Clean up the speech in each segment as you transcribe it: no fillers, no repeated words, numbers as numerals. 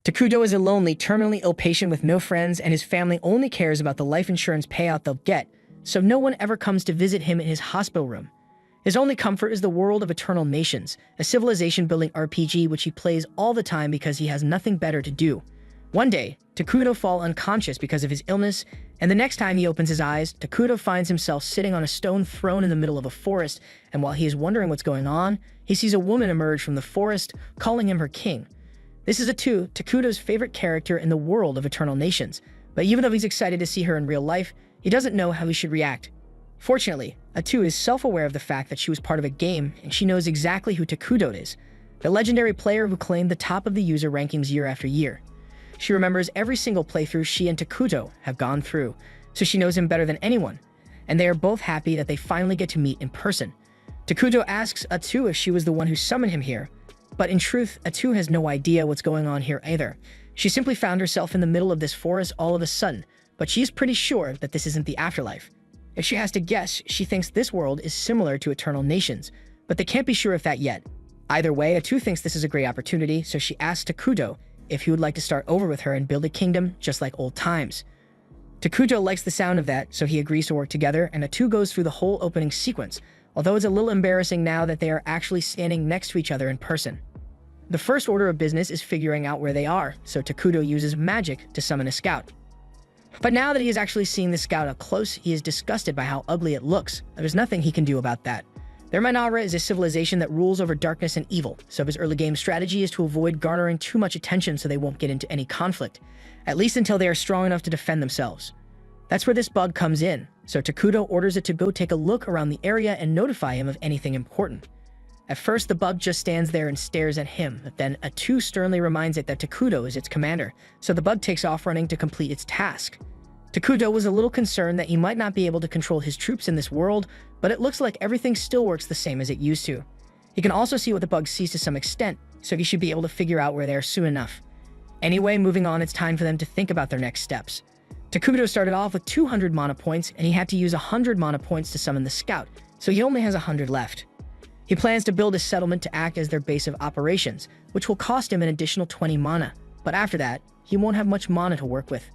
Takuto is a lonely, terminally ill patient with no friends, and his family only cares about the life insurance payout they'll get, so no one ever comes to visit him in his hospital room. His only comfort is the world of Eternal Nations, a civilization-building RPG which he plays all the time because he has nothing better to do. One day, Takuto falls unconscious because of his illness, and the next time he opens his eyes, Takuto finds himself sitting on a stone throne in the middle of a forest, and while he is wondering what's going on, he sees a woman emerge from the forest, calling him her king. This is Takuto's favorite character in the world of Eternal Nations, but even though he's excited to see her in real life, he doesn't know how he should react. Fortunately, Atu is self-aware of the fact that she was part of a game, and she knows exactly who Takuto is, the legendary player who claimed the top of the user rankings year after year. She remembers every single playthrough she and Takuto have gone through, so she knows him better than anyone, and they are both happy that they finally get to meet in person. Takuto asks Atu if she was the one who summoned him here, but in truth, Atu has no idea what's going on here either. She simply found herself in the middle of this forest all of a sudden, but she's pretty sure that this isn't the afterlife. If she has to guess, she thinks this world is similar to Eternal Nations, but they can't be sure of that yet. Either way, Atu thinks this is a great opportunity, so she asks Takuto if he would like to start over with her and build a kingdom just like old times. Takuto likes the sound of that, so he agrees to work together, and Atu goes through the whole opening sequence, although it's a little embarrassing now that they are actually standing next to each other in person. The first order of business is figuring out where they are, so Takuto uses magic to summon a scout. But now that he has actually seen the scout up close, he is disgusted by how ugly it looks. There's nothing he can do about that. Their Minara is a civilization that rules over darkness and evil, so his early game strategy is to avoid garnering too much attention so they won't get into any conflict, at least until they are strong enough to defend themselves. That's where this bug comes in, so Takuto orders it to go take a look around the area and notify him of anything important. At first, the bug just stands there and stares at him, but then Atu sternly reminds it that Takuto is its commander, so the bug takes off running to complete its task. Takuto was a little concerned that he might not be able to control his troops in this world, but it looks like everything still works the same as it used to. He can also see what the bug sees to some extent, so he should be able to figure out where they are soon enough. Anyway, moving on, it's time for them to think about their next steps. Takuto started off with 200 mana points, and he had to use 100 mana points to summon the scout, so he only has 100 left. He plans to build a settlement to act as their base of operations, which will cost him an additional 20 mana, but after that, he won't have much mana to work with.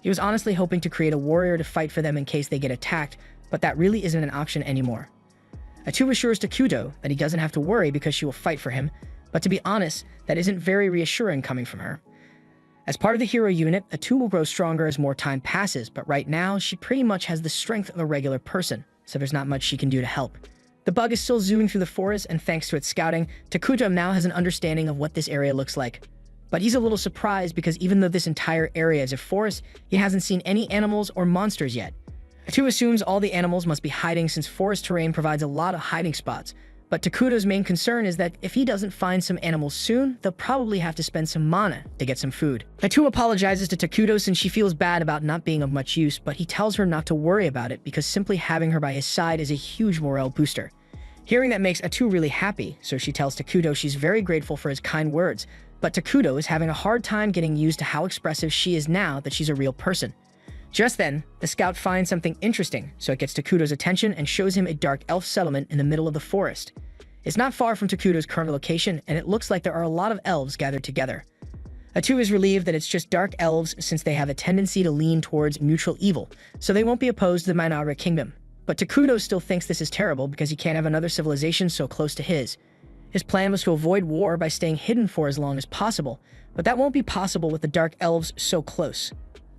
He was honestly hoping to create a warrior to fight for them in case they get attacked, but that really isn't an option anymore. Atu assures Takuto that he doesn't have to worry because she will fight for him, but to be honest, that isn't very reassuring coming from her. As part of the hero unit, Atu will grow stronger as more time passes, but right now, she pretty much has the strength of a regular person, so there's not much she can do to help. The bug is still zooming through the forest, and thanks to its scouting, Takuto now has an understanding of what this area looks like. But he's a little surprised because even though this entire area is a forest, he hasn't seen any animals or monsters yet. Atu assumes all the animals must be hiding since forest terrain provides a lot of hiding spots, but Takuto's main concern is that if he doesn't find some animals soon, they'll probably have to spend some mana to get some food. Atu apologizes to Takuto since she feels bad about not being of much use, but he tells her not to worry about it because simply having her by his side is a huge morale booster. Hearing that makes Atu really happy, so she tells Takuto she's very grateful for his kind words, but Takuto is having a hard time getting used to how expressive she is now that she's a real person. Just then, the scout finds something interesting, so it gets Takuto's attention and shows him a dark elf settlement in the middle of the forest. It's not far from Takuto's current location, and it looks like there are a lot of elves gathered together. Atu is relieved that it's just dark elves since they have a tendency to lean towards neutral evil, so they won't be opposed to the Minara Kingdom. But Takuto still thinks this is terrible because he can't have another civilization so close to his. His plan was to avoid war by staying hidden for as long as possible, but that won't be possible with the Dark Elves so close.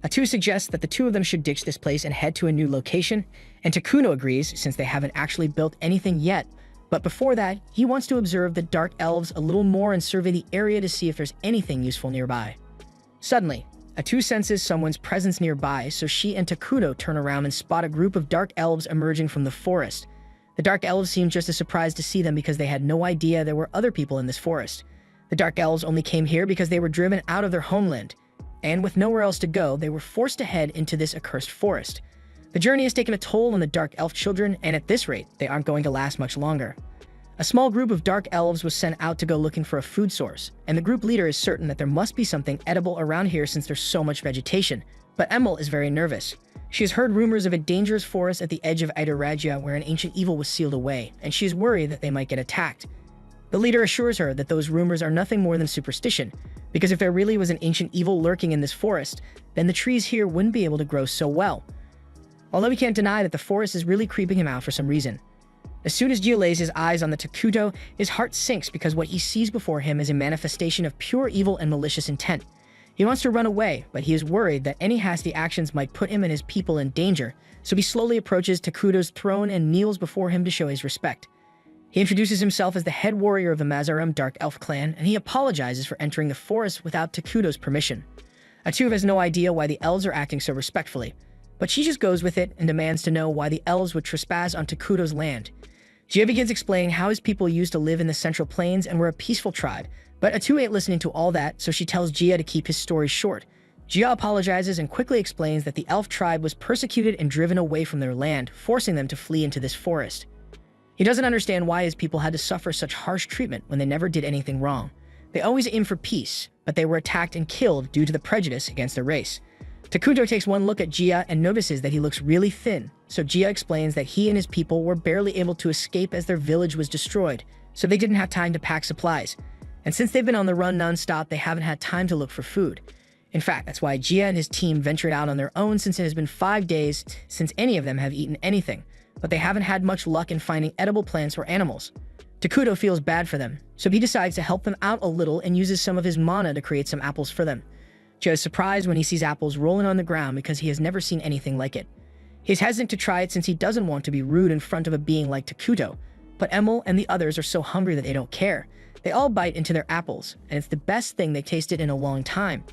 Atu suggests that the two of them should ditch this place and head to a new location, and Takuno agrees since they haven't actually built anything yet, but before that, he wants to observe the Dark Elves a little more and survey the area to see if there's anything useful nearby. Suddenly, Atu senses someone's presence nearby, so she and Takuto turn around and spot a group of Dark Elves emerging from the forest. The Dark Elves seem just as surprised to see them because they had no idea there were other people in this forest. The Dark Elves only came here because they were driven out of their homeland, and with nowhere else to go, they were forced to head into this accursed forest. The journey has taken a toll on the Dark Elf children, and at this rate, they aren't going to last much longer. A small group of Dark Elves was sent out to go looking for a food source, and the group leader is certain that there must be something edible around here since there's so much vegetation, but Emil is very nervous. She has heard rumors of a dangerous forest at the edge of Ida Raja where an ancient evil was sealed away, and she is worried that they might get attacked. The leader assures her that those rumors are nothing more than superstition, because if there really was an ancient evil lurking in this forest, then the trees here wouldn't be able to grow so well. Although he can't deny that the forest is really creeping him out for some reason. As soon as Gia lays his eyes on the Takuto, his heart sinks because what he sees before him is a manifestation of pure evil and malicious intent. He wants to run away, but he is worried that any hasty actions might put him and his people in danger, so he slowly approaches Takuto's throne and kneels before him to show his respect. He introduces himself as the head warrior of the Mazarum Dark Elf clan, and he apologizes for entering the forest without Takuto's permission. Atu has no idea why the elves are acting so respectfully, but she just goes with it and demands to know why the elves would trespass on Takuto's land. Gia begins explaining how his people used to live in the Central Plains and were a peaceful tribe, but Atu ain't listening to all that, so she tells Gia to keep his story short. Gia apologizes and quickly explains that the elf tribe was persecuted and driven away from their land, forcing them to flee into this forest. He doesn't understand why his people had to suffer such harsh treatment when they never did anything wrong. They always aimed for peace, but they were attacked and killed due to the prejudice against their race. Takuto takes one look at Gia and notices that he looks really thin, so Gia explains that he and his people were barely able to escape as their village was destroyed, so they didn't have time to pack supplies. And since they've been on the run non-stop, they haven't had time to look for food. In fact, that's why Gia and his team ventured out on their own, since it has been 5 days since any of them have eaten anything, but they haven't had much luck in finding edible plants or animals. Takuto feels bad for them, so he decides to help them out a little and uses some of his mana to create some apples for them. Joe is surprised when he sees apples rolling on the ground because he has never seen anything like it. He's hesitant to try it since he doesn't want to be rude in front of a being like Takuto, but Emil and the others are so hungry that they don't care. They all bite into their apples, and it's the best thing they tasted in a long time.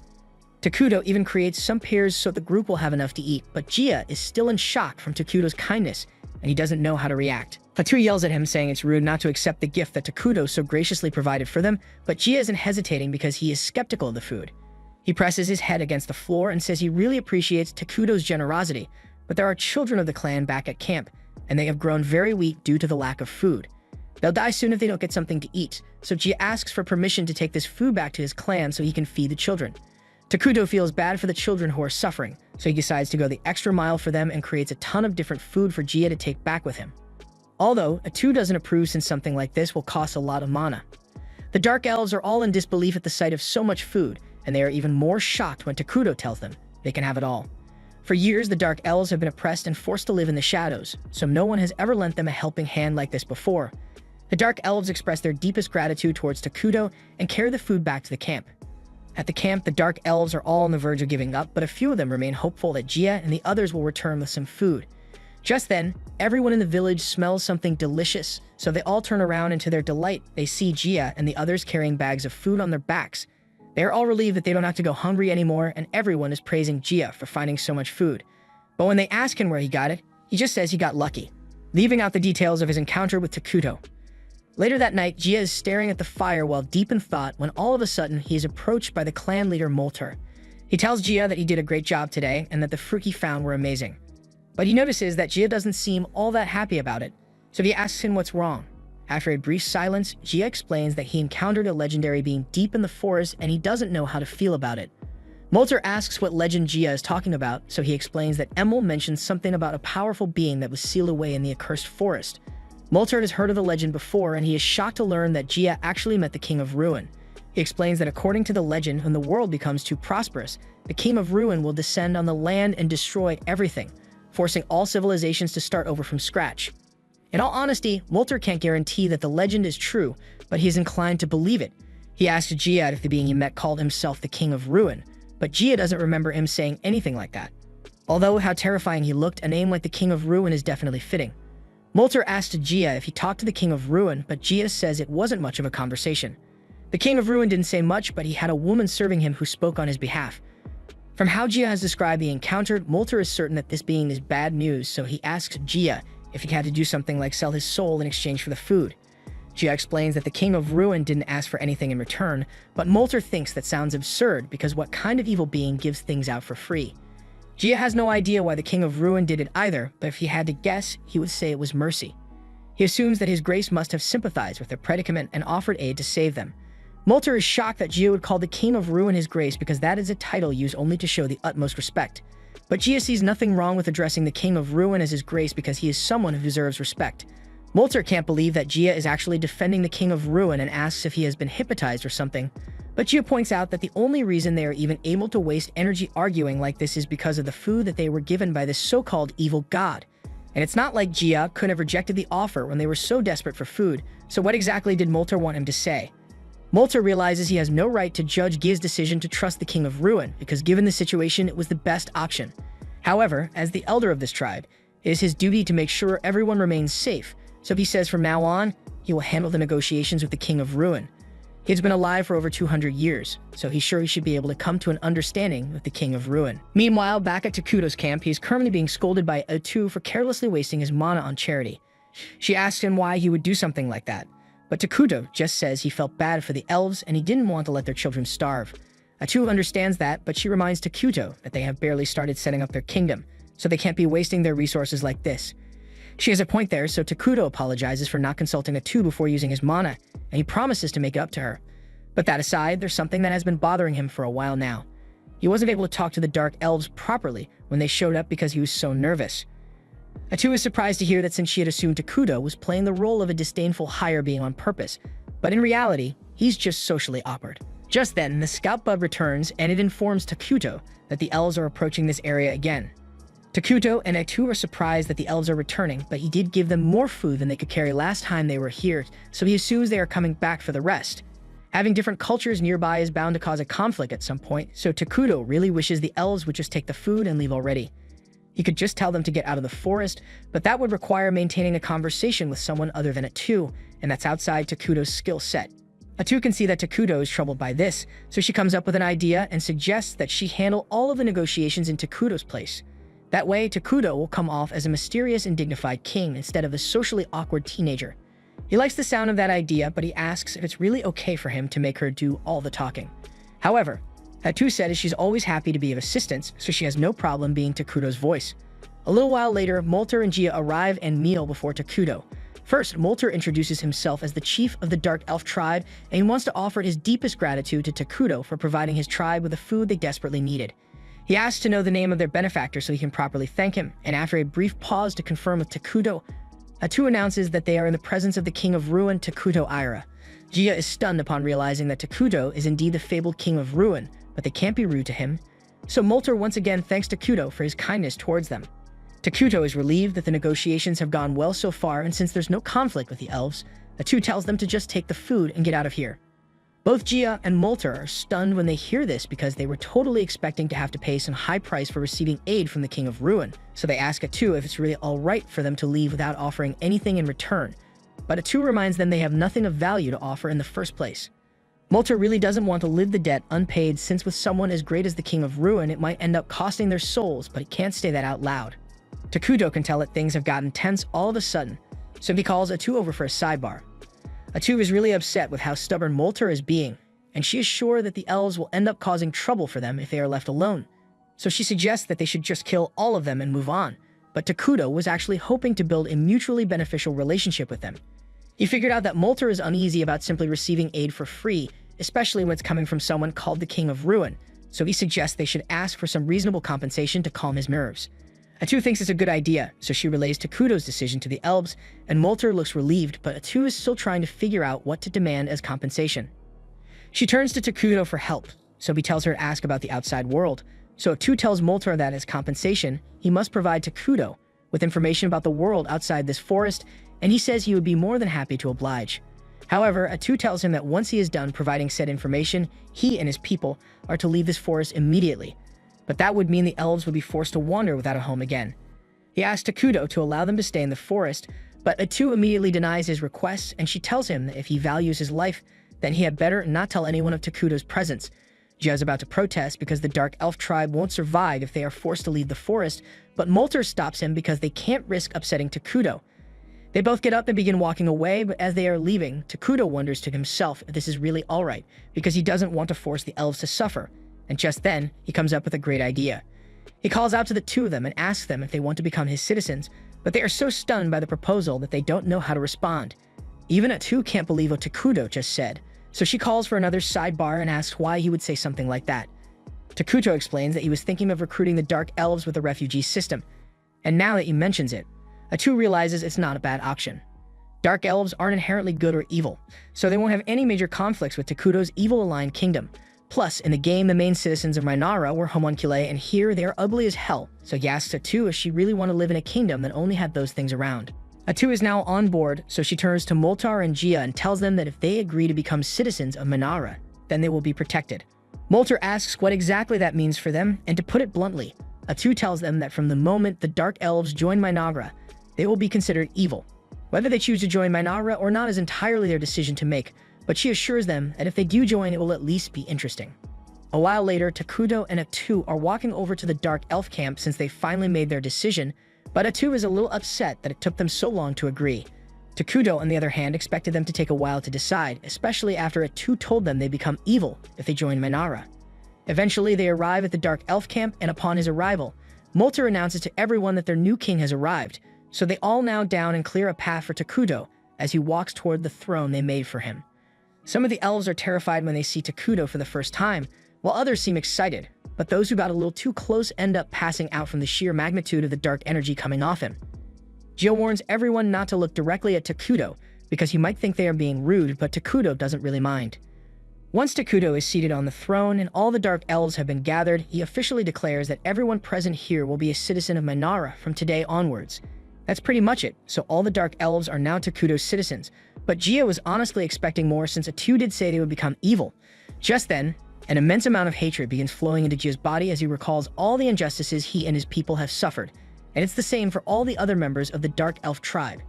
Takuto even creates some pears so the group will have enough to eat, but Gia is still in shock from Takuto's kindness, and he doesn't know how to react. Fatu yells at him, saying it's rude not to accept the gift that Takuto so graciously provided for them, but Gia isn't hesitating because he is skeptical of the food. He presses his head against the floor and says he really appreciates Takuto's generosity, but there are children of the clan back at camp, and they have grown very weak due to the lack of food. They'll die soon if they don't get something to eat, so Gia asks for permission to take this food back to his clan so he can feed the children. Takuto feels bad for the children who are suffering, so he decides to go the extra mile for them and creates a ton of different food for Gia to take back with him. Although, Atu doesn't approve since something like this will cost a lot of mana. The Dark Elves are all in disbelief at the sight of so much food, and they are even more shocked when Takuto tells them they can have it all. For years, the Dark Elves have been oppressed and forced to live in the shadows, so no one has ever lent them a helping hand like this before. The Dark Elves express their deepest gratitude towards Takuto and carry the food back to the camp. At the camp, the Dark Elves are all on the verge of giving up, but a few of them remain hopeful that Gia and the others will return with some food. Just then, everyone in the village smells something delicious, so they all turn around, and to their delight, they see Gia and the others carrying bags of food on their backs. They are all relieved that they don't have to go hungry anymore, and everyone is praising Gia for finding so much food. But when they ask him where he got it, he just says he got lucky, leaving out the details of his encounter with Takuto. Later that night, Gia is staring at the fire while deep in thought when all of a sudden he is approached by the clan leader Molter. He tells Gia that he did a great job today and that the fruit he found were amazing. But he notices that Gia doesn't seem all that happy about it, so he asks him what's wrong. After a brief silence, Gia explains that he encountered a legendary being deep in the forest and he doesn't know how to feel about it. Molter asks what legend Gia is talking about, so he explains that Emil mentions something about a powerful being that was sealed away in the accursed forest. Molter has heard of the legend before, and he is shocked to learn that Gia actually met the King of Ruin. He explains that according to the legend, when the world becomes too prosperous, the King of Ruin will descend on the land and destroy everything, forcing all civilizations to start over from scratch. In all honesty, Molter can't guarantee that the legend is true, but he is inclined to believe it. He asks Gia if the being he met called himself the King of Ruin, but Gia doesn't remember him saying anything like that. Although how terrifying he looked, a name like the King of Ruin is definitely fitting. Molter asks Gia if he talked to the King of Ruin, but Gia says it wasn't much of a conversation. The King of Ruin didn't say much, but he had a woman serving him who spoke on his behalf. From how Gia has described the encounter, Molter is certain that this being is bad news, so he asks Gia if he had to do something like sell his soul in exchange for the food. Gia explains that the King of Ruin didn't ask for anything in return, but Molter thinks that sounds absurd because what kind of evil being gives things out for free? Gia has no idea why the King of Ruin did it either, but if he had to guess, he would say it was mercy. He assumes that his grace must have sympathized with their predicament and offered aid to save them. Molter is shocked that Gia would call the King of Ruin his grace because that is a title used only to show the utmost respect. But Gia sees nothing wrong with addressing the King of Ruin as his grace because he is someone who deserves respect. Molter can't believe that Gia is actually defending the King of Ruin and asks if he has been hypnotized or something, but Gia points out that the only reason they are even able to waste energy arguing like this is because of the food that they were given by this so-called evil god. And it's not like Gia could have rejected the offer when they were so desperate for food, so what exactly did Molter want him to say? Molter realizes he has no right to judge Gia's decision to trust the King of Ruin, because given the situation, it was the best option. However, as the elder of this tribe, it is his duty to make sure everyone remains safe, so he says from now on, he will handle the negotiations with the King of Ruin. He has been alive for over 200 years, so he's sure he should be able to come to an understanding with the King of Ruin. Meanwhile, back at Takuto's camp, he is currently being scolded by Atu for carelessly wasting his mana on charity. She asks him why he would do something like that, but Takuto just says he felt bad for the elves and he didn't want to let their children starve. Atu understands that, but she reminds Takuto that they have barely started setting up their kingdom, so they can't be wasting their resources like this. She has a point there, so Takuto apologizes for not consulting Atu before using his mana, and he promises to make it up to her. But that aside, there's something that has been bothering him for a while now. He wasn't able to talk to the Dark Elves properly when they showed up because he was so nervous. Atu is surprised to hear that since she had assumed Takuto was playing the role of a disdainful hire being on purpose, but in reality, he's just socially awkward. Just then, the scout bug returns and it informs Takuto that the elves are approaching this area again. Takuto and Atu are surprised that the elves are returning, but he did give them more food than they could carry last time they were here, so he assumes they are coming back for the rest. Having different cultures nearby is bound to cause a conflict at some point, so Takuto really wishes the elves would just take the food and leave already. He could just tell them to get out of the forest, but that would require maintaining a conversation with someone other than Atu, and that's outside Takuto's skill set. Atu can see that Takuto is troubled by this, so she comes up with an idea and suggests that she handle all of the negotiations in Takuto's place. That way, Takuto will come off as a mysterious and dignified king instead of a socially awkward teenager. He likes the sound of that idea, but he asks if it's really okay for him to make her do all the talking. However, Atu said she's always happy to be of assistance, so she has no problem being Takuto's voice. A little while later, Molter and Gia arrive and kneel before Takuto. First, Molter introduces himself as the chief of the Dark Elf tribe, and he wants to offer his deepest gratitude to Takuto for providing his tribe with the food they desperately needed. He asks to know the name of their benefactor so he can properly thank him, and after a brief pause to confirm with Takuto, Atu announces that they are in the presence of the King of Ruin, Takuto Ira. Gia is stunned upon realizing that Takuto is indeed the fabled King of Ruin, but they can't be rude to him. So Molter once again thanks Takuto for his kindness towards them. Takuto is relieved that the negotiations have gone well so far, and since there's no conflict with the elves, Atu tells them to just take the food and get out of here. Both Gia and Molter are stunned when they hear this because they were totally expecting to have to pay some high price for receiving aid from the King of Ruin, so they ask Atu if it's really alright for them to leave without offering anything in return. But Atu reminds them they have nothing of value to offer in the first place. Molter really doesn't want to live the debt unpaid, since with someone as great as the King of Ruin it might end up costing their souls, but he can't say that out loud. Takuto can tell that things have gotten tense all of a sudden, so he calls Atu over for a sidebar. Atu is really upset with how stubborn Molter is being, and she is sure that the elves will end up causing trouble for them if they are left alone. So she suggests that they should just kill all of them and move on, but Takuto was actually hoping to build a mutually beneficial relationship with them. He figured out that Molter is uneasy about simply receiving aid for free, especially when it's coming from someone called the King of Ruin, so he suggests they should ask for some reasonable compensation to calm his nerves. Atu thinks it's a good idea, so she relays Takuto's decision to the elves, and Molter looks relieved, but Atu is still trying to figure out what to demand as compensation. She turns to Takuto for help, so he tells her to ask about the outside world, so Atu tells Molter that as compensation, he must provide Takuto with information about the world outside this forest, and he says he would be more than happy to oblige. However, Atu tells him that once he is done providing said information, he and his people are to leave this forest immediately, but that would mean the elves would be forced to wander without a home again. He asks Takuto to allow them to stay in the forest, but Atu immediately denies his request, and she tells him that if he values his life, then he had better not tell anyone of Takuto's presence. Gia is about to protest because the Dark Elf tribe won't survive if they are forced to leave the forest, but Molter stops him because they can't risk upsetting Takuto. They both get up and begin walking away, but as they are leaving, Takuto wonders to himself if this is really alright, because he doesn't want to force the elves to suffer. And just then, he comes up with a great idea. He calls out to the two of them and asks them if they want to become his citizens, but they are so stunned by the proposal that they don't know how to respond. Even Atu can't believe what Takuto just said, so she calls for another sidebar and asks why he would say something like that. Takuto explains that he was thinking of recruiting the Dark Elves with the refugee system, and now that he mentions it, Atu realizes it's not a bad option. Dark elves aren't inherently good or evil, so they won't have any major conflicts with Takuto's evil-aligned kingdom. Plus, in the game, the main citizens of Minara were homunculi, and here they are ugly as hell, so he asks Atu if she really want to live in a kingdom that only had those things around. Atu is now on board, so she turns to Moltar and Gia and tells them that if they agree to become citizens of Minara, then they will be protected. Moltar asks what exactly that means for them, and to put it bluntly, Atu tells them that from the moment the Dark Elves join Minara, they will be considered evil. Whether they choose to join Minara or not is entirely their decision to make, but she assures them that if they do join, it will at least be interesting. A while later, Takuto and Atu are walking over to the Dark Elf camp since they finally made their decision, but Atu is a little upset that it took them so long to agree. Takuto, on the other hand, expected them to take a while to decide, especially after Atu told them they become evil if they join Minara. Eventually, they arrive at the Dark Elf camp, and upon his arrival, Moltar announces to everyone that their new king has arrived, so they all now down and clear a path for Takuto as he walks toward the throne they made for him. Some of the elves are terrified when they see Takuto for the first time, while others seem excited, but those who got a little too close end up passing out from the sheer magnitude of the dark energy coming off him. Gio warns everyone not to look directly at Takuto because he might think they are being rude, but Takuto doesn't really mind. Once Takuto is seated on the throne and all the dark elves have been gathered, he officially declares that everyone present here will be a citizen of Minara from today onwards. That's pretty much it, so all the dark elves are now Takuto's citizens, but Gia was honestly expecting more since Atu did say they would become evil. Just then, an immense amount of hatred begins flowing into Gia's body as he recalls all the injustices he and his people have suffered, and it's the same for all the other members of the Dark Elf tribe.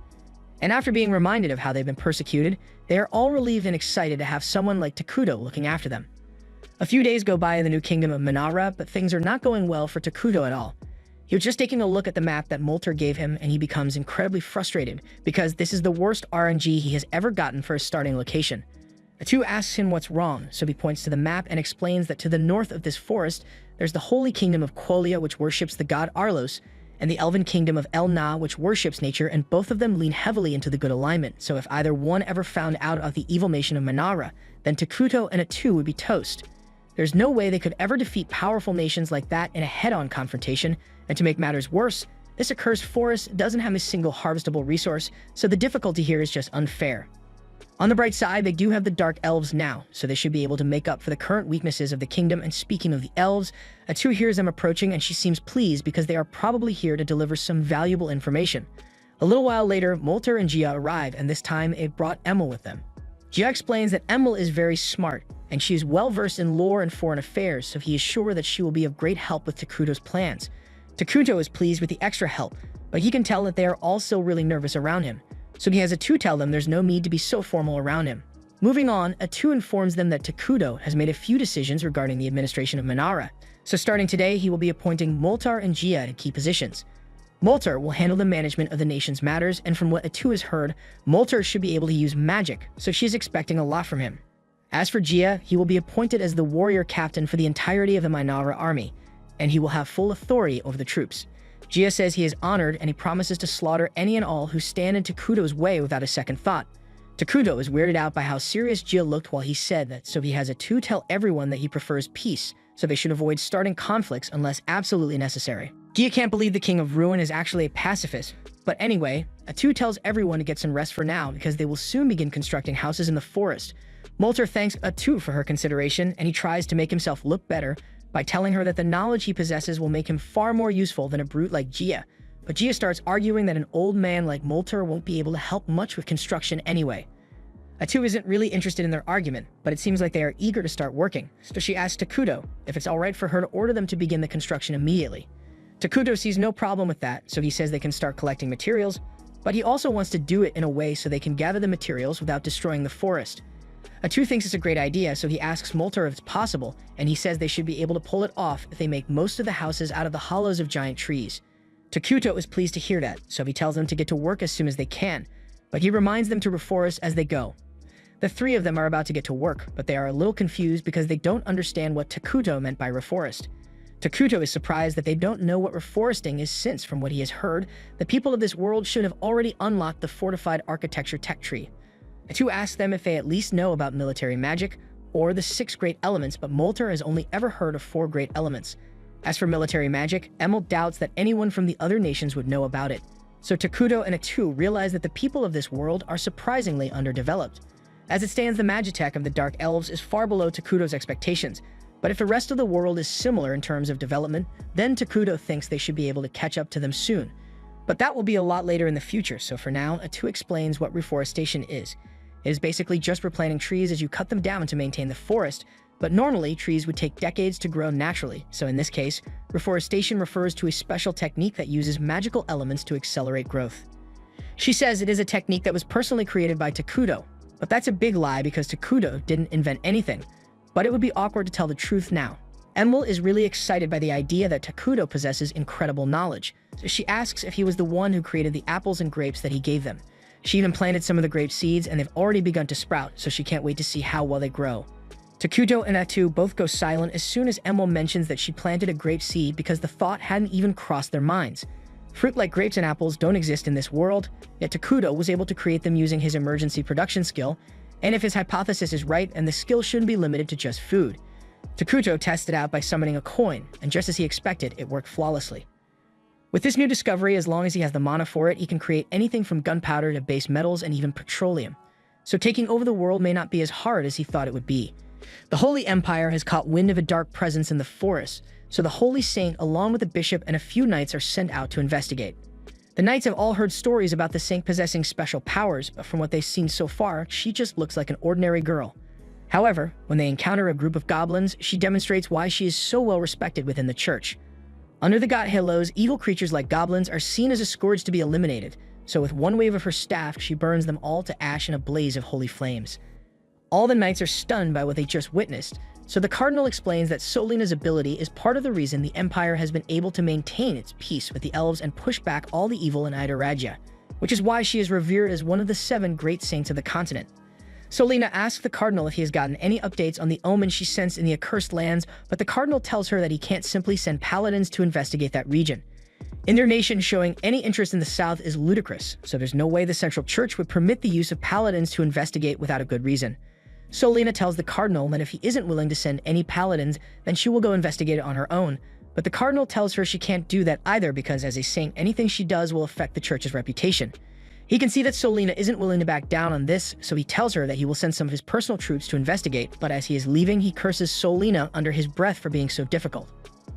And after being reminded of how they've been persecuted, they are all relieved and excited to have someone like Takuto looking after them. A few days go by in the new kingdom of Minara, but things are not going well for Takuto at all. He was just taking a look at the map that Moltar gave him, and he becomes incredibly frustrated because this is the worst RNG he has ever gotten for his starting location. Atu asks him what's wrong, so he points to the map and explains that to the north of this forest, there's the holy kingdom of Quolia, which worships the god Arlos, and the elven kingdom of El Na, which worships nature, and both of them lean heavily into the good alignment, so if either one ever found out of the evil nation of Minara, then Takuto and Atu would be toast. There's no way they could ever defeat powerful nations like that in a head-on confrontation, and to make matters worse, this accursed forest doesn't have a single harvestable resource, so the difficulty here is just unfair. On the bright side, they do have the Dark Elves now, so they should be able to make up for the current weaknesses of the kingdom, and speaking of the elves, Atu hears them approaching and she seems pleased because they are probably here to deliver some valuable information. A little while later, Moltar and Gia arrive, and this time it brought Emil with them. Gia explains that Emil is very smart, and she is well versed in lore and foreign affairs, so he is sure that she will be of great help with Takuto's plans. Takuto is pleased with the extra help, but he can tell that they are all still really nervous around him, so he has Atu tell them there's no need to be so formal around him. Moving on, Atu informs them that Takuto has made a few decisions regarding the administration of Minara, so starting today he will be appointing Moltar and Gia to key positions. Moltar will handle the management of the nation's matters, and from what Atu has heard, Moltar should be able to use magic, so she is expecting a lot from him. As for Gia, he will be appointed as the warrior captain for the entirety of the Minara army, and he will have full authority over the troops. Gia says he is honored, and he promises to slaughter any and all who stand in Takuto's way without a second thought. Takuto is weirded out by how serious Gia looked while he said that, so he has Atu tell everyone that he prefers peace, so they should avoid starting conflicts unless absolutely necessary. Gia can't believe the King of Ruin is actually a pacifist, but anyway, Atu tells everyone to get some rest for now because they will soon begin constructing houses in the forest. Moltar thanks Atu for her consideration, and he tries to make himself look better by telling her that the knowledge he possesses will make him far more useful than a brute like Gia. But Gia starts arguing that an old man like Moltar won't be able to help much with construction anyway. Atu isn't really interested in their argument, but it seems like they are eager to start working, so she asks Takuto if it's alright for her to order them to begin the construction immediately. Takuto sees no problem with that, so he says they can start collecting materials, but he also wants to do it in a way so they can gather the materials without destroying the forest. Atu thinks it's a great idea, so he asks Moltar if it's possible, and he says they should be able to pull it off if they make most of the houses out of the hollows of giant trees. Takuto is pleased to hear that, so he tells them to get to work as soon as they can, but he reminds them to reforest as they go. The three of them are about to get to work, but they are a little confused because they don't understand what Takuto meant by reforest. Takuto is surprised that they don't know what reforesting is since, from what he has heard, the people of this world should have already unlocked the fortified architecture tech tree. Atu asks them if they at least know about military magic or the 6 great elements, but Moltar has only ever heard of 4 great elements. As for military magic, Emil doubts that anyone from the other nations would know about it, So Takuto and Atu realize that the people of this world are surprisingly underdeveloped. As it stands, the magitech of the Dark Elves is far below Takuto's expectations, but if the rest of the world is similar in terms of development, then Takuto thinks they should be able to catch up to them soon. But that will be a lot later in the future, so for now, Atu explains what reforestation is. It is basically just replanting trees as you cut them down to maintain the forest, but normally trees would take decades to grow naturally, so in this case, reforestation refers to a special technique that uses magical elements to accelerate growth. She says it is a technique that was personally created by Takuto, but that's a big lie because Takuto didn't invent anything, but it would be awkward to tell the truth now. Emil is really excited by the idea that Takuto possesses incredible knowledge, so she asks if he was the one who created the apples and grapes that he gave them. She even planted some of the grape seeds and they've already begun to sprout, so she can't wait to see how well they grow. Takuto and Atu both go silent as soon as Emil mentions that she planted a grape seed because the thought hadn't even crossed their minds. Fruit like grapes and apples don't exist in this world, yet Takuto was able to create them using his emergency production skill, and if his hypothesis is right, then the skill shouldn't be limited to just food. Takuto tested out by summoning a coin, and just as he expected, it worked flawlessly. With this new discovery, as long as he has the mana for it, he can create anything from gunpowder to base metals and even petroleum. So taking over the world may not be as hard as he thought it would be. The Holy Empire has caught wind of a dark presence in the forest, so the Holy Saint, along with the bishop and a few knights, are sent out to investigate. The knights have all heard stories about the saint possessing special powers, but from what they've seen so far, she just looks like an ordinary girl. However, when they encounter a group of goblins, she demonstrates why she is so well respected within the church. Under the god Halos, evil creatures like goblins are seen as a scourge to be eliminated, so with one wave of her staff, she burns them all to ash in a blaze of holy flames. All the knights are stunned by what they just witnessed, so the cardinal explains that Solina's ability is part of the reason the Empire has been able to maintain its peace with the elves and push back all the evil in Idorajia, which is why she is revered as one of the 7 great saints of the continent. Solina asks the cardinal if he has gotten any updates on the omen she sensed in the accursed lands, but the cardinal tells her that he can't simply send paladins to investigate that region. In their nation, showing any interest in the south is ludicrous, so there's no way the central church would permit the use of paladins to investigate without a good reason. Solina tells the cardinal that if he isn't willing to send any paladins, then she will go investigate it on her own, but the cardinal tells her she can't do that either because as a saint, anything she does will affect the church's reputation. He can see that Solina isn't willing to back down on this, so he tells her that he will send some of his personal troops to investigate, but as he is leaving, he curses Solina under his breath for being so difficult.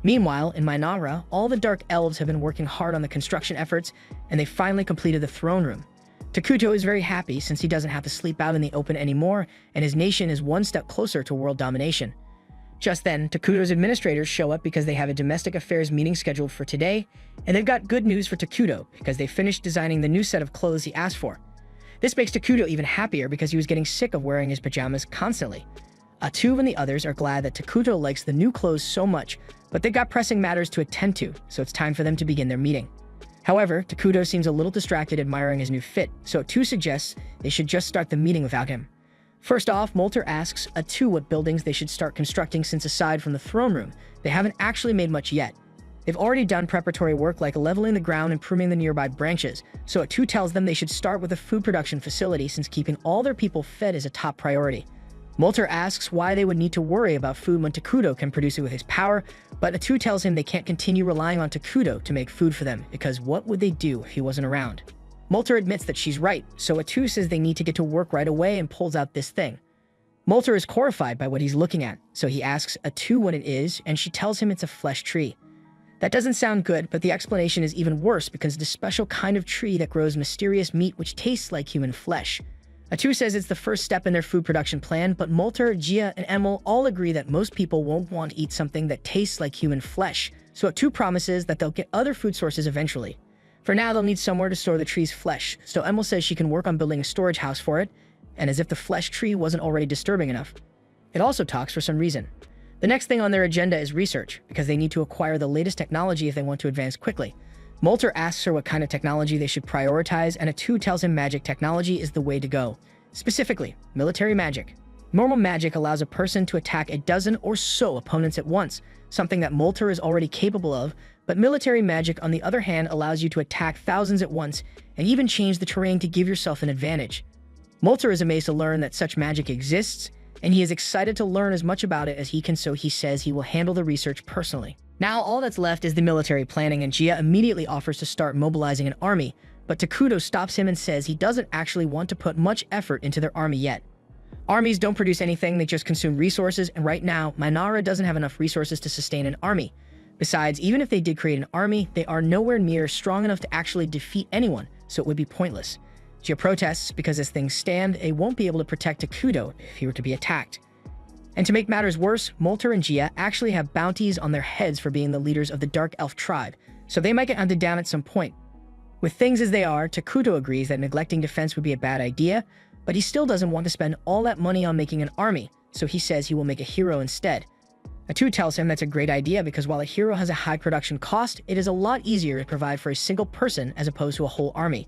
Meanwhile, in Minara, all the Dark Elves have been working hard on the construction efforts, and they finally completed the throne room. Takuto is very happy since he doesn't have to sleep out in the open anymore, and his nation is one step closer to world domination. Just then, Takuto's administrators show up because they have a domestic affairs meeting scheduled for today, and they've got good news for Takuto because they finished designing the new set of clothes he asked for. This makes Takuto even happier because he was getting sick of wearing his pajamas constantly. Atu and the others are glad that Takuto likes the new clothes so much, but they've got pressing matters to attend to, so it's time for them to begin their meeting. However, Takuto seems a little distracted admiring his new fit, so Atu suggests they should just start the meeting without him. First off, Molter asks Atu what buildings they should start constructing since aside from the throne room, they haven't actually made much yet. They've already done preparatory work like leveling the ground and pruning the nearby branches, so Atu tells them they should start with a food production facility since keeping all their people fed is a top priority. Molter asks why they would need to worry about food when Takuto can produce it with his power, but Atu tells him they can't continue relying on Takuto to make food for them, because what would they do if he wasn't around? Molter admits that she's right, so Atu says they need to get to work right away and pulls out this thing. Molter is horrified by what he's looking at, so he asks Atu what it is, and she tells him it's a flesh tree. That doesn't sound good, but the explanation is even worse because it's a special kind of tree that grows mysterious meat which tastes like human flesh. Atu says it's the first step in their food production plan, but Molter, Gia, and Emil all agree that most people won't want to eat something that tastes like human flesh, so Atu promises that they'll get other food sources eventually. For now, they'll need somewhere to store the tree's flesh, so Emil says she can work on building a storage house for it, and as if the flesh tree wasn't already disturbing enough. It also talks for some reason. The next thing on their agenda is research, because they need to acquire the latest technology if they want to advance quickly. Molter asks her what kind of technology they should prioritize, and Atu tells him magic technology is the way to go. Specifically, military magic. Normal magic allows a person to attack a dozen or so opponents at once, something that Molter is already capable of, but military magic, on the other hand, allows you to attack thousands at once and even change the terrain to give yourself an advantage. Molter is amazed to learn that such magic exists, and he is excited to learn as much about it as he can, so he says he will handle the research personally. Now all that's left is the military planning, and Gia immediately offers to start mobilizing an army, but Takuto stops him and says he doesn't actually want to put much effort into their army yet. Armies don't produce anything, they just consume resources, and right now, Minara doesn't have enough resources to sustain an army. Besides, even if they did create an army, they are nowhere near strong enough to actually defeat anyone, so it would be pointless. Gia protests because as things stand, they won't be able to protect Takuto if he were to be attacked. And to make matters worse, Molter and Gia actually have bounties on their heads for being the leaders of the Dark Elf tribe, so they might get hunted down at some point. With things as they are, Takuto agrees that neglecting defense would be a bad idea, but he still doesn't want to spend all that money on making an army, so he says he will make a hero instead. Atu tells him that's a great idea because while a hero has a high production cost, it is a lot easier to provide for a single person as opposed to a whole army.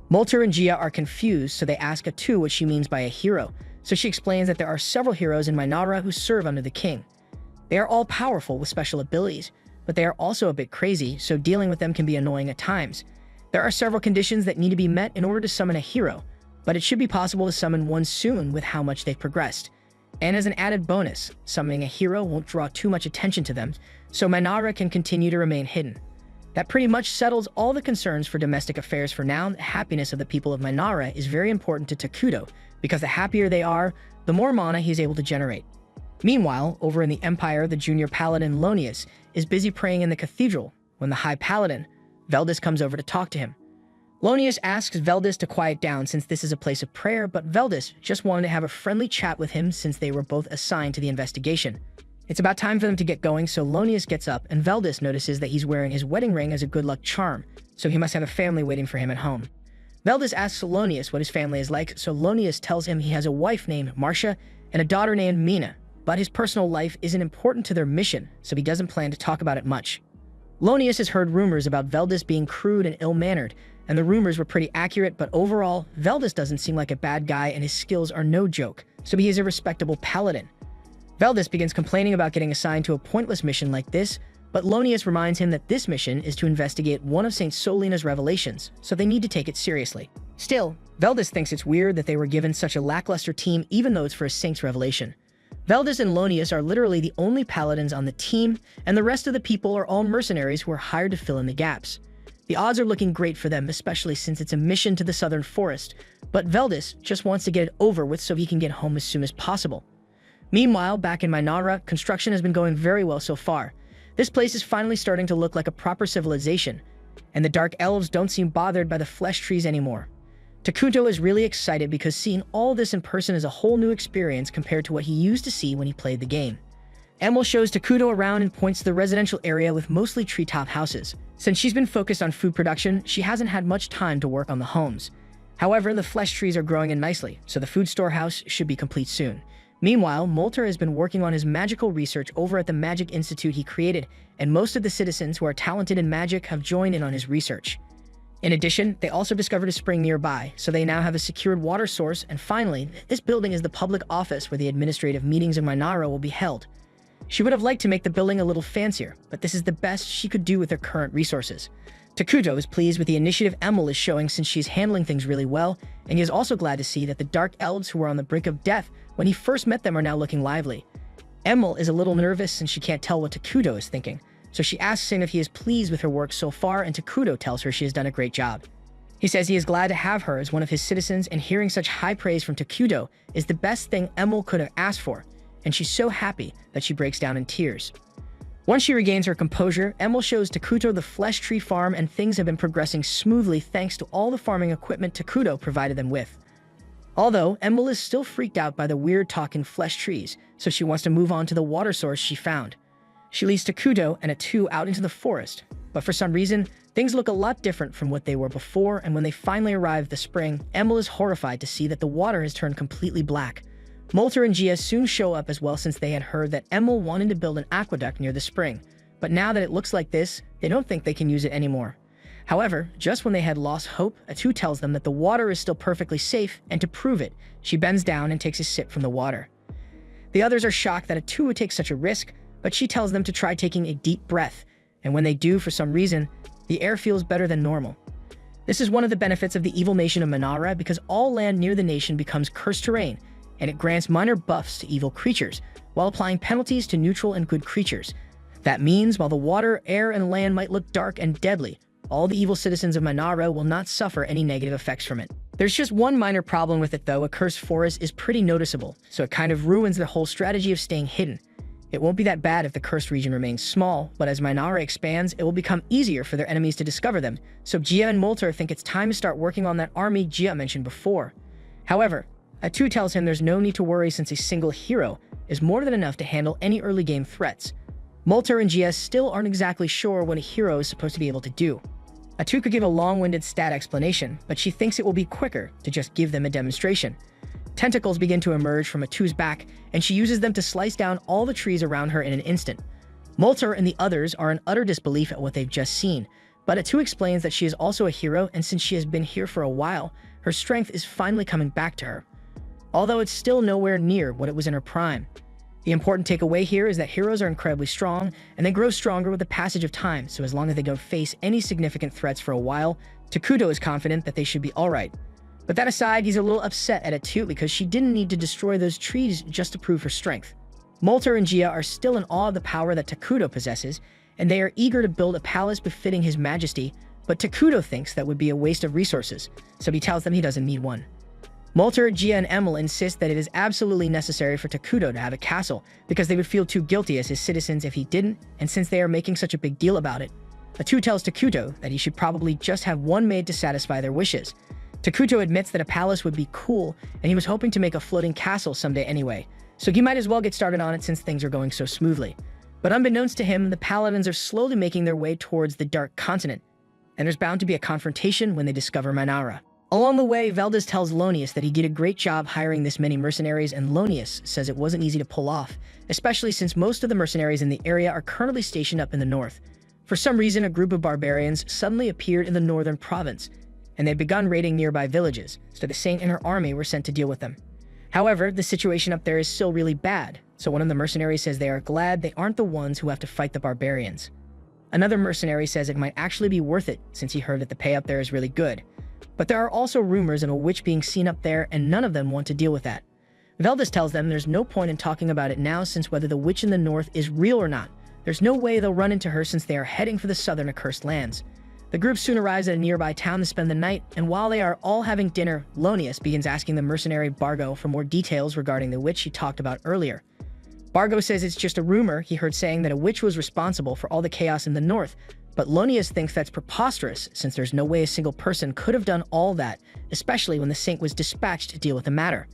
Molter and Gia are confused, so they ask Atu what she means by a hero, so she explains that there are several heroes in Minara who serve under the king. They are all powerful with special abilities, but they are also a bit crazy, so dealing with them can be annoying at times. There are several conditions that need to be met in order to summon a hero, but it should be possible to summon one soon with how much they've progressed. And as an added bonus, summoning a hero won't draw too much attention to them, so Minara can continue to remain hidden. That pretty much settles all the concerns for domestic affairs for now. The happiness of the people of Minara is very important to Takuto, because the happier they are, the more mana he is able to generate. Meanwhile, over in the Empire, the junior paladin Lonius is busy praying in the cathedral when the high paladin, Veldis, comes over to talk to him. Lonius asks Veldis to quiet down since this is a place of prayer, but Veldis just wanted to have a friendly chat with him since they were both assigned to the investigation. It's about time for them to get going, so Lonius gets up and Veldis notices that he's wearing his wedding ring as a good luck charm, so he must have a family waiting for him at home. Veldis asks Lonius what his family is like, so Lonius tells him he has a wife named Marcia and a daughter named Mina, but his personal life isn't important to their mission, so he doesn't plan to talk about it much. Lonius has heard rumors about Veldis being crude and ill-mannered, and the rumors were pretty accurate, but overall, Veldis doesn't seem like a bad guy and his skills are no joke, so he is a respectable paladin. Veldis begins complaining about getting assigned to a pointless mission like this, but Lonius reminds him that this mission is to investigate one of Saint Solina's revelations, so they need to take it seriously. Still, Veldis thinks it's weird that they were given such a lackluster team even though it's for a saint's revelation. Veldis and Lonius are literally the only paladins on the team, and the rest of the people are all mercenaries who are hired to fill in the gaps. The odds are looking great for them, especially since it's a mission to the southern forest, but Veldis just wants to get it over with so he can get home as soon as possible. Meanwhile, back in Minara, construction has been going very well so far. This place is finally starting to look like a proper civilization, and the Dark Elves don't seem bothered by the flesh trees anymore. Takuto is really excited because seeing all this in person is a whole new experience compared to what he used to see when he played the game. Emil shows Takuto around and points to the residential area with mostly treetop houses. Since she's been focused on food production, she hasn't had much time to work on the homes. However, the flesh trees are growing in nicely, so the food storehouse should be complete soon. Meanwhile, Molter has been working on his magical research over at the Magic Institute he created, and most of the citizens who are talented in magic have joined in on his research. In addition, they also discovered a spring nearby, so they now have a secured water source, and finally, this building is the public office where the administrative meetings in Minara will be held. She would have liked to make the building a little fancier, but this is the best she could do with her current resources. Takuto is pleased with the initiative Emil is showing since she's handling things really well, and he is also glad to see that the Dark Elves who were on the brink of death when he first met them are now looking lively. Emil is a little nervous since she can't tell what Takuto is thinking, so she asks him if he is pleased with her work so far, and Takuto tells her she has done a great job. He says he is glad to have her as one of his citizens, and hearing such high praise from Takuto is the best thing Emil could have asked for, and she's so happy that she breaks down in tears. Once she regains her composure, Emil shows Takuto the flesh tree farm, and things have been progressing smoothly thanks to all the farming equipment Takuto provided them with. Although, Emil is still freaked out by the weird talking flesh trees, so she wants to move on to the water source she found. She leads Takuto and Atu out into the forest, but for some reason, things look a lot different from what they were before, and when they finally arrive at the spring, Emil is horrified to see that the water has turned completely black. Molter and Gia soon show up as well since they had heard that Emil wanted to build an aqueduct near the spring, but now that it looks like this, they don't think they can use it anymore. However, just when they had lost hope, Atu tells them that the water is still perfectly safe, and to prove it, she bends down and takes a sip from the water. The others are shocked that Atu would take such a risk, but she tells them to try taking a deep breath, and when they do, for some reason, the air feels better than normal. This is one of the benefits of the evil nation of Minara because all land near the nation becomes cursed terrain, and it grants minor buffs to evil creatures, while applying penalties to neutral and good creatures. That means while the water, air, and land might look dark and deadly, all the evil citizens of Minara will not suffer any negative effects from it. There's just one minor problem with it though. A cursed forest is pretty noticeable, so it kind of ruins the whole strategy of staying hidden. It won't be that bad if the cursed region remains small, but as Minara expands, it will become easier for their enemies to discover them, so Gia and Molter think it's time to start working on that army Gia mentioned before. However, Atu tells him there's no need to worry since a single hero is more than enough to handle any early game threats. Molter and Gia still aren't exactly sure what a hero is supposed to be able to do. Atu could give a long-winded stat explanation, but she thinks it will be quicker to just give them a demonstration. Tentacles begin to emerge from Atu's back, and she uses them to slice down all the trees around her in an instant. Molter and the others are in utter disbelief at what they've just seen, but Atu explains that she is also a hero, and since she has been here for a while, her strength is finally coming back to her. Although it's still nowhere near what it was in her prime. The important takeaway here is that heroes are incredibly strong, and they grow stronger with the passage of time, so as long as they don't face any significant threats for a while, Takuto is confident that they should be alright. But that aside, he's a little upset at Atu because she didn't need to destroy those trees just to prove her strength. Molter and Gia are still in awe of the power that Takuto possesses, and they are eager to build a palace befitting his majesty, but Takuto thinks that would be a waste of resources, so he tells them he doesn't need one. Molter, Gia, and Emil insist that it is absolutely necessary for Takuto to have a castle because they would feel too guilty as his citizens if he didn't, and since they are making such a big deal about it. Atu tells Takuto that he should probably just have one made to satisfy their wishes. Takuto admits that a palace would be cool, and he was hoping to make a floating castle someday anyway, so he might as well get started on it since things are going so smoothly. But unbeknownst to him, the paladins are slowly making their way towards the Dark Continent, and there's bound to be a confrontation when they discover Minara. Along the way, Veldas tells Lonius that he did a great job hiring this many mercenaries, and Lonius says it wasn't easy to pull off, especially since most of the mercenaries in the area are currently stationed up in the north. For some reason, a group of barbarians suddenly appeared in the northern province, and they'd begun raiding nearby villages, so the saint and her army were sent to deal with them. However, the situation up there is still really bad, so one of the mercenaries says they are glad they aren't the ones who have to fight the barbarians. Another mercenary says it might actually be worth it since he heard that the pay up there is really good. But there are also rumors of a witch being seen up there, and none of them want to deal with that. Veldas tells them there's no point in talking about it now since whether the witch in the north is real or not, there's no way they'll run into her since they are heading for the southern accursed lands. The group soon arrives at a nearby town to spend the night, and while they are all having dinner, Lonius begins asking the mercenary Bargo for more details regarding the witch he talked about earlier. Bargo says it's just a rumor he heard saying that a witch was responsible for all the chaos in the north, but Lonius thinks that's preposterous since there's no way a single person could have done all that, especially when the saint was dispatched to deal with the matter.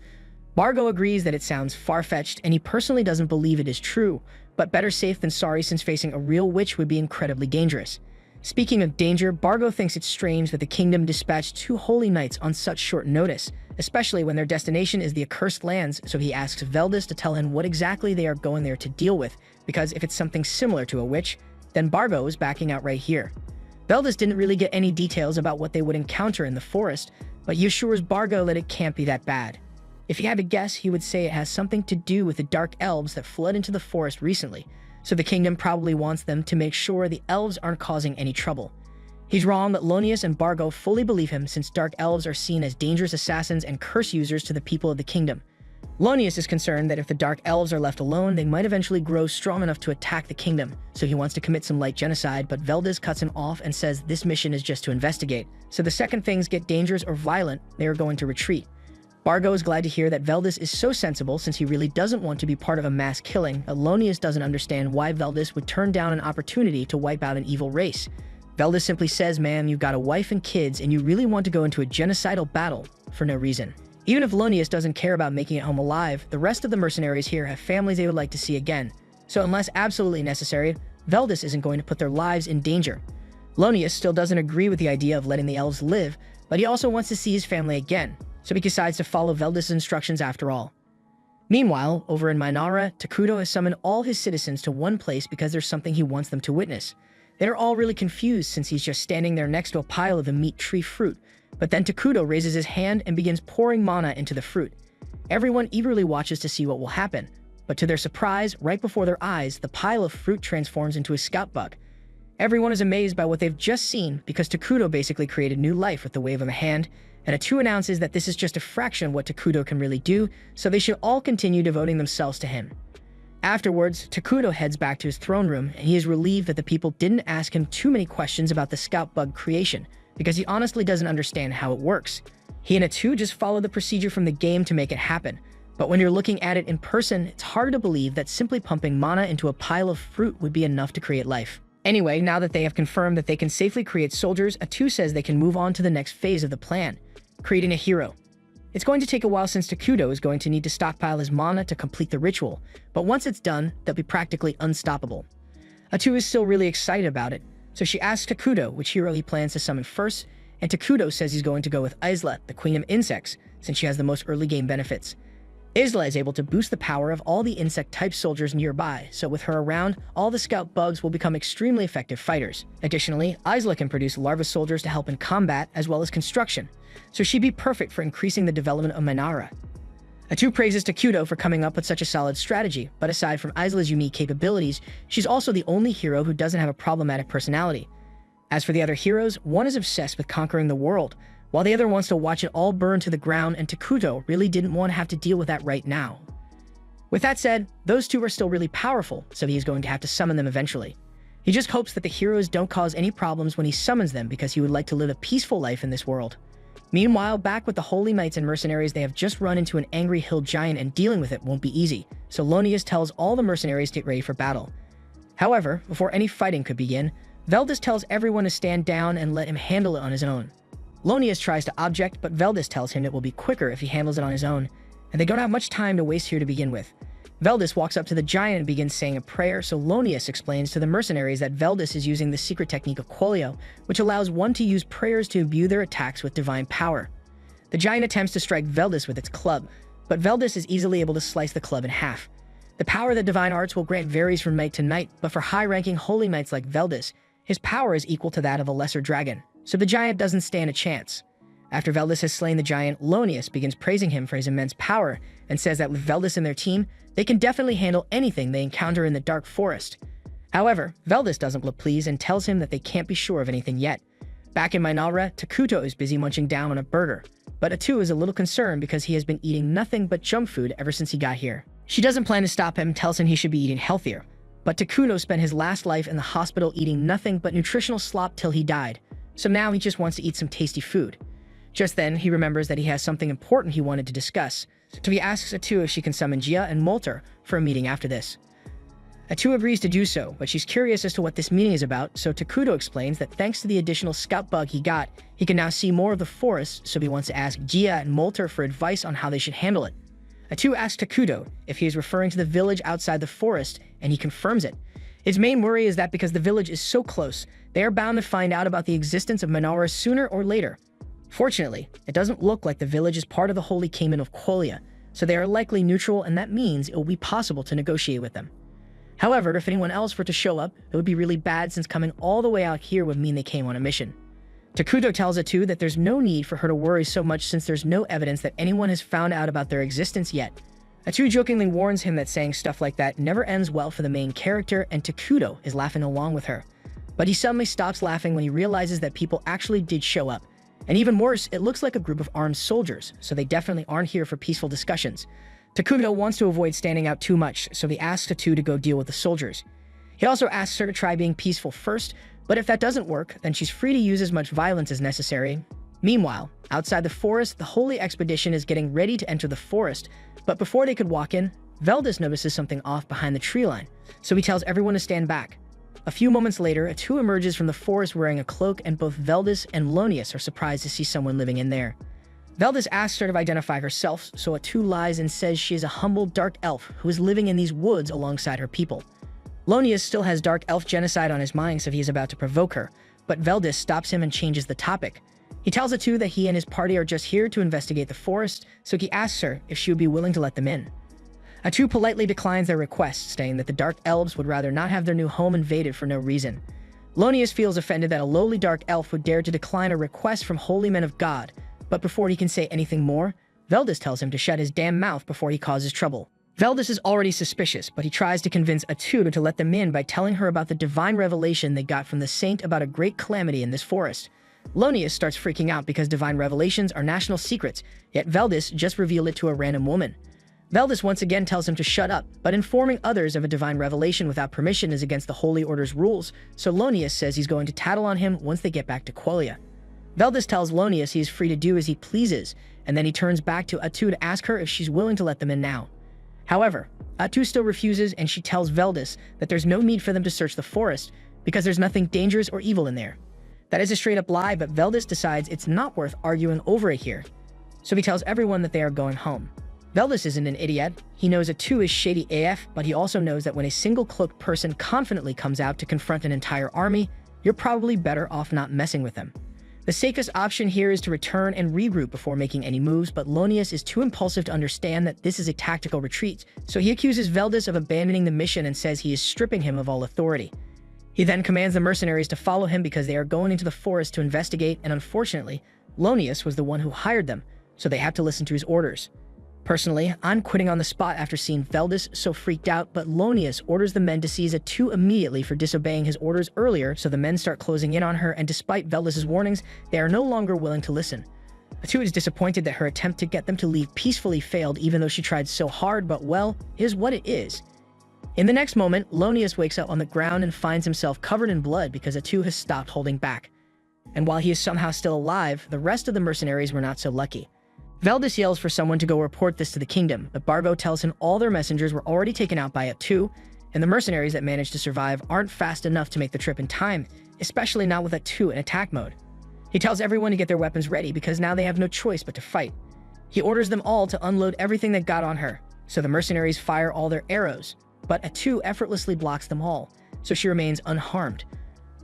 Bargo agrees that it sounds far-fetched, and he personally doesn't believe it is true, but better safe than sorry since facing a real witch would be incredibly dangerous. Speaking of danger, Bargo thinks it's strange that the kingdom dispatched 2 holy knights on such short notice, especially when their destination is the accursed lands, so he asks Veldas to tell him what exactly they are going there to deal with, because if it's something similar to a witch, then Bargo is backing out right here. Veldas didn't really get any details about what they would encounter in the forest, but he assures Bargo that it can't be that bad. If he had to guess, he would say it has something to do with the dark elves that fled into the forest recently, so the kingdom probably wants them to make sure the elves aren't causing any trouble. He's wrong that Lonius and Bargo fully believe him since dark elves are seen as dangerous assassins and curse users to the people of the kingdom. Lonius is concerned that if the dark elves are left alone, they might eventually grow strong enough to attack the kingdom, so he wants to commit some light genocide, but Veldas cuts him off and says this mission is just to investigate, so the second things get dangerous or violent, they are going to retreat. Bargo is glad to hear that Veldas is so sensible since he really doesn't want to be part of a mass killing, but Lonius doesn't understand why Veldas would turn down an opportunity to wipe out an evil race. Veldas simply says, ma'am, you've got a wife and kids and you really want to go into a genocidal battle for no reason. Even if Lonius doesn't care about making it home alive, the rest of the mercenaries here have families they would like to see again, so unless absolutely necessary, Veldas isn't going to put their lives in danger. Lonius still doesn't agree with the idea of letting the elves live, but he also wants to see his family again, so he decides to follow Veldas' instructions after all. Meanwhile, over in Minara, Takuto has summoned all his citizens to one place because there's something he wants them to witness. They're all really confused since he's just standing there next to a pile of the meat tree fruit, but then Takuto raises his hand and begins pouring mana into the fruit. Everyone eagerly watches to see what will happen, but to their surprise, right before their eyes, the pile of fruit transforms into a scout bug. Everyone is amazed by what they've just seen because Takuto basically created new life with the wave of a hand, and Atu announces that this is just a fraction of what Takuto can really do, so they should all continue devoting themselves to him. Afterwards, Takuto heads back to his throne room, and he is relieved that the people didn't ask him too many questions about the scout bug creation, because he honestly doesn't understand how it works. He and Atu just follow the procedure from the game to make it happen, but when you're looking at it in person, it's hard to believe that simply pumping mana into a pile of fruit would be enough to create life. Anyway, now that they have confirmed that they can safely create soldiers, Atu says they can move on to the next phase of the plan, creating a hero. It's going to take a while since Takuto is going to need to stockpile his mana to complete the ritual, but once it's done, they'll be practically unstoppable. Atu is still really excited about it, so she asks Takuto which hero he plans to summon first, and Takuto says he's going to go with Isla, the queen of insects, since she has the most early game benefits. Isla is able to boost the power of all the insect-type soldiers nearby, so with her around, all the scout bugs will become extremely effective fighters. Additionally, Isla can produce larva soldiers to help in combat as well as construction, so she'd be perfect for increasing the development of Minara. Atu praises Takuto for coming up with such a solid strategy, but aside from Isla's unique capabilities, she's also the only hero who doesn't have a problematic personality. As for the other heroes, one is obsessed with conquering the world, while the other wants to watch it all burn to the ground, and Takuto really didn't want to have to deal with that right now. With that said, those two are still really powerful, so he's going to have to summon them eventually. He just hopes that the heroes don't cause any problems when he summons them because he would like to live a peaceful life in this world. Meanwhile, back with the Holy Knights and mercenaries, they have just run into an angry hill giant and dealing with it won't be easy, so Lonius tells all the mercenaries to get ready for battle. However, before any fighting could begin, Veldis tells everyone to stand down and let him handle it on his own. Lonius tries to object, but Veldis tells him it will be quicker if he handles it on his own, and they don't have much time to waste here to begin with. Veldis walks up to the giant and begins saying a prayer, so Lonius explains to the mercenaries that Veldis is using the secret technique of Quolio, which allows one to use prayers to imbue their attacks with divine power. The giant attempts to strike Veldis with its club, but Veldis is easily able to slice the club in half. The power that divine arts will grant varies from knight to knight, but for high-ranking holy knights like Veldis, his power is equal to that of a lesser dragon, so the giant doesn't stand a chance. After Veldis has slain the giant, Lonius begins praising him for his immense power and says that with Veldis and their team, they can definitely handle anything they encounter in the dark forest. However, Veldis doesn't look pleased and tells him that they can't be sure of anything yet. Back in Minara, Takuto is busy munching down on a burger, but Atu is a little concerned because he has been eating nothing but junk food ever since he got here. She doesn't plan to stop him and tells him he should be eating healthier, but Takuto spent his last life in the hospital eating nothing but nutritional slop till he died, so now he just wants to eat some tasty food. Just then, he remembers that he has something important he wanted to discuss, so he asks Atu if she can summon Gia and Molter for a meeting after this. Atu agrees to do so, but she's curious as to what this meeting is about, so Takuto explains that thanks to the additional scout bug he got, he can now see more of the forest, so he wants to ask Gia and Molter for advice on how they should handle it. Atu asks Takuto if he is referring to the village outside the forest, and he confirms it. His main worry is that because the village is so close, they are bound to find out about the existence of Minara sooner or later. Fortunately, it doesn't look like the village is part of the Holy Cayman of Quolia, so they are likely neutral, and that means it will be possible to negotiate with them. However, if anyone else were to show up, it would be really bad since coming all the way out here would mean they came on a mission. Takuto tells Atu that there's no need for her to worry so much since there's no evidence that anyone has found out about their existence yet. Atu jokingly warns him that saying stuff like that never ends well for the main character, and Takuto is laughing along with her. But he suddenly stops laughing when he realizes that people actually did show up. And even worse, it looks like a group of armed soldiers, so they definitely aren't here for peaceful discussions. Takuto wants to avoid standing out too much, so he asks Atu to go deal with the soldiers. He also asks her to try being peaceful first, but if that doesn't work, then she's free to use as much violence as necessary. Meanwhile, outside the forest, the Holy Expedition is getting ready to enter the forest, but before they could walk in, Veldis notices something off behind the tree line, so he tells everyone to stand back. A few moments later, Atu emerges from the forest wearing a cloak, and both Veldis and Lonius are surprised to see someone living in there. Veldis asks her to identify herself, so Atu lies and says she is a humble dark elf who is living in these woods alongside her people. Lonius still has dark elf genocide on his mind, so he is about to provoke her, but Veldis stops him and changes the topic. He tells Atu that he and his party are just here to investigate the forest, so he asks her if she would be willing to let them in. Atu politely declines their request, saying that the Dark Elves would rather not have their new home invaded for no reason. Lonius feels offended that a lowly Dark Elf would dare to decline a request from holy men of God, but before he can say anything more, Veldis tells him to shut his damn mouth before he causes trouble. Veldis is already suspicious, but he tries to convince Atu to let them in by telling her about the divine revelation they got from the saint about a great calamity in this forest. Lonius starts freaking out because divine revelations are national secrets, yet Veldis just revealed it to a random woman. Veldis once again tells him to shut up, but informing others of a divine revelation without permission is against the Holy Order's rules, so Lonius says he's going to tattle on him once they get back to Quelia. Veldis tells Lonius he is free to do as he pleases, and then he turns back to Atu to ask her if she's willing to let them in now. However, Atu still refuses, and she tells Veldis that there's no need for them to search the forest because there's nothing dangerous or evil in there. That is a straight-up lie, but Veldis decides it's not worth arguing over it here, so he tells everyone that they are going home. Veldis isn't an idiot. He knows Atu is shady AF, but he also knows that when a single cloaked person confidently comes out to confront an entire army, you're probably better off not messing with them. The safest option here is to return and regroup before making any moves, but Lonius is too impulsive to understand that this is a tactical retreat, so he accuses Veldis of abandoning the mission and says he is stripping him of all authority. He then commands the mercenaries to follow him because they are going into the forest to investigate, and unfortunately, Lonius was the one who hired them, so they have to listen to his orders. Personally, I'm quitting on the spot after seeing Veldis so freaked out, but Lonius orders the men to seize Atu immediately for disobeying his orders earlier, so the men start closing in on her, and despite Veldis' warnings, they are no longer willing to listen. Atu is disappointed that her attempt to get them to leave peacefully failed even though she tried so hard, but well, is what it is. In the next moment, Lonius wakes up on the ground and finds himself covered in blood because Atu has stopped holding back. And while he is somehow still alive, the rest of the mercenaries were not so lucky. Veldis yells for someone to go report this to the kingdom, but Barbo tells him all their messengers were already taken out by Atu, and the mercenaries that managed to survive aren't fast enough to make the trip in time, especially not with Atu in attack mode. He tells everyone to get their weapons ready because now they have no choice but to fight. He orders them all to unload everything that got on her, so the mercenaries fire all their arrows, but Atu effortlessly blocks them all, so she remains unharmed.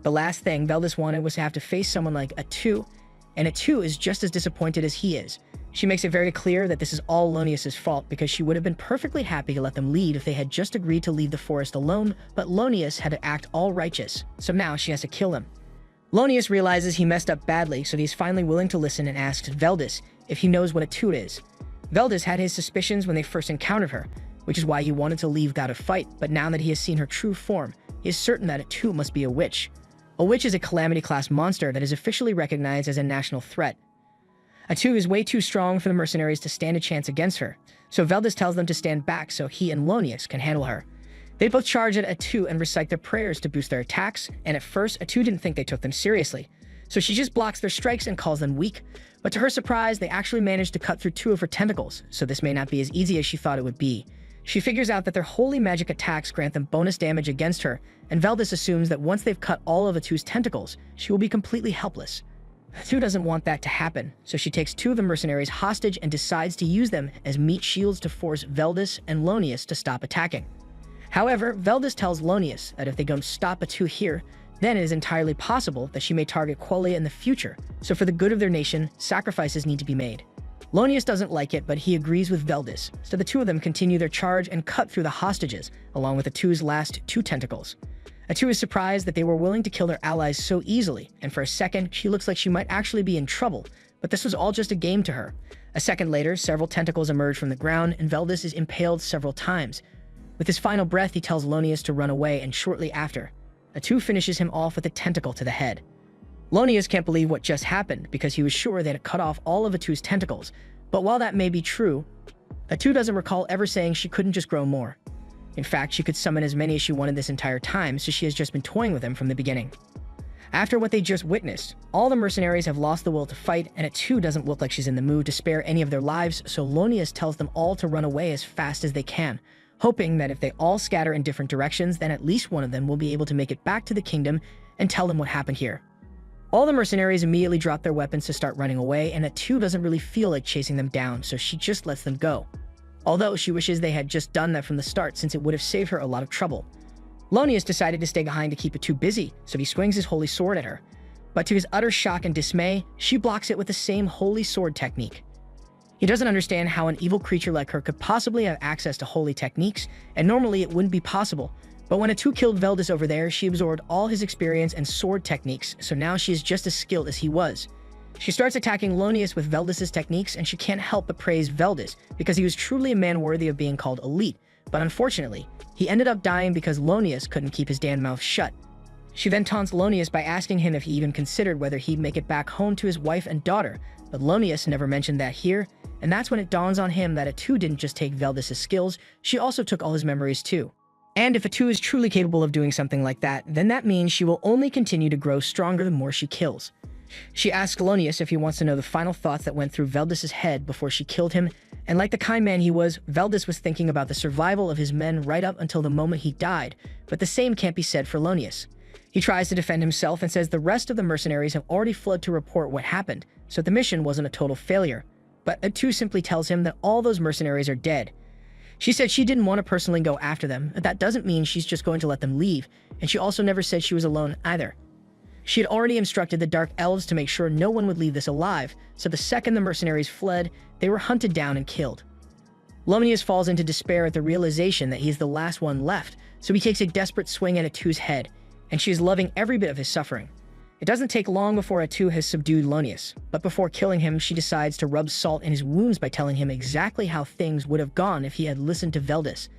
The last thing Veldis wanted was to have to face someone like Atu, and Atu is just as disappointed as he is. She makes it very clear that this is all Lonius' fault because she would have been perfectly happy to let them lead if they had just agreed to leave the forest alone, but Lonius had to act all righteous, so now she has to kill him. Lonius realizes he messed up badly, so he's finally willing to listen and asks Veldis if he knows what Atu is. Veldis had his suspicions when they first encountered her, which is why he wanted to leave without a fight, but now that he has seen her true form, he is certain that Atu must be a witch. A witch is a Calamity-class monster that is officially recognized as a national threat. Atu is way too strong for the mercenaries to stand a chance against her, so Veldis tells them to stand back so he and Lonius can handle her. They both charge at Atu and recite their prayers to boost their attacks, and at first, Atu didn't think they took them seriously, so she just blocks their strikes and calls them weak, but to her surprise, they actually managed to cut through 2 of her tentacles, so this may not be as easy as she thought it would be. She figures out that their holy magic attacks grant them bonus damage against her, and Veldis assumes that once they've cut all of Atu's tentacles, she will be completely helpless. Atu doesn't want that to happen, so she takes 2 of the mercenaries hostage and decides to use them as meat shields to force Veldis and Lonius to stop attacking. However, Veldis tells Lonius that if they don't stop Atu here, then it is entirely possible that she may target Quelia in the future, so for the good of their nation, sacrifices need to be made. Lonius doesn't like it, but he agrees with Veldis, so the 2 of them continue their charge and cut through the hostages, along with Atu's last 2 tentacles. Atu is surprised that they were willing to kill their allies so easily, and for a second, she looks like she might actually be in trouble, but this was all just a game to her. A second later, several tentacles emerge from the ground, and Veldis is impaled several times. With his final breath, he tells Lonius to run away, and shortly after, Atu finishes him off with a tentacle to the head. Lonius can't believe what just happened because he was sure they had cut off all of Atu's tentacles, but while that may be true, Atu doesn't recall ever saying she couldn't just grow more. In fact, she could summon as many as she wanted this entire time, so she has just been toying with them from the beginning. After what they just witnessed, all the mercenaries have lost the will to fight, and Atu doesn't look like she's in the mood to spare any of their lives, so Lonius tells them all to run away as fast as they can, hoping that if they all scatter in different directions, then at least one of them will be able to make it back to the kingdom and tell them what happened here. All the mercenaries immediately drop their weapons to start running away, and Atu doesn't really feel like chasing them down, so she just lets them go. Although she wishes they had just done that from the start since it would have saved her a lot of trouble. Lonius decided to stay behind to keep Atu busy, so he swings his holy sword at her. But to his utter shock and dismay, she blocks it with the same holy sword technique. He doesn't understand how an evil creature like her could possibly have access to holy techniques, and normally it wouldn't be possible. But when Atu killed Veldis over there, she absorbed all his experience and sword techniques, so now she is just as skilled as he was. She starts attacking Lonius with Veldis' techniques, and she can't help but praise Veldis because he was truly a man worthy of being called elite, but unfortunately, he ended up dying because Lonius couldn't keep his damn mouth shut. She then taunts Lonius by asking him if he even considered whether he'd make it back home to his wife and daughter, but Lonius never mentioned that here, and that's when it dawns on him that Atu didn't just take Veldis' skills, she also took all his memories too. And if Atu is truly capable of doing something like that, then that means she will only continue to grow stronger the more she kills. She asks Lonius if he wants to know the final thoughts that went through Veldis' head before she killed him, and like the kind man he was, Veldis was thinking about the survival of his men right up until the moment he died, but the same can't be said for Lonius. He tries to defend himself and says the rest of the mercenaries have already fled to report what happened, so the mission wasn't a total failure. But Atu simply tells him that all those mercenaries are dead. She said she didn't want to personally go after them, but that doesn't mean she's just going to let them leave, and she also never said she was alone either. She had already instructed the Dark Elves to make sure no one would leave this alive, so the second the mercenaries fled, they were hunted down and killed. Lonius falls into despair at the realization that he's the last one left, so he takes a desperate swing at Atu's head, and she is loving every bit of his suffering. It doesn't take long before Atu has subdued Lonius, but before killing him, she decides to rub salt in his wounds by telling him exactly how things would have gone if he had listened to Veldis.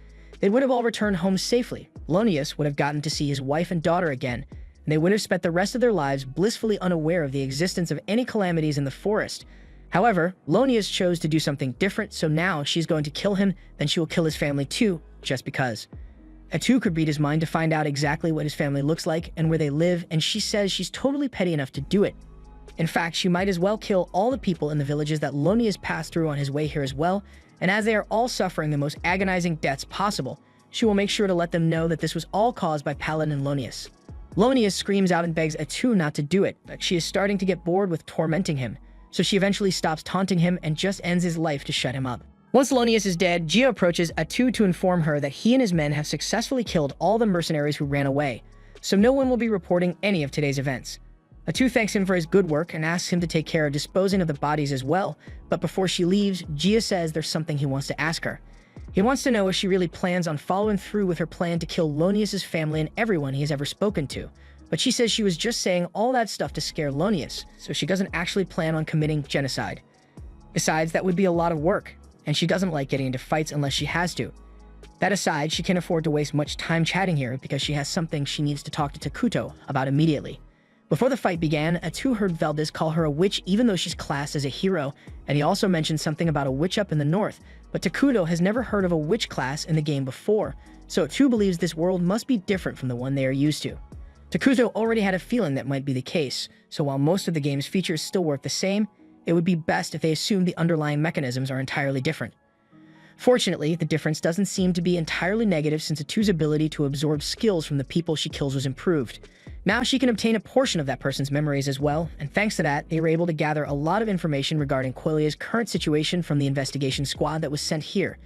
They would have all returned home safely. Lonius would have gotten to see his wife and daughter again, and they would have spent the rest of their lives blissfully unaware of the existence of any calamities in the forest. However, Lonius chose to do something different, so now she's going to kill him, then she will kill his family too, just because. Atu could read his mind to find out exactly what his family looks like and where they live, and she says she's totally petty enough to do it. In fact, she might as well kill all the people in the villages that Lonius passed through on his way here as well, and as they are all suffering the most agonizing deaths possible, she will make sure to let them know that this was all caused by Paladin Lonius. Lonius screams out and begs Atu not to do it, but she is starting to get bored with tormenting him, so she eventually stops taunting him and just ends his life to shut him up. Once Lonius is dead, Gia approaches Atu to inform her that he and his men have successfully killed all the mercenaries who ran away, so no one will be reporting any of today's events. Atu thanks him for his good work and asks him to take care of disposing of the bodies as well, but before she leaves, Gia says there's something he wants to ask her. He wants to know if she really plans on following through with her plan to kill Lonius' family and everyone he has ever spoken to, but she says she was just saying all that stuff to scare Lonius, so she doesn't actually plan on committing genocide. Besides, that would be a lot of work, and she doesn't like getting into fights unless she has to. That aside, she can't afford to waste much time chatting here because she has something she needs to talk to Takuto about immediately. Before the fight began, Atu heard Veldis call her a witch even though she's classed as a hero, and he also mentioned something about a witch up in the north, but Takuto has never heard of a witch class in the game before, so Atu believes this world must be different from the one they are used to. Takuto already had a feeling that might be the case, so while most of the game's features still work the same, it would be best if they assume the underlying mechanisms are entirely different. Fortunately, the difference doesn't seem to be entirely negative since Atu's ability to absorb skills from the people she kills was improved. Now she can obtain a portion of that person's memories as well, and thanks to that, they were able to gather a lot of information regarding Quelia's current situation from the investigation squad that was sent here.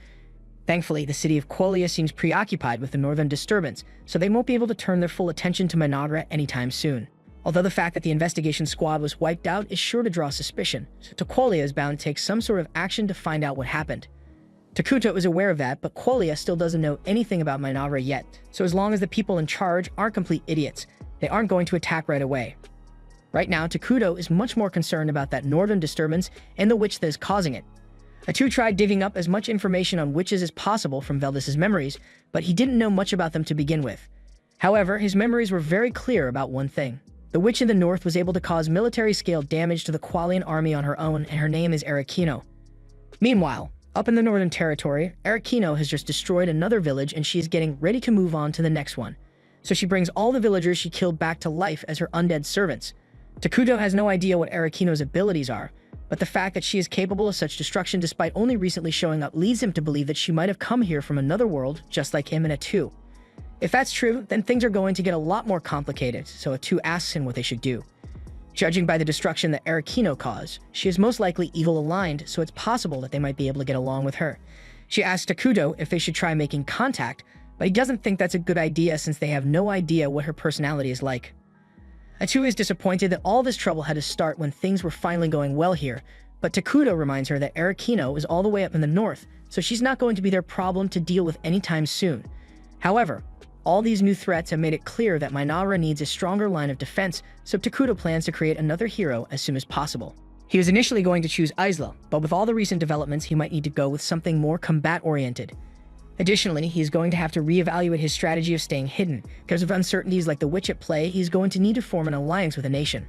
Thankfully, the city of Quelia seems preoccupied with the northern disturbance, so they won't be able to turn their full attention to Minadra anytime soon. Although the fact that the investigation squad was wiped out is sure to draw suspicion, so Quelia is bound to take some sort of action to find out what happened. Takuto is aware of that, but Quelia still doesn't know anything about Minadra yet, so as long as the people in charge aren't complete idiots, they aren't going to attack right away. Right now, Takuto is much more concerned about that northern disturbance and the witch that is causing it. Atu tried digging up as much information on witches as possible from Veldis' memories, but he didn't know much about them to begin with. However, his memories were very clear about one thing. The witch in the north was able to cause military-scale damage to the Qualian army on her own, and her name is Arikino. Meanwhile, up in the Northern Territory, Arikino has just destroyed another village and she is getting ready to move on to the next one. So she brings all the villagers she killed back to life as her undead servants. Takuto has no idea what Arikino's abilities are, but the fact that she is capable of such destruction despite only recently showing up leads him to believe that she might have come here from another world just like him and Atu. If that's true, then things are going to get a lot more complicated, so Atu asks him what they should do. Judging by the destruction that Arikino caused, she is most likely evil-aligned, so it's possible that they might be able to get along with her. She asks Takuto if they should try making contact, but he doesn't think that's a good idea since they have no idea what her personality is like. Atu is disappointed that all this trouble had to start when things were finally going well here, but Takuto reminds her that Arikino is all the way up in the north, so she's not going to be their problem to deal with anytime soon. However, all these new threats have made it clear that Minadra needs a stronger line of defense, so Takuto plans to create another hero as soon as possible. He was initially going to choose Isla, but with all the recent developments, he might need to go with something more combat-oriented. Additionally, he's going to have to reevaluate his strategy of staying hidden. Because of uncertainties like the witch at play, he's going to need to form an alliance with a nation.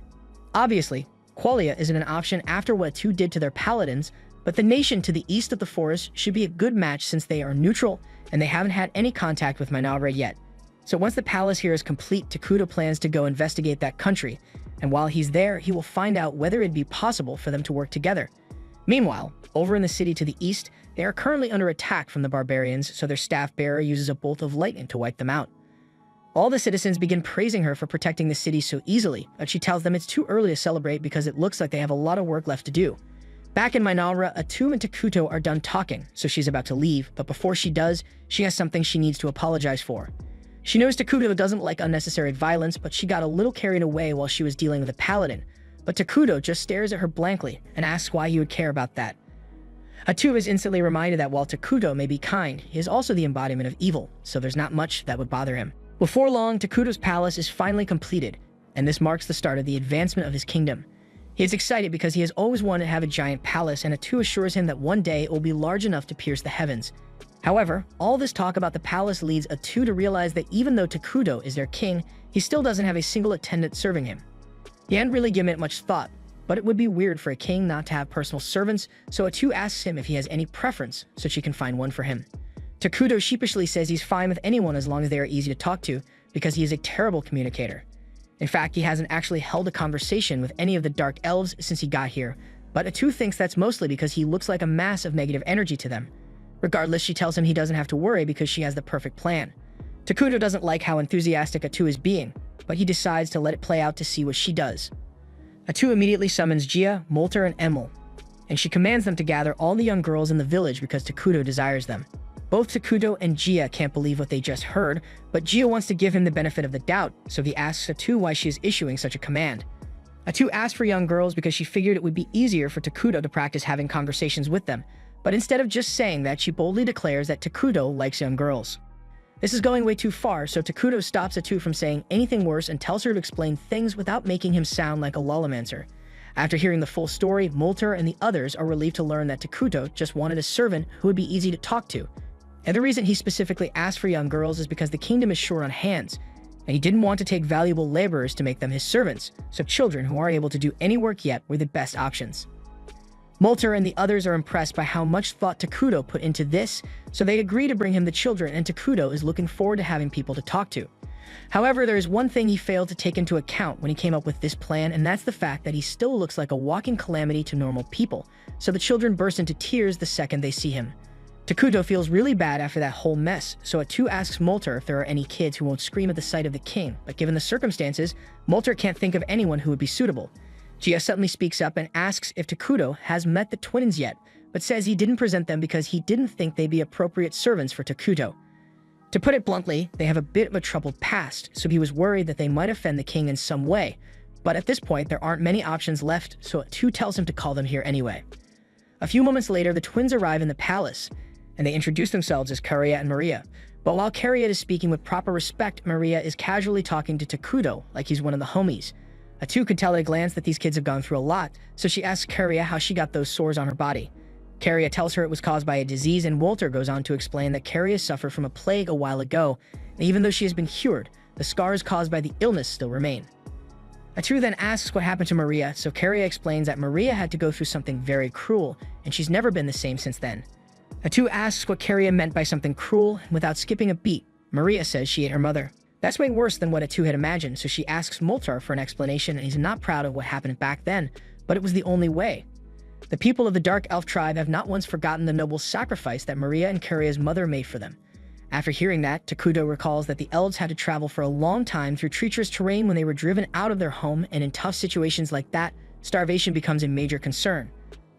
Obviously, Qualia isn't an option after what Atu did to their paladins, But the nation to the east of the forest should be a good match since they are neutral and they haven't had any contact with Minara yet. So once the palace here is complete, Takuto plans to go investigate that country, and while he's there, he will find out whether it'd be possible for them to work together. Meanwhile, over in the city to the east, they are currently under attack from the barbarians, so their staff bearer uses a bolt of lightning to wipe them out. All the citizens begin praising her for protecting the city so easily, but she tells them it's too early to celebrate because it looks like they have a lot of work left to do. Back in Minara, Atu and Takuto are done talking, so she's about to leave, but before she does, she has something she needs to apologize for. She knows Takuto doesn't like unnecessary violence, but she got a little carried away while she was dealing with a paladin. But Takuto just stares at her blankly and asks why he would care about that. Atu is instantly reminded that while Takuto may be kind, he is also the embodiment of evil, so there's not much that would bother him. Before long, Takuto's palace is finally completed, and this marks the start of the advancement of his kingdom. He is excited because he has always wanted to have a giant palace, and Atu assures him that one day it will be large enough to pierce the heavens. However, all this talk about the palace leads Atu to realize that even though Takuto is their king, he still doesn't have a single attendant serving him. He hadn't really given it much thought, but it would be weird for a king not to have personal servants, so Atu asks him if he has any preference so she can find one for him. Takuto sheepishly says he's fine with anyone as long as they are easy to talk to, because he is a terrible communicator. In fact, he hasn't actually held a conversation with any of the dark elves since he got here, but Atu thinks that's mostly because he looks like a mass of negative energy to them. Regardless, she tells him he doesn't have to worry because she has the perfect plan. Takuto doesn't like how enthusiastic Atu is being, but he decides to let it play out to see what she does. Atu immediately summons Gia, Molter, and Emil, and she commands them to gather all the young girls in the village because Takuto desires them. Both Takuto and Gia can't believe what they just heard, but Gia wants to give him the benefit of the doubt, so he asks Atu why she is issuing such a command. Atu asked for young girls because she figured it would be easier for Takuto to practice having conversations with them, but instead of just saying that, she boldly declares that Takuto likes young girls. This is going way too far, so Takuto stops Atu from saying anything worse and tells her to explain things without making him sound like a lollimancer. After hearing the full story, Molter and the others are relieved to learn that Takuto just wanted a servant who would be easy to talk to. And the reason he specifically asked for young girls is because the kingdom is short on hands, and he didn't want to take valuable laborers to make them his servants, so children who aren't able to do any work yet were the best options. Molter and the others are impressed by how much thought Takuto put into this, so they agree to bring him the children, and Takuto is looking forward to having people to talk to. However, there is one thing he failed to take into account when he came up with this plan, and that's the fact that he still looks like a walking calamity to normal people, so the children burst into tears the second they see him. Takuto feels really bad after that whole mess, so Atu asks Molter if there are any kids who won't scream at the sight of the king, but given the circumstances, Molter can't think of anyone who would be suitable. Gia suddenly speaks up and asks if Takuto has met the twins yet, but says he didn't present them because he didn't think they'd be appropriate servants for Takuto. To put it bluntly, they have a bit of a troubled past, so he was worried that they might offend the king in some way, but at this point there aren't many options left, so Atu tells him to call them here anyway. A few moments later, the twins arrive in the palace, and they introduce themselves as Karia and Maria. But while Karia is speaking with proper respect, Maria is casually talking to Takuto like he's one of the homies. Atu could tell at a glance that these kids have gone through a lot, so she asks Karia how she got those sores on her body. Karia tells her it was caused by a disease, and Molter goes on to explain that Karia suffered from a plague a while ago, and even though she has been cured, the scars caused by the illness still remain. Atu then asks what happened to Maria, so Karia explains that Maria had to go through something very cruel, and she's never been the same since then. Atu asks what Karia meant by something cruel, and without skipping a beat, Maria says she ate her mother. That's way worse than what Atu had imagined, so she asks Molter for an explanation, and he's not proud of what happened back then, but it was the only way. The people of the Dark Elf tribe have not once forgotten the noble sacrifice that Maria and Karia's mother made for them. After hearing that, Takuto recalls that the elves had to travel for a long time through treacherous terrain when they were driven out of their home, and in tough situations like that, starvation becomes a major concern.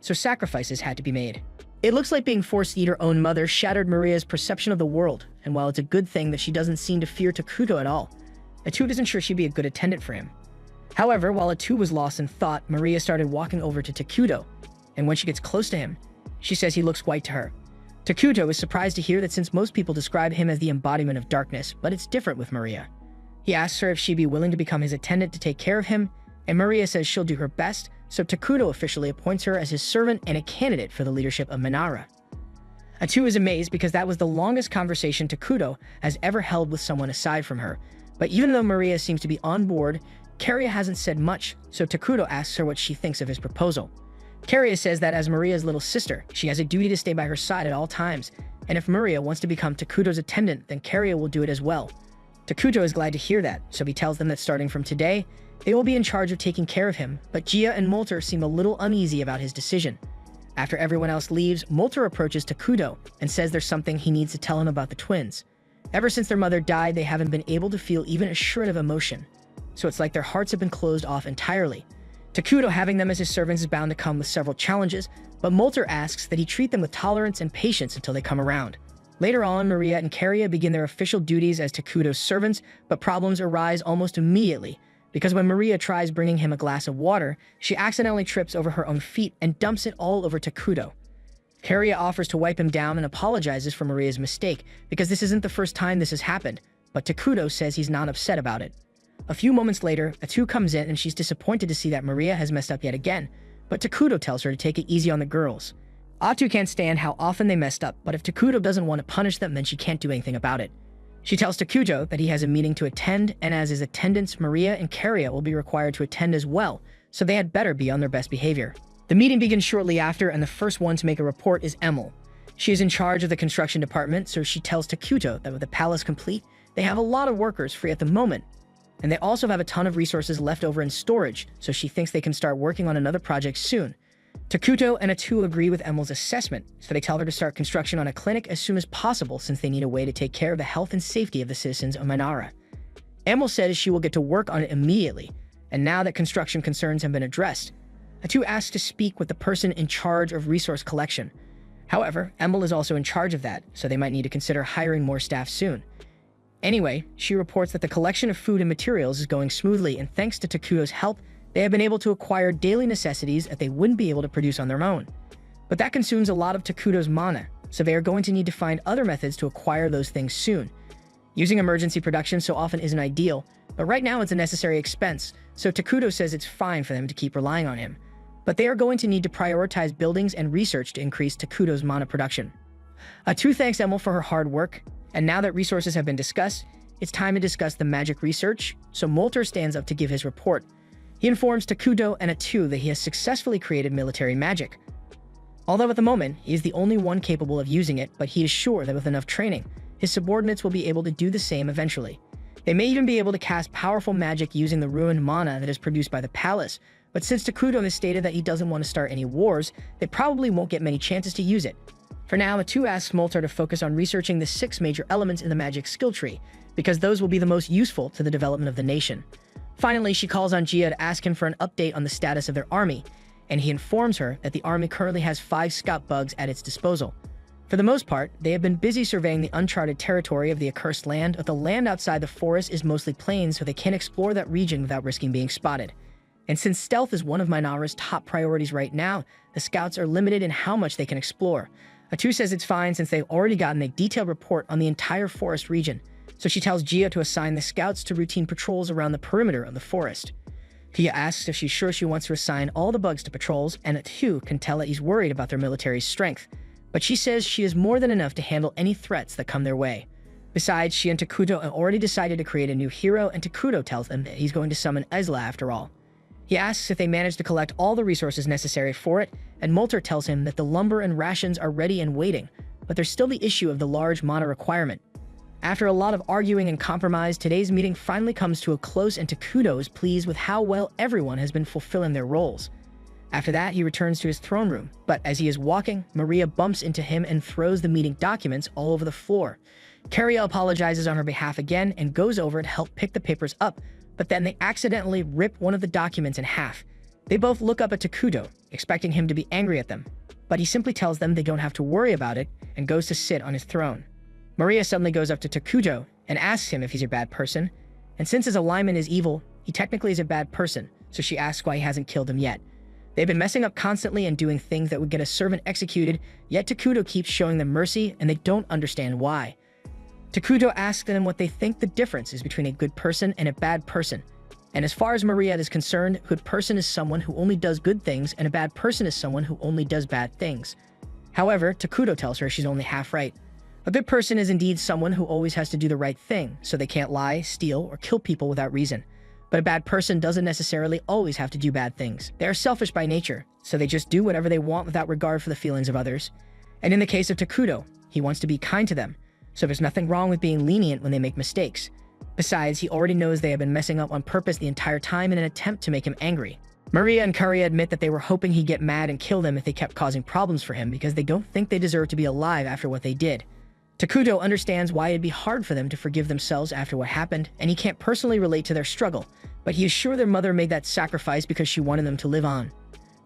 So sacrifices had to be made. It looks like being forced to eat her own mother shattered Maria's perception of the world, and while it's a good thing that she doesn't seem to fear Takuto at all, Atu isn't sure she'd be a good attendant for him. However, while Atu was lost in thought, Maria started walking over to Takuto, and when she gets close to him, she says he looks white to her. Takuto is surprised to hear that since most people describe him as the embodiment of darkness, but it's different with Maria. He asks her if she'd be willing to become his attendant to take care of him, and Maria says she'll do her best, so Takuto officially appoints her as his servant and a candidate for the leadership of Minara. Atu is amazed because that was the longest conversation Takuto has ever held with someone aside from her, but even though Maria seems to be on board, Karia hasn't said much, so Takuto asks her what she thinks of his proposal. Carrie says that as Maria's little sister, she has a duty to stay by her side at all times, and if Maria wants to become Takuto's attendant, then Carrie will do it as well. Takuto is glad to hear that, so he tells them that starting from today, they will be in charge of taking care of him, but Gia and Molter seem a little uneasy about his decision. After everyone else leaves, Molter approaches Takuto and says there's something he needs to tell him about the twins. Ever since their mother died, they haven't been able to feel even a shred of emotion, so it's like their hearts have been closed off entirely. Takuto, having them as his servants, is bound to come with several challenges, but Molter asks that he treat them with tolerance and patience until they come around. Later on, Maria and Carrie begin their official duties as Takuto's servants, but problems arise almost immediately, because when Maria tries bringing him a glass of water, she accidentally trips over her own feet and dumps it all over Takuto. Carrie offers to wipe him down and apologizes for Maria's mistake, because this isn't the first time this has happened, but Takuto says he's not upset about it. A few moments later, Atu comes in and she's disappointed to see that Maria has messed up yet again, but Takuto tells her to take it easy on the girls. Atu can't stand how often they messed up, but if Takuto doesn't want to punish them, then she can't do anything about it. She tells Takuto that he has a meeting to attend, and as his attendants, Maria and Carrie will be required to attend as well, so they had better be on their best behavior. The meeting begins shortly after, and the first one to make a report is Emil. She is in charge of the construction department, so she tells Takuto that with the palace complete, they have a lot of workers free at the moment, and they also have a ton of resources left over in storage, so she thinks they can start working on another project soon. Takuto and Atu agree with Emil's assessment, so they tell her to start construction on a clinic as soon as possible since they need a way to take care of the health and safety of the citizens of Minara. Emil says she will get to work on it immediately, and now that construction concerns have been addressed, Atu asks to speak with the person in charge of resource collection. However, Emil is also in charge of that, so they might need to consider hiring more staff soon. Anyway, she reports that the collection of food and materials is going smoothly, and thanks to Takuto's help, they have been able to acquire daily necessities that they wouldn't be able to produce on their own. But that consumes a lot of Takuto's mana, so they are going to need to find other methods to acquire those things soon. Using emergency production so often isn't ideal, but right now it's a necessary expense, so Takuto says it's fine for them to keep relying on him. But they are going to need to prioritize buildings and research to increase Takuto's mana production. Atu thanks Emil for her hard work, and now that resources have been discussed, it's time to discuss the magic research, so Molter stands up to give his report. He informs Takuto and Atu that he has successfully created military magic. Although at the moment, he is the only one capable of using it, but he is sure that with enough training, his subordinates will be able to do the same eventually. They may even be able to cast powerful magic using the ruined mana that is produced by the palace, but since Takuto has stated that he doesn't want to start any wars, they probably won't get many chances to use it. For now, Atu asks Molter to focus on researching the 6 major elements in the magic skill tree, because those will be the most useful to the development of the nation. Finally, she calls on Gia to ask him for an update on the status of their army, and he informs her that the army currently has 5 scout bugs at its disposal. For the most part, they have been busy surveying the uncharted territory of the accursed land, but the land outside the forest is mostly plain, so they can't explore that region without risking being spotted. And since stealth is one of Minara's top priorities right now, the scouts are limited in how much they can explore. Atu says it's fine since they've already gotten a detailed report on the entire forest region, so she tells Gia to assign the scouts to routine patrols around the perimeter of the forest. Gia asks if she's sure she wants to assign all the bugs to patrols, and Atu can tell that he's worried about their military strength, but she says she is more than enough to handle any threats that come their way. Besides, she and Takuto have already decided to create a new hero, and Takuto tells them that he's going to summon Ezla after all. He asks if they managed to collect all the resources necessary for it, and Molter tells him that the lumber and rations are ready and waiting, but there's still the issue of the large mana requirement. After a lot of arguing and compromise, today's meeting finally comes to a close, and Takuto is pleased with how well everyone has been fulfilling their roles. After that, he returns to his throne room, but as he is walking, Maria bumps into him and throws the meeting documents all over the floor. Carrie apologizes on her behalf again and goes over to help pick the papers up, but then they accidentally rip one of the documents in half. They both look up at Takuto, expecting him to be angry at them, but he simply tells them they don't have to worry about it and goes to sit on his throne. Maria suddenly goes up to Takuto and asks him if he's a bad person, and since his alignment is evil, he technically is a bad person, so she asks why he hasn't killed him yet. They've been messing up constantly and doing things that would get a servant executed, yet Takuto keeps showing them mercy and they don't understand why. Takuto asks them what they think the difference is between a good person and a bad person. And as far as Maria is concerned, a good person is someone who only does good things, and a bad person is someone who only does bad things. However, Takuto tells her she's only half right. A good person is indeed someone who always has to do the right thing, so they can't lie, steal, or kill people without reason. But a bad person doesn't necessarily always have to do bad things. They are selfish by nature, so they just do whatever they want without regard for the feelings of others. And in the case of Takuto, he wants to be kind to them, so there's nothing wrong with being lenient when they make mistakes. Besides, he already knows they have been messing up on purpose the entire time in an attempt to make him angry. Maria and Karia admit that they were hoping he'd get mad and kill them if they kept causing problems for him because they don't think they deserve to be alive after what they did. Takuto understands why it'd be hard for them to forgive themselves after what happened, and he can't personally relate to their struggle, but he is sure their mother made that sacrifice because she wanted them to live on.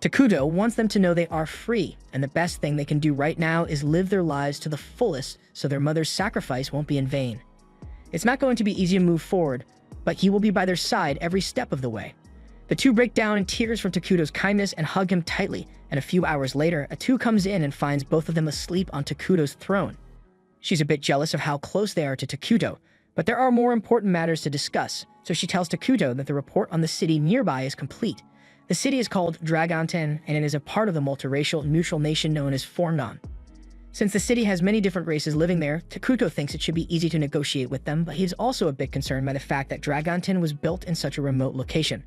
Takuto wants them to know they are free, and the best thing they can do right now is live their lives to the fullest so their mother's sacrifice won't be in vain. It's not going to be easy to move forward, but he will be by their side every step of the way. The two break down in tears from Takuto's kindness and hug him tightly, and a few hours later, Atu comes in and finds both of them asleep on Takuto's throne. She's a bit jealous of how close they are to Takuto, but there are more important matters to discuss, so she tells Takuto that the report on the city nearby is complete. The city is called Dragonten, and it is a part of the multiracial neutral nation known as Fornon. Since the city has many different races living there, Takuto thinks it should be easy to negotiate with them, but he's also a bit concerned by the fact that Dragonten was built in such a remote location.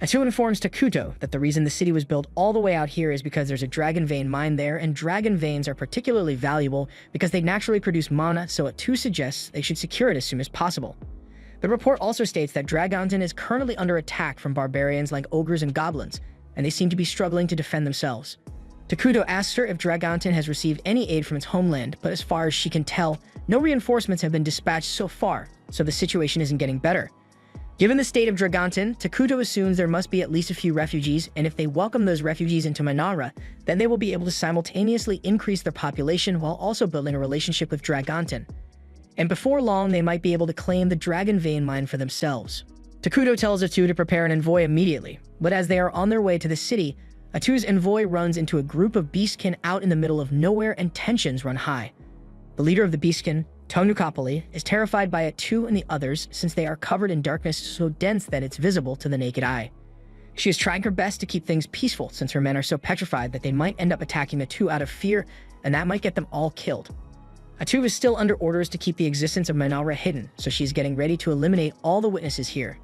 Atu informs Takuto that the reason the city was built all the way out here is because there's a dragon vein mine there, and dragon veins are particularly valuable because they naturally produce mana, so Atu suggests they should secure it as soon as possible. The report also states that Dragonten is currently under attack from barbarians like ogres and goblins, and they seem to be struggling to defend themselves. Takuto asks her if Dragonten has received any aid from its homeland, but as far as she can tell, no reinforcements have been dispatched so far, so the situation isn't getting better. Given the state of Dragonten, Takuto assumes there must be at least a few refugees, and if they welcome those refugees into Manara, then they will be able to simultaneously increase their population while also building a relationship with Dragonten. And before long, they might be able to claim the Dragon Vein mine for themselves. Takuto tells Atu to prepare an envoy immediately, but as they are on their way to the city, Atu's envoy runs into a group of beastkin out in the middle of nowhere and tensions run high. The leader of the beastkin, Tonukapali, is terrified by Atu and the others since they are covered in darkness so dense that it's visible to the naked eye. She is trying her best to keep things peaceful since her men are so petrified that they might end up attacking Atu out of fear, and that might get them all killed. Atu is still under orders to keep the existence of Manara hidden, so she is getting ready to eliminate all the witnesses here.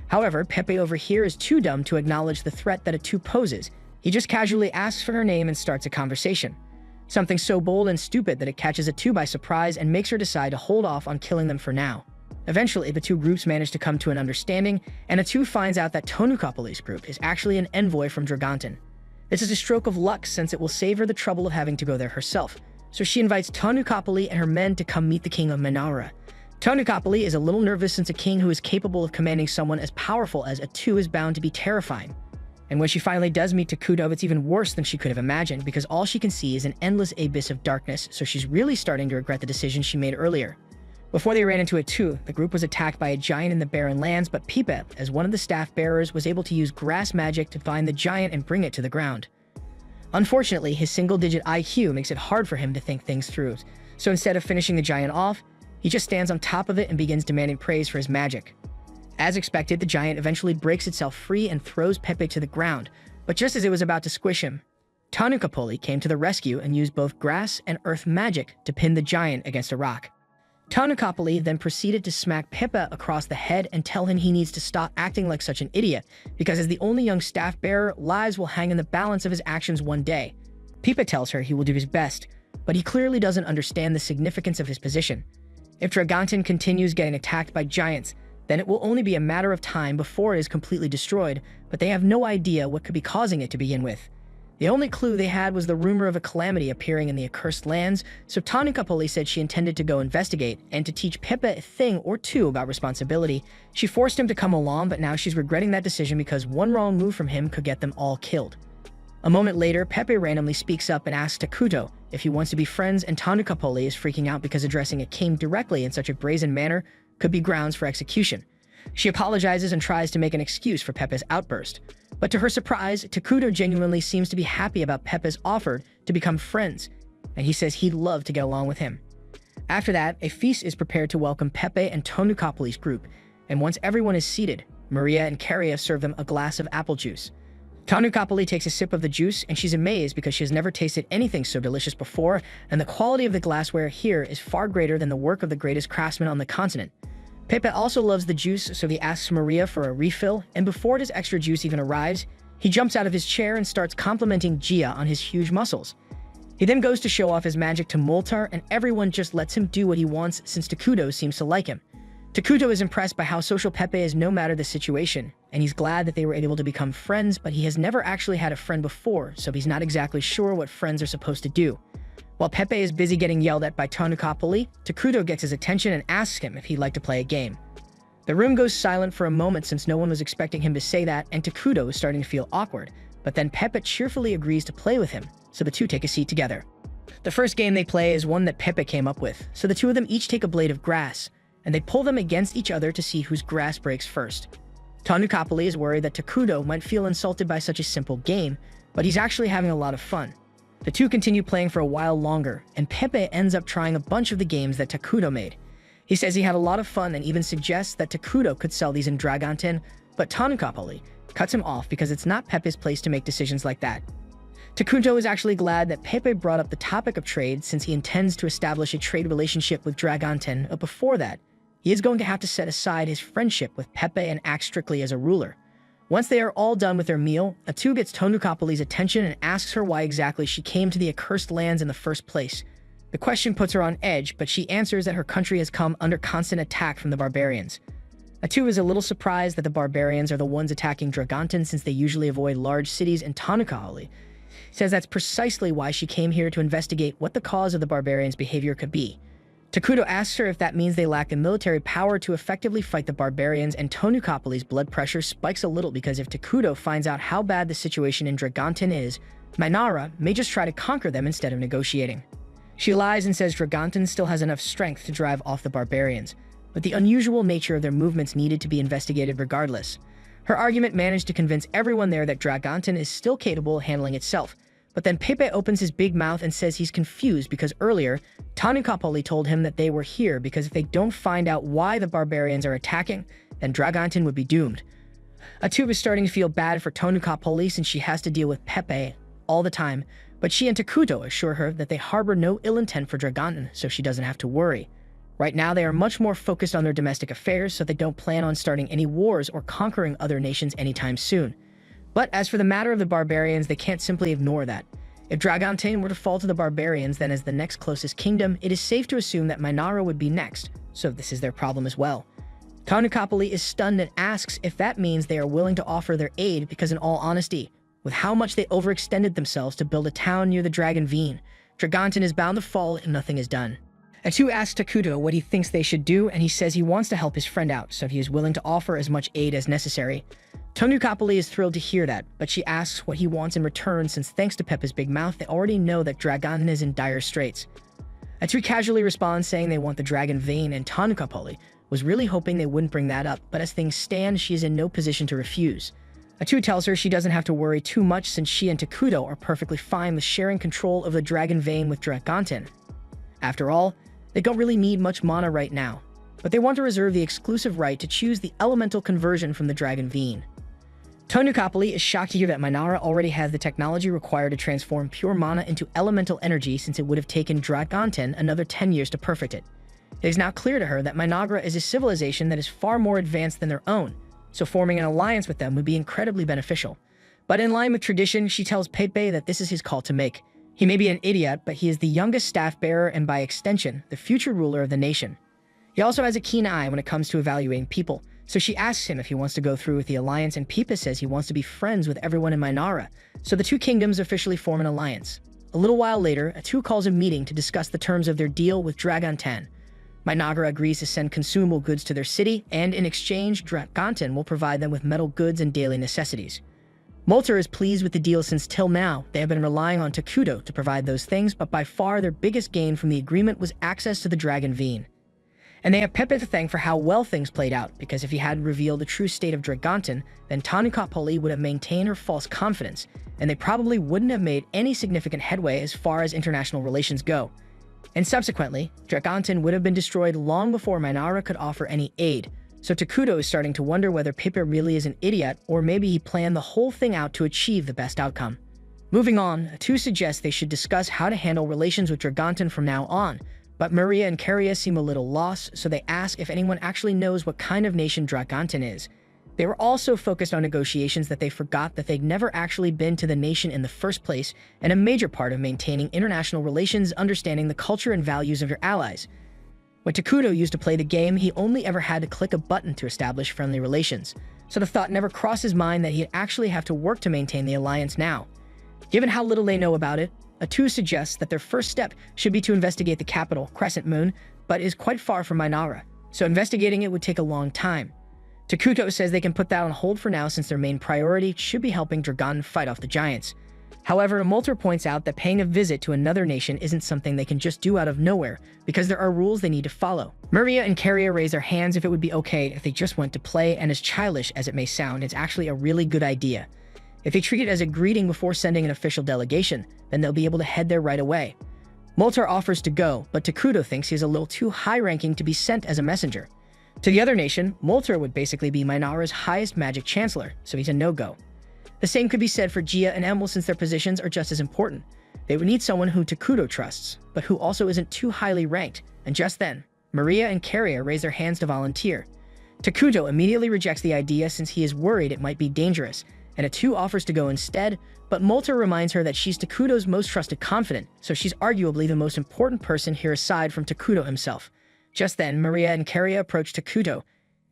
However, Pepe over here is too dumb to acknowledge the threat that Atu poses. He just casually asks for her name and starts a conversation. Something so bold and stupid that it catches Atu by surprise and makes her decide to hold off on killing them for now. Eventually, the two groups manage to come to an understanding, and Atu finds out that Tonukapali's group is actually an envoy from Dragonten. This is a stroke of luck since it will save her the trouble of having to go there herself, so she invites Tonukapali and her men to come meet the king of Manara. Tonukapali is a little nervous since a king who is capable of commanding someone as powerful as Atu is bound to be terrifying. And when she finally does meet Takuto, it's even worse than she could have imagined because all she can see is an endless abyss of darkness, so she's really starting to regret the decision she made earlier. Before they ran into Atu, the group was attacked by a giant in the barren lands, but Pipe, as one of the staff bearers, was able to use grass magic to find the giant and bring it to the ground. Unfortunately, his single-digit IQ makes it hard for him to think things through, so instead of finishing the giant off, he just stands on top of it and begins demanding praise for his magic. As expected, the giant eventually breaks itself free and throws Pepe to the ground, but just as it was about to squish him, Tonukapali came to the rescue and used both grass and earth magic to pin the giant against a rock. Tonukapali then proceeded to smack Pepe across the head and tell him he needs to stop acting like such an idiot, because as the only young staff bearer, lives will hang in the balance of his actions one day. Pepe tells her he will do his best, but he clearly doesn't understand the significance of his position. If Dragonten continues getting attacked by giants, then it will only be a matter of time before it is completely destroyed, but they have no idea what could be causing it to begin with. The only clue they had was the rumor of a calamity appearing in the accursed lands, so Tonukapali said she intended to go investigate, and to teach Pepe a thing or two about responsibility. She forced him to come along, but now she's regretting that decision because one wrong move from him could get them all killed. A moment later, Pepe randomly speaks up and asks Takuto if he wants to be friends, and Tonukapali is freaking out because addressing a king directly in such a brazen manner could be grounds for execution. She apologizes and tries to make an excuse for Pepe's outburst. But to her surprise, Takuto genuinely seems to be happy about Pepe's offer to become friends, and he says he'd love to get along with him. After that, a feast is prepared to welcome Pepe and Tonukapali's group, and once everyone is seated, Maria and Karia serve them a glass of apple juice. Tonukapali takes a sip of the juice, and she's amazed because she has never tasted anything so delicious before, and the quality of the glassware here is far greater than the work of the greatest craftsman on the continent. Pepe also loves the juice, so he asks Maria for a refill, and before his extra juice even arrives, he jumps out of his chair and starts complimenting Gia on his huge muscles. He then goes to show off his magic to Moltar, and everyone just lets him do what he wants since Takuto seems to like him. Takuto is impressed by how social Pepe is no matter the situation, and he's glad that they were able to become friends, but he has never actually had a friend before, so he's not exactly sure what friends are supposed to do. While Pepe is busy getting yelled at by Tanukapoli, Takuto gets his attention and asks him if he'd like to play a game. The room goes silent for a moment since no one was expecting him to say that, and Takuto is starting to feel awkward, but then Pepe cheerfully agrees to play with him, so the two take a seat together. The first game they play is one that Pepe came up with, so the two of them each take a blade of grass, and they pull them against each other to see whose grass breaks first. Tanukapoli is worried that Takuto might feel insulted by such a simple game, but he's actually having a lot of fun. The two continue playing for a while longer, and Pepe ends up trying a bunch of the games that Takuto made. He says he had a lot of fun and even suggests that Takuto could sell these in Dragonten, but Tanukapoli cuts him off because it's not Pepe's place to make decisions like that. Takuto is actually glad that Pepe brought up the topic of trade since he intends to establish a trade relationship with Dragonten, but before that, he is going to have to set aside his friendship with Pepe and act strictly as a ruler. Once they are all done with their meal, Atu gets Tanukapoli's attention and asks her why exactly she came to the accursed lands in the first place. The question puts her on edge, but she answers that her country has come under constant attack from the barbarians. Atu is a little surprised that the barbarians are the ones attacking Dragonten since they usually avoid large cities, and Tanukapoli says that's precisely why she came here to investigate what the cause of the barbarians' behavior could be. Takuto asks her if that means they lack the military power to effectively fight the barbarians, and Tanukapoli's blood pressure spikes a little because if Takuto finds out how bad the situation in Dragonten is, Mainara may just try to conquer them instead of negotiating. She lies and says Dragonten still has enough strength to drive off the barbarians, but the unusual nature of their movements needed to be investigated regardless. Her argument managed to convince everyone there that Dragonten is still capable of handling itself, but then Pepe opens his big mouth and says he's confused because earlier, Tanukapoli told him that they were here because if they don't find out why the barbarians are attacking, then Dragonten would be doomed. Atu is starting to feel bad for Tanukapoli since she has to deal with Pepe all the time, but she and Takuto assure her that they harbor no ill intent for Dragonten, so she doesn't have to worry. Right now, they are much more focused on their domestic affairs, so they don't plan on starting any wars or conquering other nations anytime soon. But as for the matter of the barbarians, they can't simply ignore that. If Dragonten were to fall to the barbarians, then as the next closest kingdom, it is safe to assume that Mainara would be next, so this is their problem as well. Tanukapoli is stunned and asks if that means they are willing to offer their aid because in all honesty, with how much they overextended themselves to build a town near the Dragon Veen, Dragonten is bound to fall if nothing is done. Atu asks Takuto what he thinks they should do, and he says he wants to help his friend out, so he is willing to offer as much aid as necessary. Tanukapoli is thrilled to hear that, but she asks what he wants in return since thanks to Pepe's big mouth, they already know that Dragonten is in dire straits. Atu casually responds saying they want the Dragon Vein, and Tanukapoli was really hoping they wouldn't bring that up, but as things stand, she is in no position to refuse. Atu tells her she doesn't have to worry too much since she and Takuto are perfectly fine with sharing control of the Dragon Vein with Dragonten. After all, they don't really need much mana right now, but they want to reserve the exclusive right to choose the elemental conversion from the Dragon Vein. Tanukapoli is shocked to hear that Mainara already has the technology required to transform pure mana into elemental energy since it would have taken Dragonten another 10 years to perfect it. It is now clear to her that Mainara is a civilization that is far more advanced than their own, so forming an alliance with them would be incredibly beneficial. But in line with tradition, she tells Pepe that this is his call to make. He may be an idiot, but he is the youngest staff bearer and by extension, the future ruler of the nation. He also has a keen eye when it comes to evaluating people, so she asks him if he wants to go through with the alliance, and Pepe says he wants to be friends with everyone in Mainara, so the two kingdoms officially form an alliance. A little while later, Atu calls a meeting to discuss the terms of their deal with Dragonten. Mainara agrees to send consumable goods to their city, and in exchange, Dragonten will provide them with metal goods and daily necessities. Moltar is pleased with the deal since till now, they have been relying on Takuto to provide those things, but by far their biggest gain from the agreement was access to the Dragon Vein. And they have Pepe to thank for how well things played out, because if he hadn't revealed the true state of Dragonten, then Tanukapoli would have maintained her false confidence, and they probably wouldn't have made any significant headway as far as international relations go. And subsequently, Dragonten would have been destroyed long before Mainara could offer any aid, so Takuto is starting to wonder whether Pepe really is an idiot, or maybe he planned the whole thing out to achieve the best outcome. Moving on, Atu suggests they should discuss how to handle relations with Dragonten from now on, But Maria and Caria seem a little lost, so they ask if anyone actually knows what kind of nation Dragontin is. They were also focused on negotiations that they forgot that they'd never actually been to the nation in the first place, and a major part of maintaining international relations is understanding the culture and values of your allies. When Takuto used to play the game, he only ever had to click a button to establish friendly relations, so the thought never crossed his mind that he'd actually have to work to maintain the alliance now. Given how little they know about it, Atu suggests that their first step should be to investigate the capital, Crescent Moon, but is quite far from Minara, so investigating it would take a long time. Takuto says they can put that on hold for now since their main priority should be helping Dragon fight off the giants. However, Molter points out that paying a visit to another nation isn't something they can just do out of nowhere, because there are rules they need to follow. Maria and Caria raise their hands if it would be okay if they just went to play, and as childish as it may sound, it's actually a really good idea. If they treat it as a greeting before sending an official delegation, then they'll be able to head there right away. Molter offers to go, but Takuto thinks he's a little too high-ranking to be sent as a messenger. To the other nation, Molter would basically be Minara's highest magic chancellor, so he's a no-go. The same could be said for Gia and Emil since their positions are just as important. They would need someone who Takuto trusts, but who also isn't too highly ranked, and just then, Maria and Caria raise their hands to volunteer. Takuto immediately rejects the idea since he is worried it might be dangerous, and Atu offers to go instead, but Molter reminds her that she's Takuto's most trusted confidant, so she's arguably the most important person here aside from Takuto himself. Just then, Maria and Caria approach Takuto,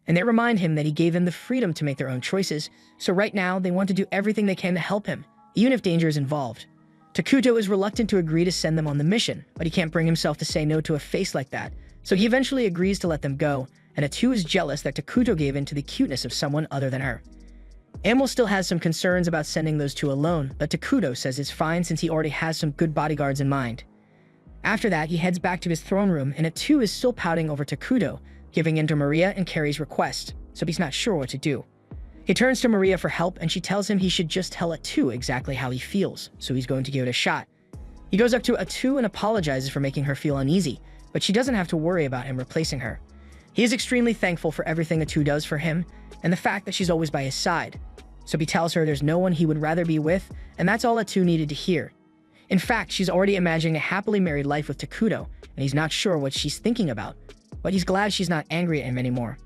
and they remind him that he gave them the freedom to make their own choices, so right now they want to do everything they can to help him, even if danger is involved. Takuto is reluctant to agree to send them on the mission, but he can't bring himself to say no to a face like that, so he eventually agrees to let them go, and Atu is jealous that Takuto gave in to the cuteness of someone other than her. Emil still has some concerns about sending those two alone, but Takuto says it's fine since he already has some good bodyguards in mind. After that, he heads back to his throne room, and Atu is still pouting over Takuto, giving in to Maria and Carrie's request, so he's not sure what to do. He turns to Maria for help, and she tells him he should just tell Atu exactly how he feels, so he's going to give it a shot. He goes up to Atu and apologizes for making her feel uneasy, but she doesn't have to worry about him replacing her. He is extremely thankful for everything Atu does for him, and the fact that she's always by his side. So he tells her there's no one he would rather be with, and that's all Atu needed to hear. In fact, she's already imagining a happily married life with Takuto, and he's not sure what she's thinking about, but he's glad she's not angry at him anymore.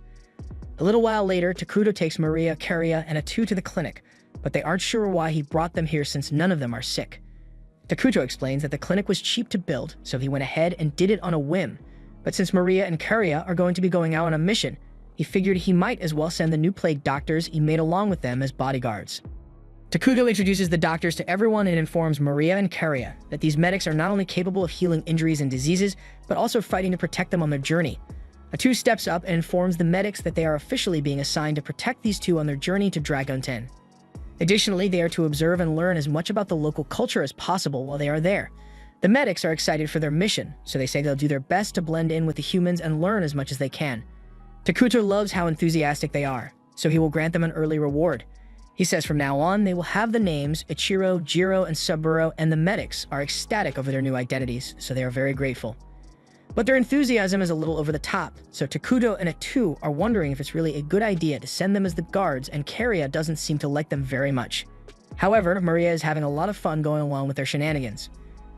A little while later, Takuto takes Maria, Caria, and Atu to the clinic, but they aren't sure why he brought them here since none of them are sick. Takuto explains that the clinic was cheap to build, so he went ahead and did it on a whim, but since Maria and Caria are going to be going out on a mission, he figured he might as well send the new plague doctors he made along with them as bodyguards. Takuto introduces the doctors to everyone and informs Maria and Caria that these medics are not only capable of healing injuries and diseases, but also fighting to protect them on their journey. Atu steps up and informs the medics that they are officially being assigned to protect these two on their journey to Dragontin. Additionally, they are to observe and learn as much about the local culture as possible while they are there. The medics are excited for their mission, so they say they'll do their best to blend in with the humans and learn as much as they can. Takuto loves how enthusiastic they are, so he will grant them an early reward. He says from now on, they will have the names Ichiro, Jiro, and Saburo, and the medics are ecstatic over their new identities, so they are very grateful. But their enthusiasm is a little over the top, so Takuto and Atu are wondering if it's really a good idea to send them as the guards, and Caria doesn't seem to like them very much. However, Maria is having a lot of fun going along with their shenanigans.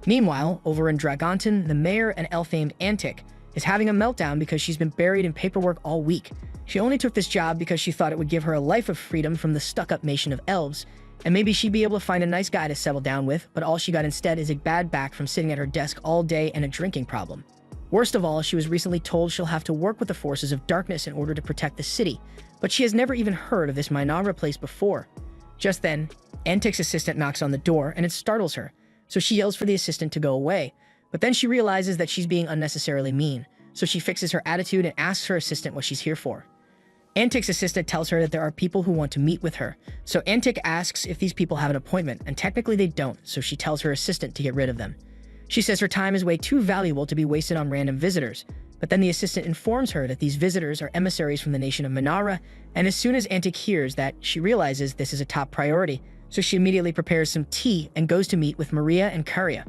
Meanwhile, over in Dragontin, the mayor and elf-named Antic is having a meltdown because she's been buried in paperwork all week. She only took this job because she thought it would give her a life of freedom from the stuck-up nation of elves, and maybe she'd be able to find a nice guy to settle down with, but all she got instead is a bad back from sitting at her desk all day and a drinking problem. Worst of all, she was recently told she'll have to work with the forces of darkness in order to protect the city, but she has never even heard of this Minara place before. Just then, Antic's assistant knocks on the door, and it startles her, so she yells for the assistant to go away, but then she realizes that she's being unnecessarily mean, so she fixes her attitude and asks her assistant what she's here for. Antic's assistant tells her that there are people who want to meet with her, so Antic asks if these people have an appointment, and technically they don't, so she tells her assistant to get rid of them. She says her time is way too valuable to be wasted on random visitors, but then the assistant informs her that these visitors are emissaries from the nation of Minara, and as soon as Antic hears that, she realizes this is a top priority, so she immediately prepares some tea and goes to meet with Maria and Caria.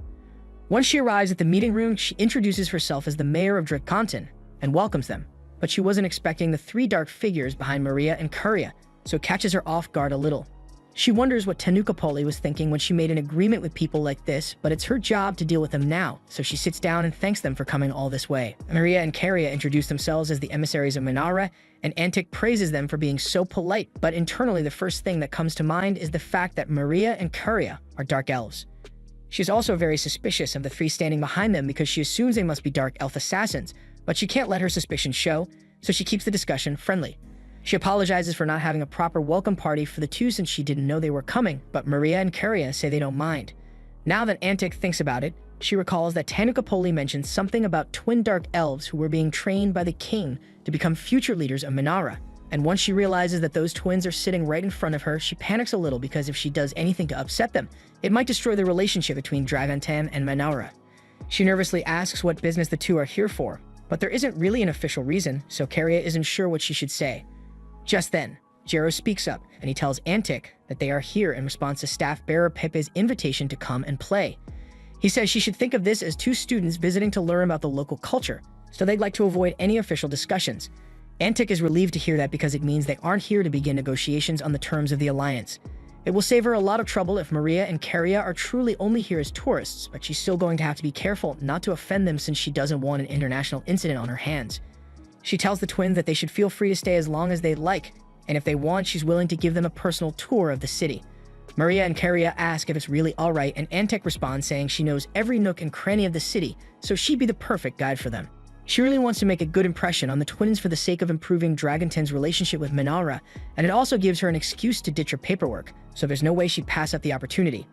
Once she arrives at the meeting room, she introduces herself as the mayor of Dragontin and welcomes them, but she wasn't expecting the three dark figures behind Maria and Caria, so it catches her off guard a little. She wonders what Tenukapoli was thinking when she made an agreement with people like this, but it's her job to deal with them now, so she sits down and thanks them for coming all this way. Maria and Karia introduce themselves as the emissaries of Manara, and Antic praises them for being so polite, but internally the first thing that comes to mind is the fact that Maria and Karia are dark elves. She is also very suspicious of the three standing behind them because she assumes they must be dark elf assassins, but she can't let her suspicions show, so she keeps the discussion friendly. She apologizes for not having a proper welcome party for the two since she didn't know they were coming, but Maria and Karia say they don't mind. Now that Antic thinks about it, she recalls that Tenukapoli mentioned something about twin dark elves who were being trained by the king to become future leaders of Manara. And once she realizes that those twins are sitting right in front of her, she panics a little because if she does anything to upset them, it might destroy the relationship between Dragontan and Manara. She nervously asks what business the two are here for, but there isn't really an official reason, so Karia isn't sure what she should say. Just then, Jero speaks up, and he tells Antic that they are here in response to staff bearer Pepe's invitation to come and play. He says she should think of this as two students visiting to learn about the local culture, so they'd like to avoid any official discussions. Antic is relieved to hear that because it means they aren't here to begin negotiations on the terms of the alliance. It will save her a lot of trouble if Maria and Karia are truly only here as tourists, but she's still going to have to be careful not to offend them since she doesn't want an international incident on her hands. She tells the twins that they should feel free to stay as long as they'd like, and if they want, she's willing to give them a personal tour of the city. Maria and Karia ask if it's really alright, and Antic responds saying she knows every nook and cranny of the city, so she'd be the perfect guide for them. She really wants to make a good impression on the twins for the sake of improving Dragontan's relationship with Manara, and it also gives her an excuse to ditch her paperwork, so there's no way she'd pass up the opportunity.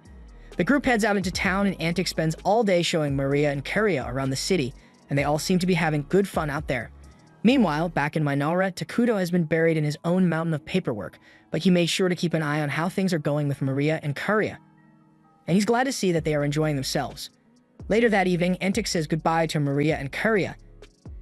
The group heads out into town, and Antic spends all day showing Maria and Karia around the city, and they all seem to be having good fun out there. Meanwhile, back in Minara, Takuto has been buried in his own mountain of paperwork, but he made sure to keep an eye on how things are going with Maria and Karia. And he's glad to see that they are enjoying themselves. Later that evening, Antic says goodbye to Maria and Karia,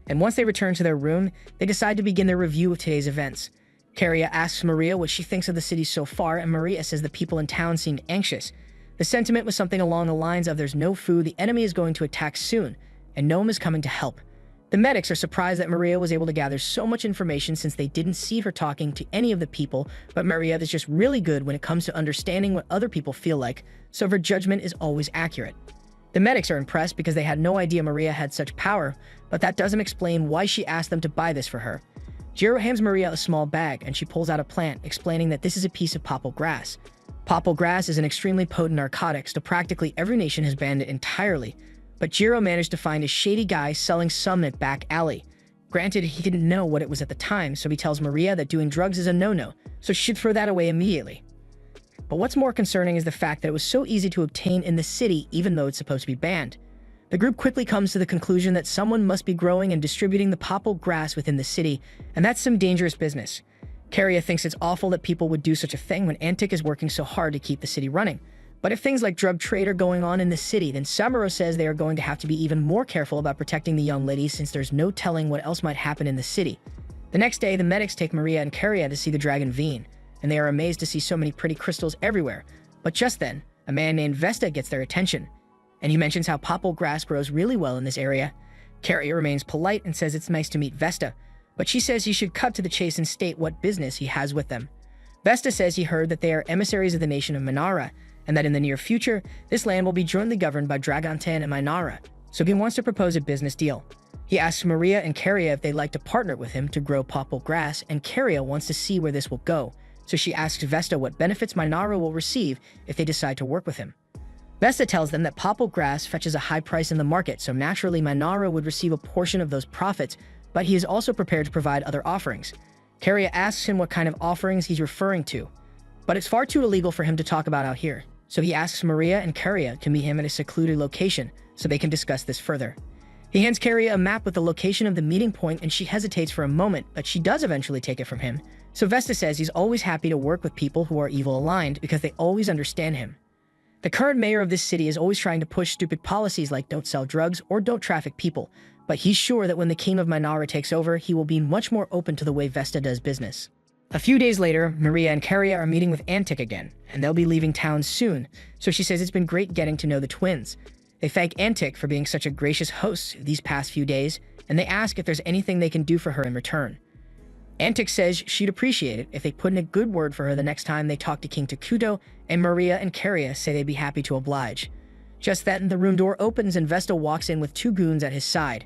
and once they return to their room, they decide to begin their review of today's events. Karia asks Maria what she thinks of the city so far, and Maria says the people in town seemed anxious. The sentiment was something along the lines of there's no food, the enemy is going to attack soon, and no one is coming to help. The medics are surprised that Maria was able to gather so much information since they didn't see her talking to any of the people, but Maria is just really good when it comes to understanding what other people feel like, so her judgment is always accurate. The medics are impressed because they had no idea Maria had such power, but that doesn't explain why she asked them to buy this for her. Jiro hands Maria a small bag, and she pulls out a plant, explaining that this is a piece of popple grass. Popple grass is an extremely potent narcotic, so practically every nation has banned it entirely, but Jiro managed to find a shady guy selling some in a back alley. Granted, he didn't know what it was at the time, so he tells Maria that doing drugs is a no-no, so she should throw that away immediately. But what's more concerning is the fact that it was so easy to obtain in the city even though it's supposed to be banned. The group quickly comes to the conclusion that someone must be growing and distributing the popple grass within the city, and that's some dangerous business. Karia thinks it's awful that people would do such a thing when Antic is working so hard to keep the city running. But if things like drug trade are going on in the city, then Samuro says they are going to have to be even more careful about protecting the young ladies since there's no telling what else might happen in the city. The next day, the medics take Maria and Karia to see the dragon Veen, and they are amazed to see so many pretty crystals everywhere. But just then, a man named Vesta gets their attention, and he mentions how popple grass grows really well in this area. Karia remains polite and says it's nice to meet Vesta, but she says he should cut to the chase and state what business he has with them. Vesta says he heard that they are emissaries of the nation of Manara, and that in the near future, this land will be jointly governed by Dragontan and Minara, so he wants to propose a business deal. He asks Maria and Karia if they'd like to partner with him to grow popple grass, and Karia wants to see where this will go, so she asks Vesta what benefits Minara will receive if they decide to work with him. Vesta tells them that popple grass fetches a high price in the market, so naturally Minara would receive a portion of those profits, but he is also prepared to provide other offerings. Karia asks him what kind of offerings he's referring to, but it's far too illegal for him to talk about out here. So he asks Maria and Karia to meet him at a secluded location so they can discuss this further. He hands Karia a map with the location of the meeting point, and she hesitates for a moment, but she does eventually take it from him. So Vesta says he's always happy to work with people who are evil aligned because they always understand him. The current mayor of this city is always trying to push stupid policies like don't sell drugs or don't traffic people, but he's sure that when the king of Minara takes over, he will be much more open to the way Vesta does business. A few days later, Maria and Karia are meeting with Antic again, and they'll be leaving town soon, so she says it's been great getting to know the twins. They thank Antic for being such a gracious host these past few days, and they ask if there's anything they can do for her in return. Antic says she'd appreciate it if they put in a good word for her the next time they talk to King Takuto, and Maria and Karia say they'd be happy to oblige. Just then, the room door opens and Vesta walks in with two goons at his side.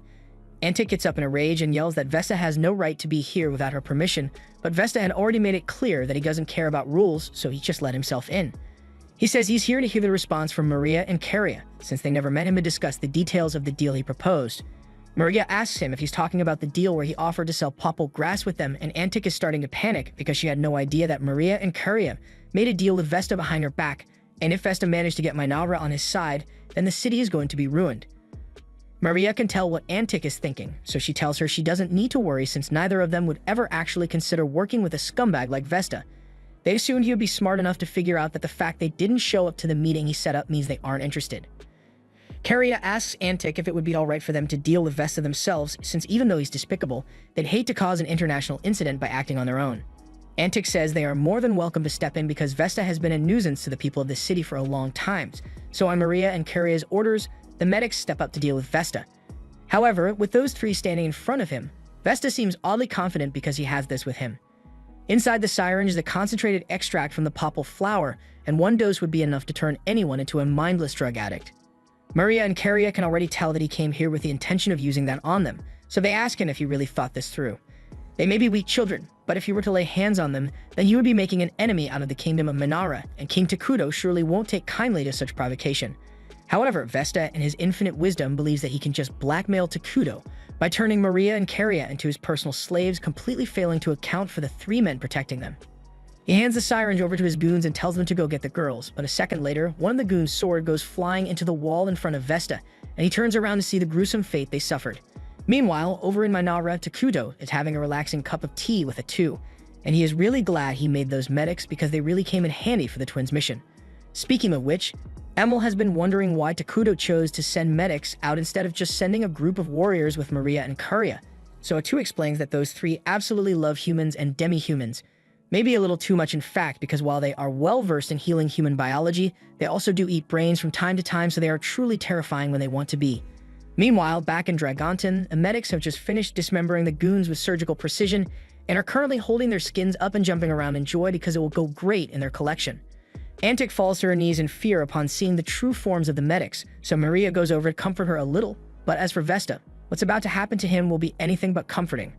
Antic gets up in a rage and yells that Vesta has no right to be here without her permission, but Vesta had already made it clear that he doesn't care about rules, so he just let himself in. He says he's here to hear the response from Maria and Karia, since they never met him to discuss the details of the deal he proposed. Maria asks him if he's talking about the deal where he offered to sell popple grass with them, and Antic is starting to panic because she had no idea that Maria and Karia made a deal with Vesta behind her back, and if Vesta managed to get Minara on his side, then the city is going to be ruined. Maria can tell what Antic is thinking, so she tells her she doesn't need to worry since neither of them would ever actually consider working with a scumbag like Vesta. They assumed he would be smart enough to figure out that the fact they didn't show up to the meeting he set up means they aren't interested. Karia asks Antic if it would be alright for them to deal with Vesta themselves, since even though he's despicable, they'd hate to cause an international incident by acting on their own. Antic says they are more than welcome to step in because Vesta has been a nuisance to the people of the city for a long time, so on Maria and Karia's orders, the medics step up to deal with Vesta. However, with those three standing in front of him, Vesta seems oddly confident because he has this with him. Inside the syringe is a concentrated extract from the popple flower, and one dose would be enough to turn anyone into a mindless drug addict. Maria and Karia can already tell that he came here with the intention of using that on them, so they ask him if he really thought this through. They may be weak children, but if he were to lay hands on them, then he would be making an enemy out of the kingdom of Minara, and King Takuto surely won't take kindly to such provocation. However, Vesta, in his infinite wisdom, believes that he can just blackmail Takuto by turning Maria and Karia into his personal slaves, completely failing to account for the three men protecting them. He hands the syringe over to his goons and tells them to go get the girls, but a second later, one of the goons' sword goes flying into the wall in front of Vesta, and he turns around to see the gruesome fate they suffered. Meanwhile, over in Minara, Takuto is having a relaxing cup of tea with a two, and he is really glad he made those medics because they really came in handy for the twins' mission. Speaking of which, Emil has been wondering why Takuto chose to send medics out instead of just sending a group of warriors with Maria and Karia. So A2 explains that those three absolutely love humans and demi-humans. Maybe a little too much in fact, because while they are well-versed in healing human biology, they also do eat brains from time to time, so they are truly terrifying when they want to be. Meanwhile, back in Dragonton, the medics have just finished dismembering the goons with surgical precision and are currently holding their skins up and jumping around in joy because it will go great in their collection. Antic falls to her knees in fear upon seeing the true forms of the medics, so Maria goes over to comfort her a little, but as for Vesta, what's about to happen to him will be anything but comforting.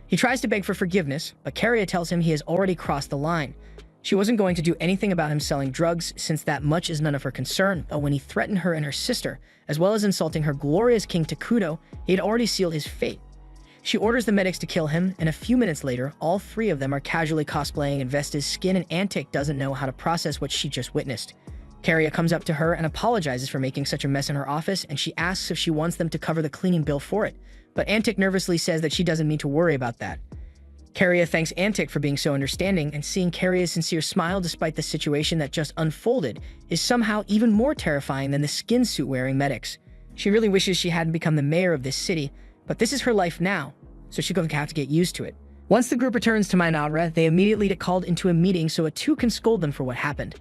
He tries to beg for forgiveness, but Karia tells him he has already crossed the line. She wasn't going to do anything about him selling drugs, since that much is none of her concern, but when he threatened her and her sister, as well as insulting her glorious King Takuto, he had already sealed his fate. She orders the medics to kill him, and a few minutes later, all three of them are casually cosplaying in Vesta's skin, and Antic doesn't know how to process what she just witnessed. Karia comes up to her and apologizes for making such a mess in her office, and she asks if she wants them to cover the cleaning bill for it, but Antic nervously says that she doesn't need to worry about that. Karia thanks Antic for being so understanding, and seeing Karia's sincere smile despite the situation that just unfolded is somehow even more terrifying than the skin suit-wearing medics. She really wishes she hadn't become the mayor of this city, but this is her life now, so she's going to have to get used to it. Once the group returns to Minara, they immediately get called into a meeting so A2 can scold them for what happened.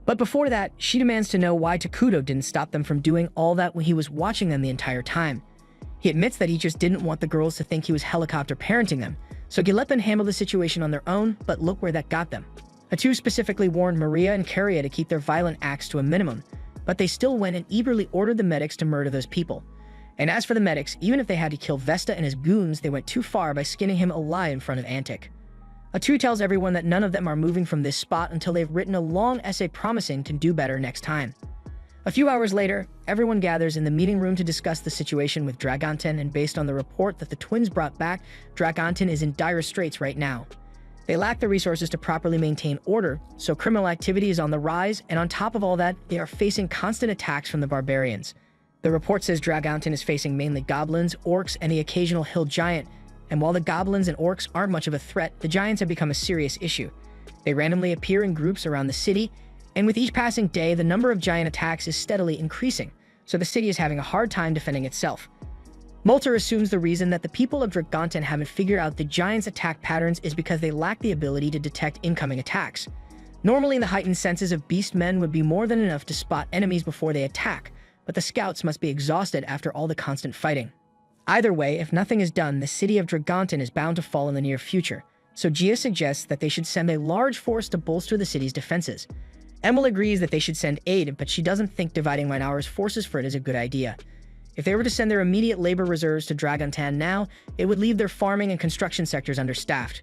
But before that, she demands to know why Takuto didn't stop them from doing all that when he was watching them the entire time. He admits that he just didn't want the girls to think he was helicopter parenting them, so he let them handle the situation on their own, but look where that got them. A2 specifically warned Maria and Karia to keep their violent acts to a minimum, but they still went and eagerly ordered the medics to murder those people. And as for the medics, even if they had to kill Vesta and his goons, they went too far by skinning him alive in front of Antic. A2 tells everyone that none of them are moving from this spot until they've written a long essay promising to do better next time. A few hours later, everyone gathers in the meeting room to discuss the situation with Dragonton, and based on the report that the twins brought back, Dragonton is in dire straits right now. They lack the resources to properly maintain order, so criminal activity is on the rise, and on top of all that, they are facing constant attacks from the barbarians. The report says Dragonton is facing mainly goblins, orcs, and the occasional hill giant, and while the goblins and orcs aren't much of a threat, the giants have become a serious issue. They randomly appear in groups around the city, and with each passing day, the number of giant attacks is steadily increasing, so the city is having a hard time defending itself. Molter assumes the reason that the people of Dragonton haven't figured out the giants' attack patterns is because they lack the ability to detect incoming attacks. Normally, the heightened senses of beast men would be more than enough to spot enemies before they attack, but the scouts must be exhausted after all the constant fighting. Either way, if nothing is done, the city of Dragonton is bound to fall in the near future, so Gia suggests that they should send a large force to bolster the city's defenses. Emil agrees that they should send aid, but she doesn't think dividing Minara's forces for it is a good idea. If they were to send their immediate labor reserves to Dragontan now, it would leave their farming and construction sectors understaffed.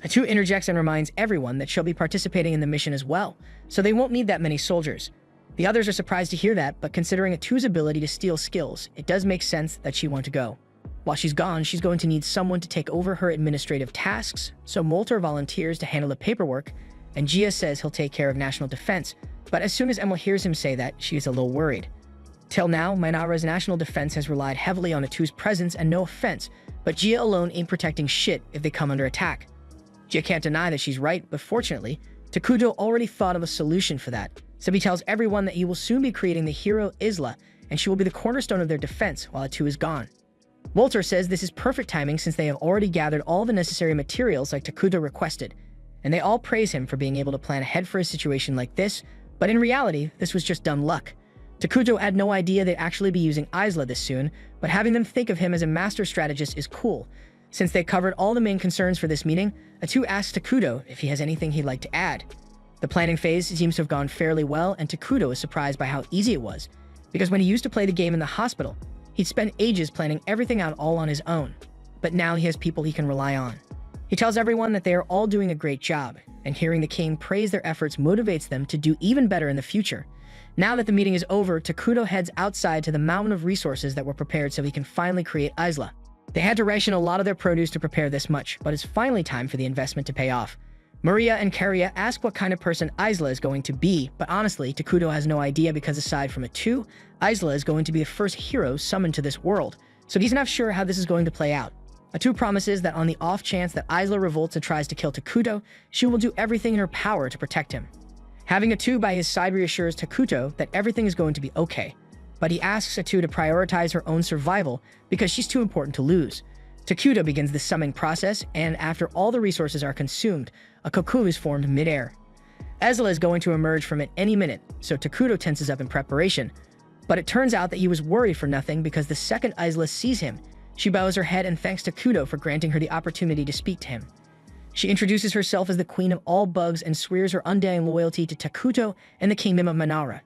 Atu interjects and reminds everyone that she'll be participating in the mission as well, so they won't need that many soldiers. The others are surprised to hear that, but considering Atu's ability to steal skills, it does make sense that she want to go. While she's gone, she's going to need someone to take over her administrative tasks, so Molter volunteers to handle the paperwork, and Gia says he'll take care of national defense, but as soon as Emil hears him say that, she is a little worried. Till now, Minara's national defense has relied heavily on Atu's presence, and no offense, but Gia alone ain't protecting shit if they come under attack. Gia can't deny that she's right, but fortunately, Takuto already thought of a solution for that, so he tells everyone that he will soon be creating the hero Isla, and she will be the cornerstone of their defense while Atu is gone. Molter says this is perfect timing since they have already gathered all the necessary materials like Takuto requested, and they all praise him for being able to plan ahead for a situation like this, but in reality, this was just dumb luck. Takuto had no idea they'd actually be using Isla this soon, but having them think of him as a master strategist is cool. Since they covered all the main concerns for this meeting, Atu asks Takuto if he has anything he'd like to add. The planning phase seems to have gone fairly well, and Takuto is surprised by how easy it was, because when he used to play the game in the hospital, he'd spend ages planning everything out all on his own, but now he has people he can rely on. He tells everyone that they are all doing a great job, and hearing the king praise their efforts motivates them to do even better in the future. Now that the meeting is over, Takuto heads outside to the mountain of resources that were prepared so he can finally create Isla. They had to ration a lot of their produce to prepare this much, but it's finally time for the investment to pay off. Maria and Karia ask what kind of person Isla is going to be, but honestly, Takuto has no idea because aside from Atu, Isla is going to be the first hero summoned to this world, so he's not sure how this is going to play out. Atu promises that on the off chance that Isla revolts and tries to kill Takuto, she will do everything in her power to protect him. Having Atu by his side reassures Takuto that everything is going to be okay, but he asks Atu to prioritize her own survival because she's too important to lose. Takuto begins the summoning process, and after all the resources are consumed, a cocoon is formed mid-air. Isla is going to emerge from it any minute, so Takuto tenses up in preparation, but it turns out that he was worried for nothing because the second Isla sees him, she bows her head and thanks Takuto for granting her the opportunity to speak to him. She introduces herself as the queen of all bugs and swears her undying loyalty to Takuto and the kingdom of Minara.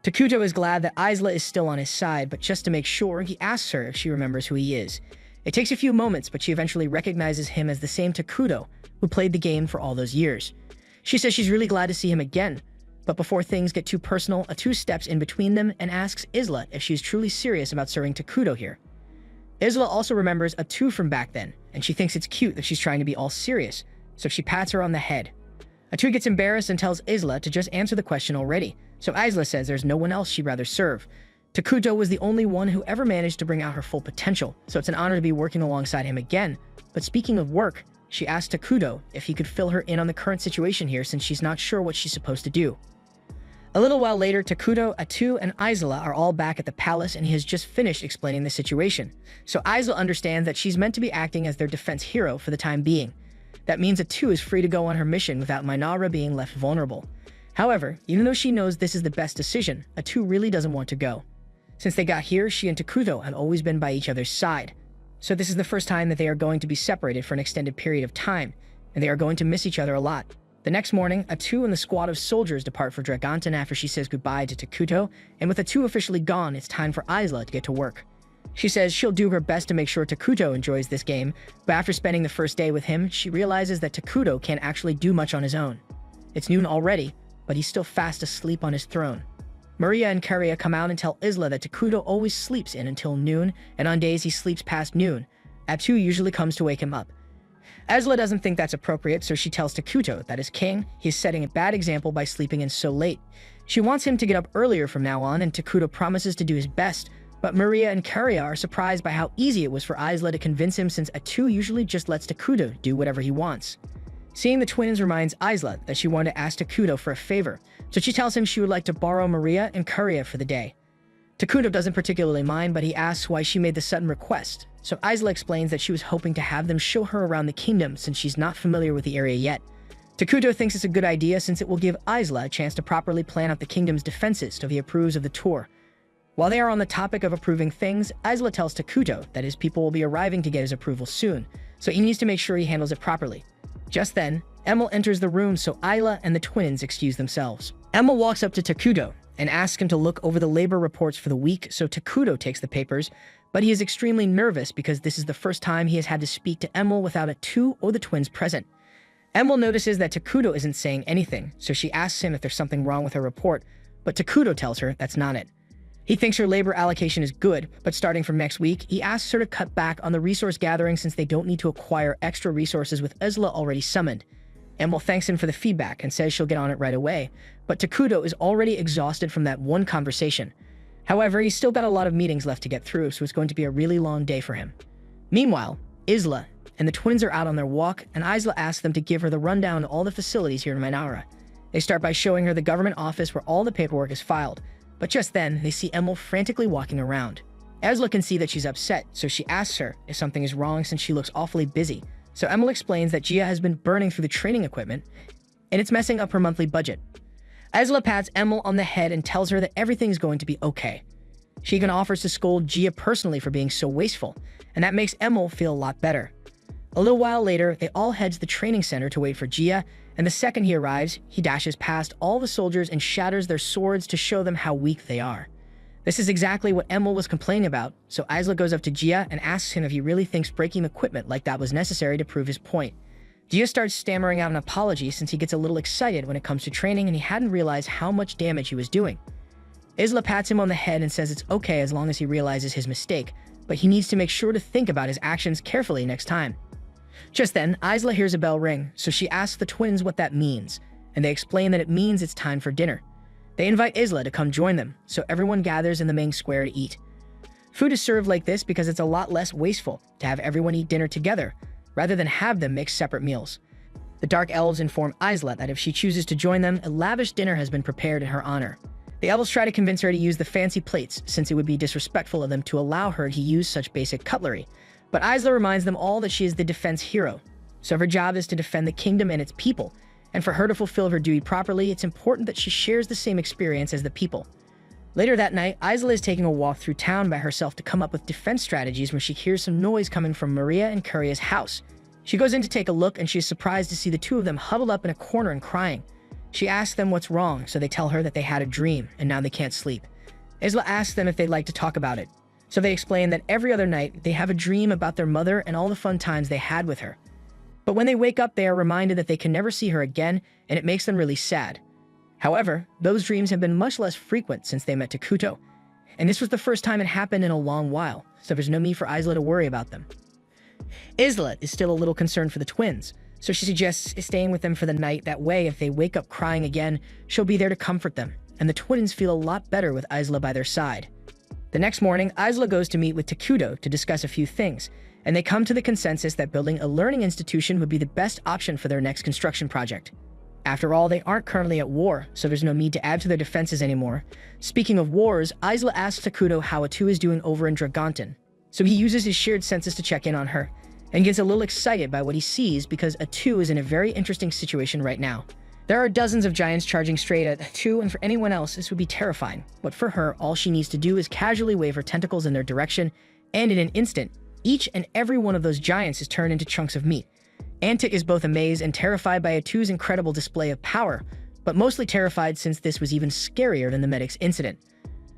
Takuto is glad that Isla is still on his side, but just to make sure, he asks her if she remembers who he is. It takes a few moments, but she eventually recognizes him as the same Takuto who played the game for all those years. She says she's really glad to see him again, but before things get too personal, Atu steps in between them and asks Isla if she's truly serious about serving Takuto here. Isla also remembers Atu from back then, and she thinks it's cute that she's trying to be all serious, so she pats her on the head. Atu gets embarrassed and tells Isla to just answer the question already, so Isla says there's no one else she'd rather serve. Takuto was the only one who ever managed to bring out her full potential, so it's an honor to be working alongside him again. But speaking of work, she asked Takuto if he could fill her in on the current situation here since she's not sure what she's supposed to do. A little while later, Takuto, Atu, and Isla are all back at the palace and he has just finished explaining the situation. So Isla understands that she's meant to be acting as their defense hero for the time being. That means Atu is free to go on her mission without Minara being left vulnerable. However, even though she knows this is the best decision, Atu really doesn't want to go. Since they got here, she and Takuto have always been by each other's side. So this is the first time that they are going to be separated for an extended period of time, and they are going to miss each other a lot. The next morning, Atu and the squad of soldiers depart for Dragontan after she says goodbye to Takuto, and with Atu officially gone, it's time for Isla to get to work. She says she'll do her best to make sure Takuto enjoys this game, but after spending the first day with him, she realizes that Takuto can't actually do much on his own. It's noon already, but he's still fast asleep on his throne. Maria and Karia come out and tell Isla that Takuto always sleeps in until noon, and on days he sleeps past noon. Atu usually comes to wake him up. Isla doesn't think that's appropriate, so she tells Takuto that as king, he's setting a bad example by sleeping in so late. She wants him to get up earlier from now on, and Takuto promises to do his best, but Maria and Karia are surprised by how easy it was for Isla to convince him since Atu usually just lets Takuto do whatever he wants. Seeing the twins reminds Isla that she wanted to ask Takuto for a favor, so she tells him she would like to borrow Maria and Karia for the day. Takuto doesn't particularly mind, but he asks why she made the sudden request, so Isla explains that she was hoping to have them show her around the kingdom since she's not familiar with the area yet. Takuto thinks it's a good idea since it will give Isla a chance to properly plan out the kingdom's defenses so he approves of the tour. While they are on the topic of approving things, Isla tells Takuto that his people will be arriving to get his approval soon, so he needs to make sure he handles it properly. Just then, Emil enters the room, so Isla and the twins excuse themselves. Emil walks up to Takudo and asks him to look over the labor reports for the week, so Takudo takes the papers, but he is extremely nervous because this is the first time he has had to speak to Emil without Atu or the twins present. Emil notices that Takudo isn't saying anything, so she asks him if there's something wrong with her report, but Takudo tells her that's not it. He thinks her labor allocation is good, but starting from next week, he asks her to cut back on the resource gathering since they don't need to acquire extra resources with Isla already summoned. Emil thanks him for the feedback and says she'll get on it right away, but Takudo is already exhausted from that one conversation. However, he's still got a lot of meetings left to get through, so it's going to be a really long day for him. Meanwhile, Isla and the twins are out on their walk, and Isla asks them to give her the rundown of all the facilities here in Mainara. They start by showing her the government office where all the paperwork is filed, but just then, they see Emil frantically walking around. Isla can see that she's upset, so she asks her if something is wrong since she looks awfully busy. So Emil explains that Gia has been burning through the training equipment, and it's messing up her monthly budget. Isla pats Emil on the head and tells her that everything is going to be okay. She even offers to scold Gia personally for being so wasteful, and that makes Emil feel a lot better. A little while later, they all head to the training center to wait for Gia, and the second he arrives, he dashes past all the soldiers and shatters their swords to show them how weak they are. This is exactly what Emil was complaining about, so Isla goes up to Gia and asks him if he really thinks breaking equipment like that was necessary to prove his point. Gia starts stammering out an apology since he gets a little excited when it comes to training and he hadn't realized how much damage he was doing. Isla pats him on the head and says it's okay as long as he realizes his mistake, but he needs to make sure to think about his actions carefully next time. Just then, Isla hears a bell ring, so she asks the twins what that means, and they explain that it means it's time for dinner. They invite Isla to come join them, so everyone gathers in the main square to eat. Food is served like this because it's a lot less wasteful to have everyone eat dinner together, rather than have them make separate meals. The Dark Elves inform Isla that if she chooses to join them, a lavish dinner has been prepared in her honor. The elves try to convince her to use the fancy plates, since it would be disrespectful of them to allow her to use such basic cutlery. But Isla reminds them all that she is the defense hero, so her job is to defend the kingdom and its people, and for her to fulfill her duty properly, it's important that she shares the same experience as the people. Later that night, Isla is taking a walk through town by herself to come up with defense strategies when she hears some noise coming from Maria and Curia's house. She goes in to take a look and she is surprised to see the two of them huddled up in a corner and crying. She asks them what's wrong, so they tell her that they had a dream and now they can't sleep. Isla asks them if they'd like to talk about it. So they explain that every other night they have a dream about their mother and all the fun times they had with her. But when they wake up, they are reminded that they can never see her again, and it makes them really sad. However, those dreams have been much less frequent since they met Takuto, and this was the first time it happened in a long while, so there's no need for Isla to worry about them. Isla is still a little concerned for the twins, so she suggests staying with them for the night. That way, if they wake up crying again, she'll be there to comfort them, and the twins feel a lot better with Isla by their side. The next morning, Isla goes to meet with Takudo to discuss a few things, and they come to the consensus that building a learning institution would be the best option for their next construction project. After all, they aren't currently at war, so there's no need to add to their defenses anymore. Speaking of wars, Isla asks Takudo how Atu is doing over in Dragonton, so he uses his shared senses to check in on her, and gets a little excited by what he sees because Atu is in a very interesting situation right now. There are dozens of giants charging straight at Atu, and for anyone else, this would be terrifying, but for her, all she needs to do is casually wave her tentacles in their direction, and in an instant, each and every one of those giants is turned into chunks of meat. Antic is both amazed and terrified by Atu's incredible display of power, but mostly terrified since this was even scarier than the medic's incident.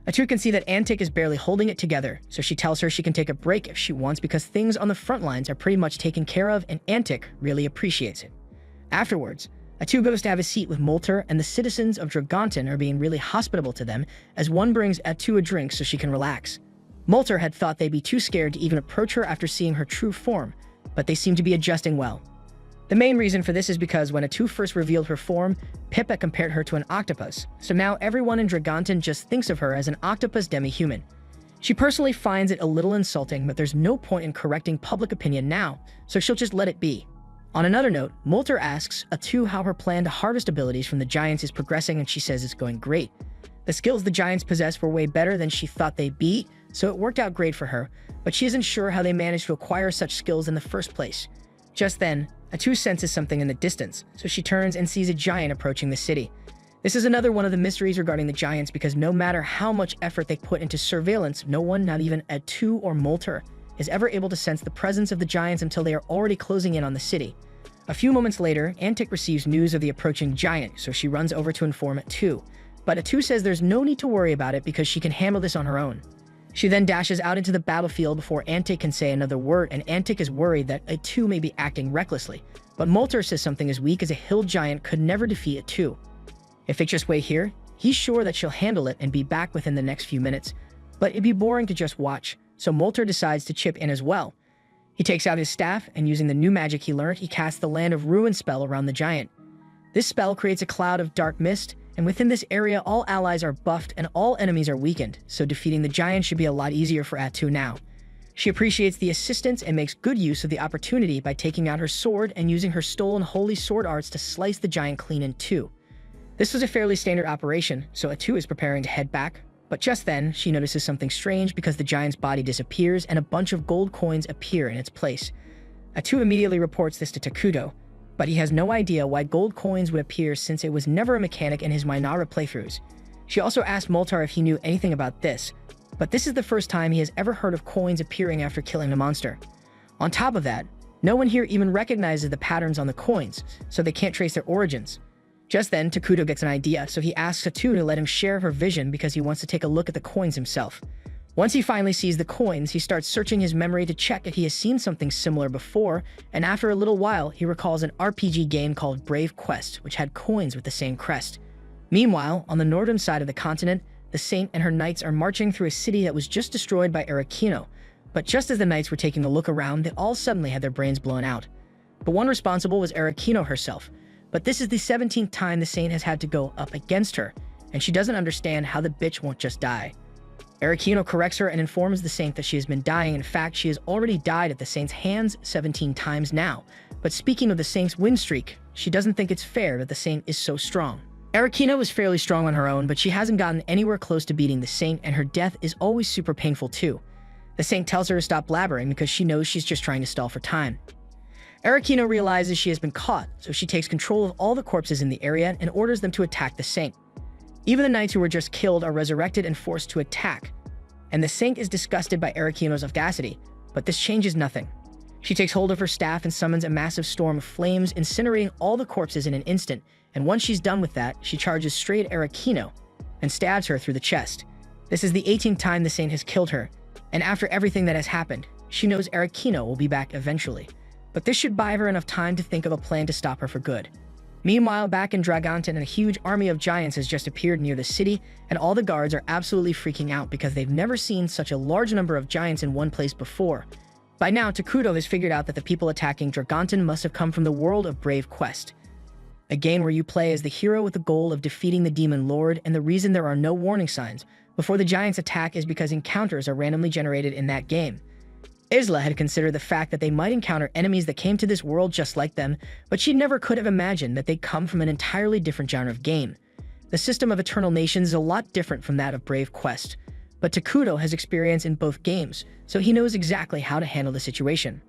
Atu can see that Antic is barely holding it together, so she tells her she can take a break if she wants because things on the front lines are pretty much taken care of and Antic really appreciates it. Afterwards, Atu goes to have a seat with Molter, and the citizens of Dragonton are being really hospitable to them as one brings Atu a drink so she can relax. Molter had thought they'd be too scared to even approach her after seeing her true form, but they seem to be adjusting well. The main reason for this is because when Atu first revealed her form, Pippa compared her to an octopus, so now everyone in Dragonton just thinks of her as an octopus demi-human. She personally finds it a little insulting, but there's no point in correcting public opinion now, so she'll just let it be. On another note, Molter asks Atu how her plan to harvest abilities from the giants is progressing, and she says it's going great. The skills the giants possess were way better than she thought they'd be, so it worked out great for her, but she isn't sure how they managed to acquire such skills in the first place. Just then, Atu senses something in the distance, so she turns and sees a giant approaching the city. This is another one of the mysteries regarding the giants because no matter how much effort they put into surveillance, no one, not even Atu or Molter, is ever able to sense the presence of the giants until they are already closing in on the city. A few moments later, Antic receives news of the approaching giant, so she runs over to inform Atu. But Atu says there's no need to worry about it because she can handle this on her own. She then dashes out into the battlefield before Antic can say another word, and Antic is worried that Atu may be acting recklessly. But Molter says something as weak as a hill giant could never defeat Atu. If they just wait here, he's sure that she'll handle it and be back within the next few minutes. But it'd be boring to just watch, so Molter decides to chip in as well. He takes out his staff, and using the new magic he learned, he casts the Land of Ruin spell around the giant. This spell creates a cloud of dark mist, and within this area all allies are buffed and all enemies are weakened, so defeating the giant should be a lot easier for Atu now. She appreciates the assistance and makes good use of the opportunity by taking out her sword and using her stolen holy sword arts to slice the giant clean in two. This was a fairly standard operation, so Atu is preparing to head back, but just then she notices something strange because the giant's body disappears and a bunch of gold coins appear in its place. Atu immediately reports this to Takuto, but he has no idea why gold coins would appear since it was never a mechanic in his Minara playthroughs. She also asked Moltar if he knew anything about this, but this is the first time he has ever heard of coins appearing after killing a monster. On top of that, no one here even recognizes the patterns on the coins, so they can't trace their origins. Just then, Takuto gets an idea, so he asks Atu to let him share her vision because he wants to take a look at the coins himself. Once he finally sees the coins, he starts searching his memory to check if he has seen something similar before, and after a little while, he recalls an RPG game called Brave Quest, which had coins with the same crest. Meanwhile, on the northern side of the continent, the Saint and her knights are marching through a city that was just destroyed by Arakino, but just as the knights were taking a look around, they all suddenly had their brains blown out. The one responsible was Arakino herself, but this is the 17th time the Saint has had to go up against her, and she doesn't understand how the bitch won't just die. Arakino corrects her and informs the Saint that she has been dying. In fact, she has already died at the Saint's hands 17 times now. But speaking of the Saint's win streak, she doesn't think it's fair that the Saint is so strong. Arakino is fairly strong on her own, but she hasn't gotten anywhere close to beating the Saint, and her death is always super painful too. The Saint tells her to stop blabbering because she knows she's just trying to stall for time. Arakino realizes she has been caught, so she takes control of all the corpses in the area and orders them to attack the Saint. Even the knights who were just killed are resurrected and forced to attack, and the Saint is disgusted by Arakino's audacity, but this changes nothing. She takes hold of her staff and summons a massive storm of flames, incinerating all the corpses in an instant, and once she's done with that, she charges straight at Arakino and stabs her through the chest. This is the 18th time the Saint has killed her, and after everything that has happened, she knows Arakino will be back eventually, but this should buy her enough time to think of a plan to stop her for good. Meanwhile, back in Dragonton, a huge army of giants has just appeared near the city, and all the guards are absolutely freaking out because they've never seen such a large number of giants in one place before. By now, Takuto has figured out that the people attacking Dragonton must have come from the world of Brave Quest, a game where you play as the hero with the goal of defeating the Demon Lord, and the reason there are no warning signs before the giants attack is because encounters are randomly generated in that game. Isla had considered the fact that they might encounter enemies that came to this world just like them, but she never could have imagined that they'd come from an entirely different genre of game. The system of Eternal Nations is a lot different from that of Brave Quest, but Takuto has experience in both games, so he knows exactly how to handle the situation.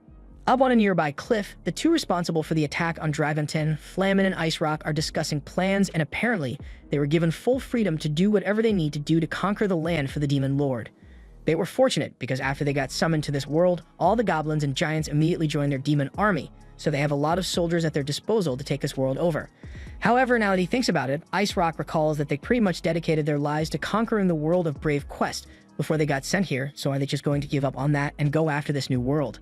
Up on a nearby cliff, the two responsible for the attack on Dragonton, Flamin and Ice Rock, are discussing plans, and apparently they were given full freedom to do whatever they need to do to conquer the land for the Demon Lord. They were fortunate because after they got summoned to this world, all the goblins and giants immediately joined their demon army, so they have a lot of soldiers at their disposal to take this world over. However, now that he thinks about it, Ice Rock recalls that they pretty much dedicated their lives to conquering the world of Brave Quest before they got sent here, so are they just going to give up on that and go after this new world?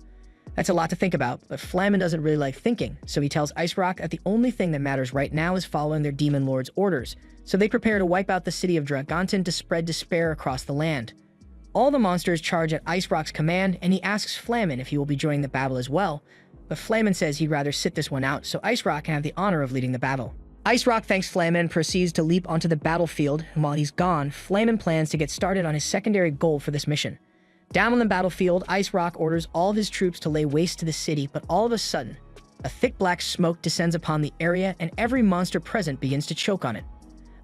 That's a lot to think about, but Flamin doesn't really like thinking, so he tells Ice Rock that the only thing that matters right now is following their Demon Lord's orders, so they prepare to wipe out the city of Dragonton to spread despair across the land. All the monsters charge at Ice Rock's command, and he asks Flamin if he will be joining the battle as well, but Flamin says he'd rather sit this one out so Ice Rock can have the honor of leading the battle. Ice Rock thanks Flamin and proceeds to leap onto the battlefield, and while he's gone, Flamin plans to get started on his secondary goal for this mission. Down on the battlefield, Ice Rock orders all of his troops to lay waste to the city, but all of a sudden, a thick black smoke descends upon the area and every monster present begins to choke on it.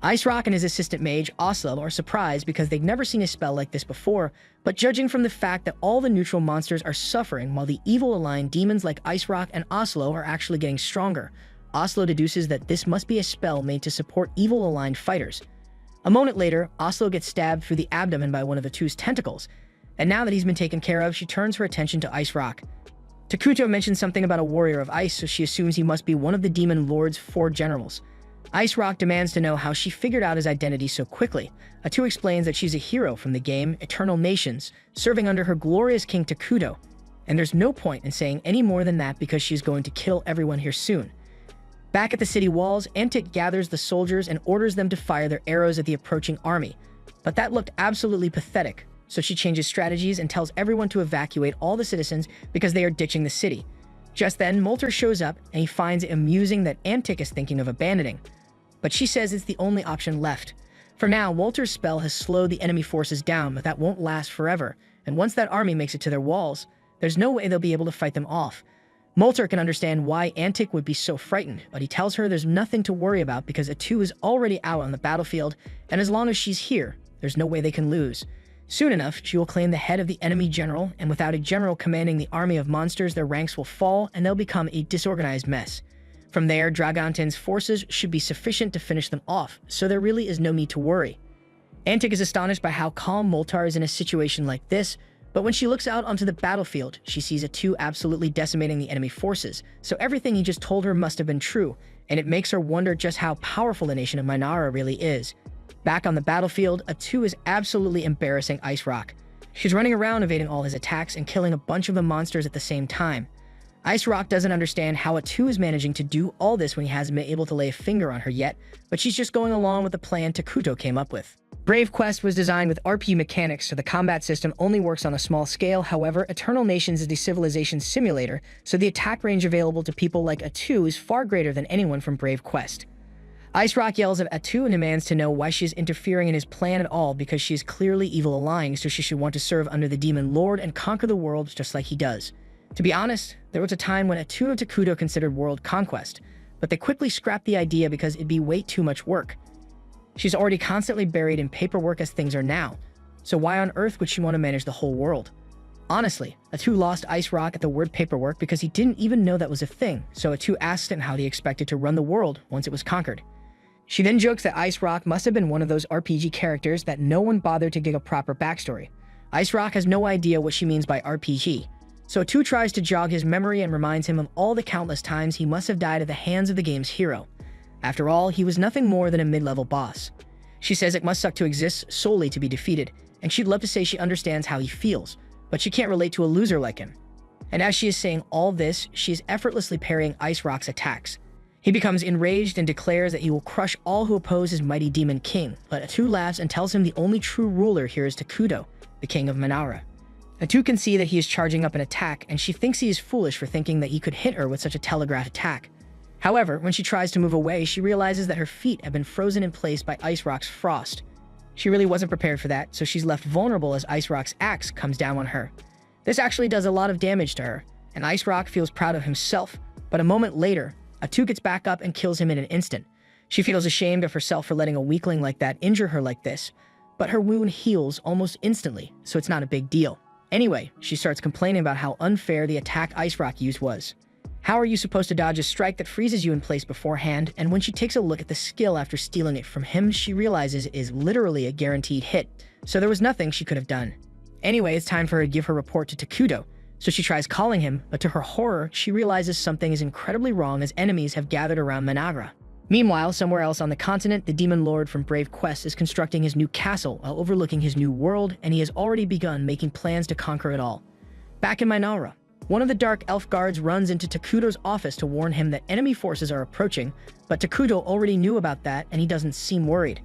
Ice Rock and his assistant mage, Oslo, are surprised because they've never seen a spell like this before, but judging from the fact that all the neutral monsters are suffering while the evil-aligned demons like Ice Rock and Oslo are actually getting stronger, Oslo deduces that this must be a spell made to support evil-aligned fighters. A moment later, Oslo gets stabbed through the abdomen by one of the two's tentacles, and now that he's been taken care of, she turns her attention to Ice Rock. Takuto mentions something about a warrior of ice, so she assumes he must be one of the Demon Lord's 4 generals. Ice Rock demands to know how she figured out his identity so quickly. Atu explains that she's a hero from the game Eternal Nations, serving under her glorious king Takuto, and there's no point in saying any more than that because she's going to kill everyone here soon. Back at the city walls, Antic gathers the soldiers and orders them to fire their arrows at the approaching army. But that looked absolutely pathetic, so she changes strategies and tells everyone to evacuate all the citizens because they are ditching the city. Just then, Molter shows up and he finds it amusing that Antic is thinking of abandoning. But she says it's the only option left. For now, Walter's spell has slowed the enemy forces down, but that won't last forever, and once that army makes it to their walls, there's no way they'll be able to fight them off. Molter can understand why Antic would be so frightened, but he tells her there's nothing to worry about because Atu is already out on the battlefield, and as long as she's here, there's no way they can lose. Soon enough, she will claim the head of the enemy general, and without a general commanding the army of monsters, their ranks will fall and they'll become a disorganized mess. From there, Dragontin's forces should be sufficient to finish them off, so there really is no need to worry. Antic is astonished by how calm Moltar is in a situation like this, but when she looks out onto the battlefield, she sees Atu absolutely decimating the enemy forces, so everything he just told her must have been true, and it makes her wonder just how powerful the nation of Minara really is. Back on the battlefield, Atu is absolutely embarrassing Ice Rock. She's running around evading all his attacks and killing a bunch of the monsters at the same time. Ice Rock doesn't understand how Atu is managing to do all this when he hasn't been able to lay a finger on her yet, but she's just going along with the plan Takuto came up with. Brave Quest was designed with RPG mechanics, so the combat system only works on a small scale. However, Eternal Nations is a civilization simulator, so the attack range available to people like Atu is far greater than anyone from Brave Quest. Ice Rock yells at Atu and demands to know why she is interfering in his plan at all because she is clearly evil aligned, so she should want to serve under the Demon Lord and conquer the world just like he does. To be honest, there was a time when Atu and Takuto considered world conquest, but they quickly scrapped the idea because it'd be way too much work. She's already constantly buried in paperwork as things are now, so why on earth would she want to manage the whole world? Honestly, Atu lost Ice Rock at the word paperwork because he didn't even know that was a thing, so Atu asked him how he expected to run the world once it was conquered. She then jokes that Ice Rock must have been one of those RPG characters that no one bothered to give a proper backstory. Ice Rock has no idea what she means by RPG, so Atu tries to jog his memory and reminds him of all the countless times he must have died at the hands of the game's hero. After all, he was nothing more than a mid-level boss. She says it must suck to exist solely to be defeated, and she'd love to say she understands how he feels, but she can't relate to a loser like him. And as she is saying all this, she is effortlessly parrying Ice Rock's attacks. He becomes enraged and declares that he will crush all who oppose his mighty demon king, but Atu laughs and tells him the only true ruler here is Takuto, the king of Minara. Atu can see that he is charging up an attack, and she thinks he is foolish for thinking that he could hit her with such a telegraph attack. However, when she tries to move away, she realizes that her feet have been frozen in place by Ice Rock's frost. She really wasn't prepared for that, so she's left vulnerable as Ice Rock's axe comes down on her. This actually does a lot of damage to her, and Ice Rock feels proud of himself, but a moment later, Atu gets back up and kills him in an instant. She feels ashamed of herself for letting a weakling like that injure her like this, but her wound heals almost instantly, so it's not a big deal. Anyway, she starts complaining about how unfair the attack Ice Rock used was. How are you supposed to dodge a strike that freezes you in place beforehand? And when she takes a look at the skill after stealing it from him, she realizes it is literally a guaranteed hit, so there was nothing she could have done. Anyway, it's time for her to give her report to Takuto, so she tries calling him, but to her horror, she realizes something is incredibly wrong as enemies have gathered around Managra. Meanwhile, somewhere else on the continent, the Demon Lord from Brave Quest is constructing his new castle while overlooking his new world, and he has already begun making plans to conquer it all. Back in Minara, one of the Dark Elf guards runs into Takuto's office to warn him that enemy forces are approaching, but Takuto already knew about that and he doesn't seem worried.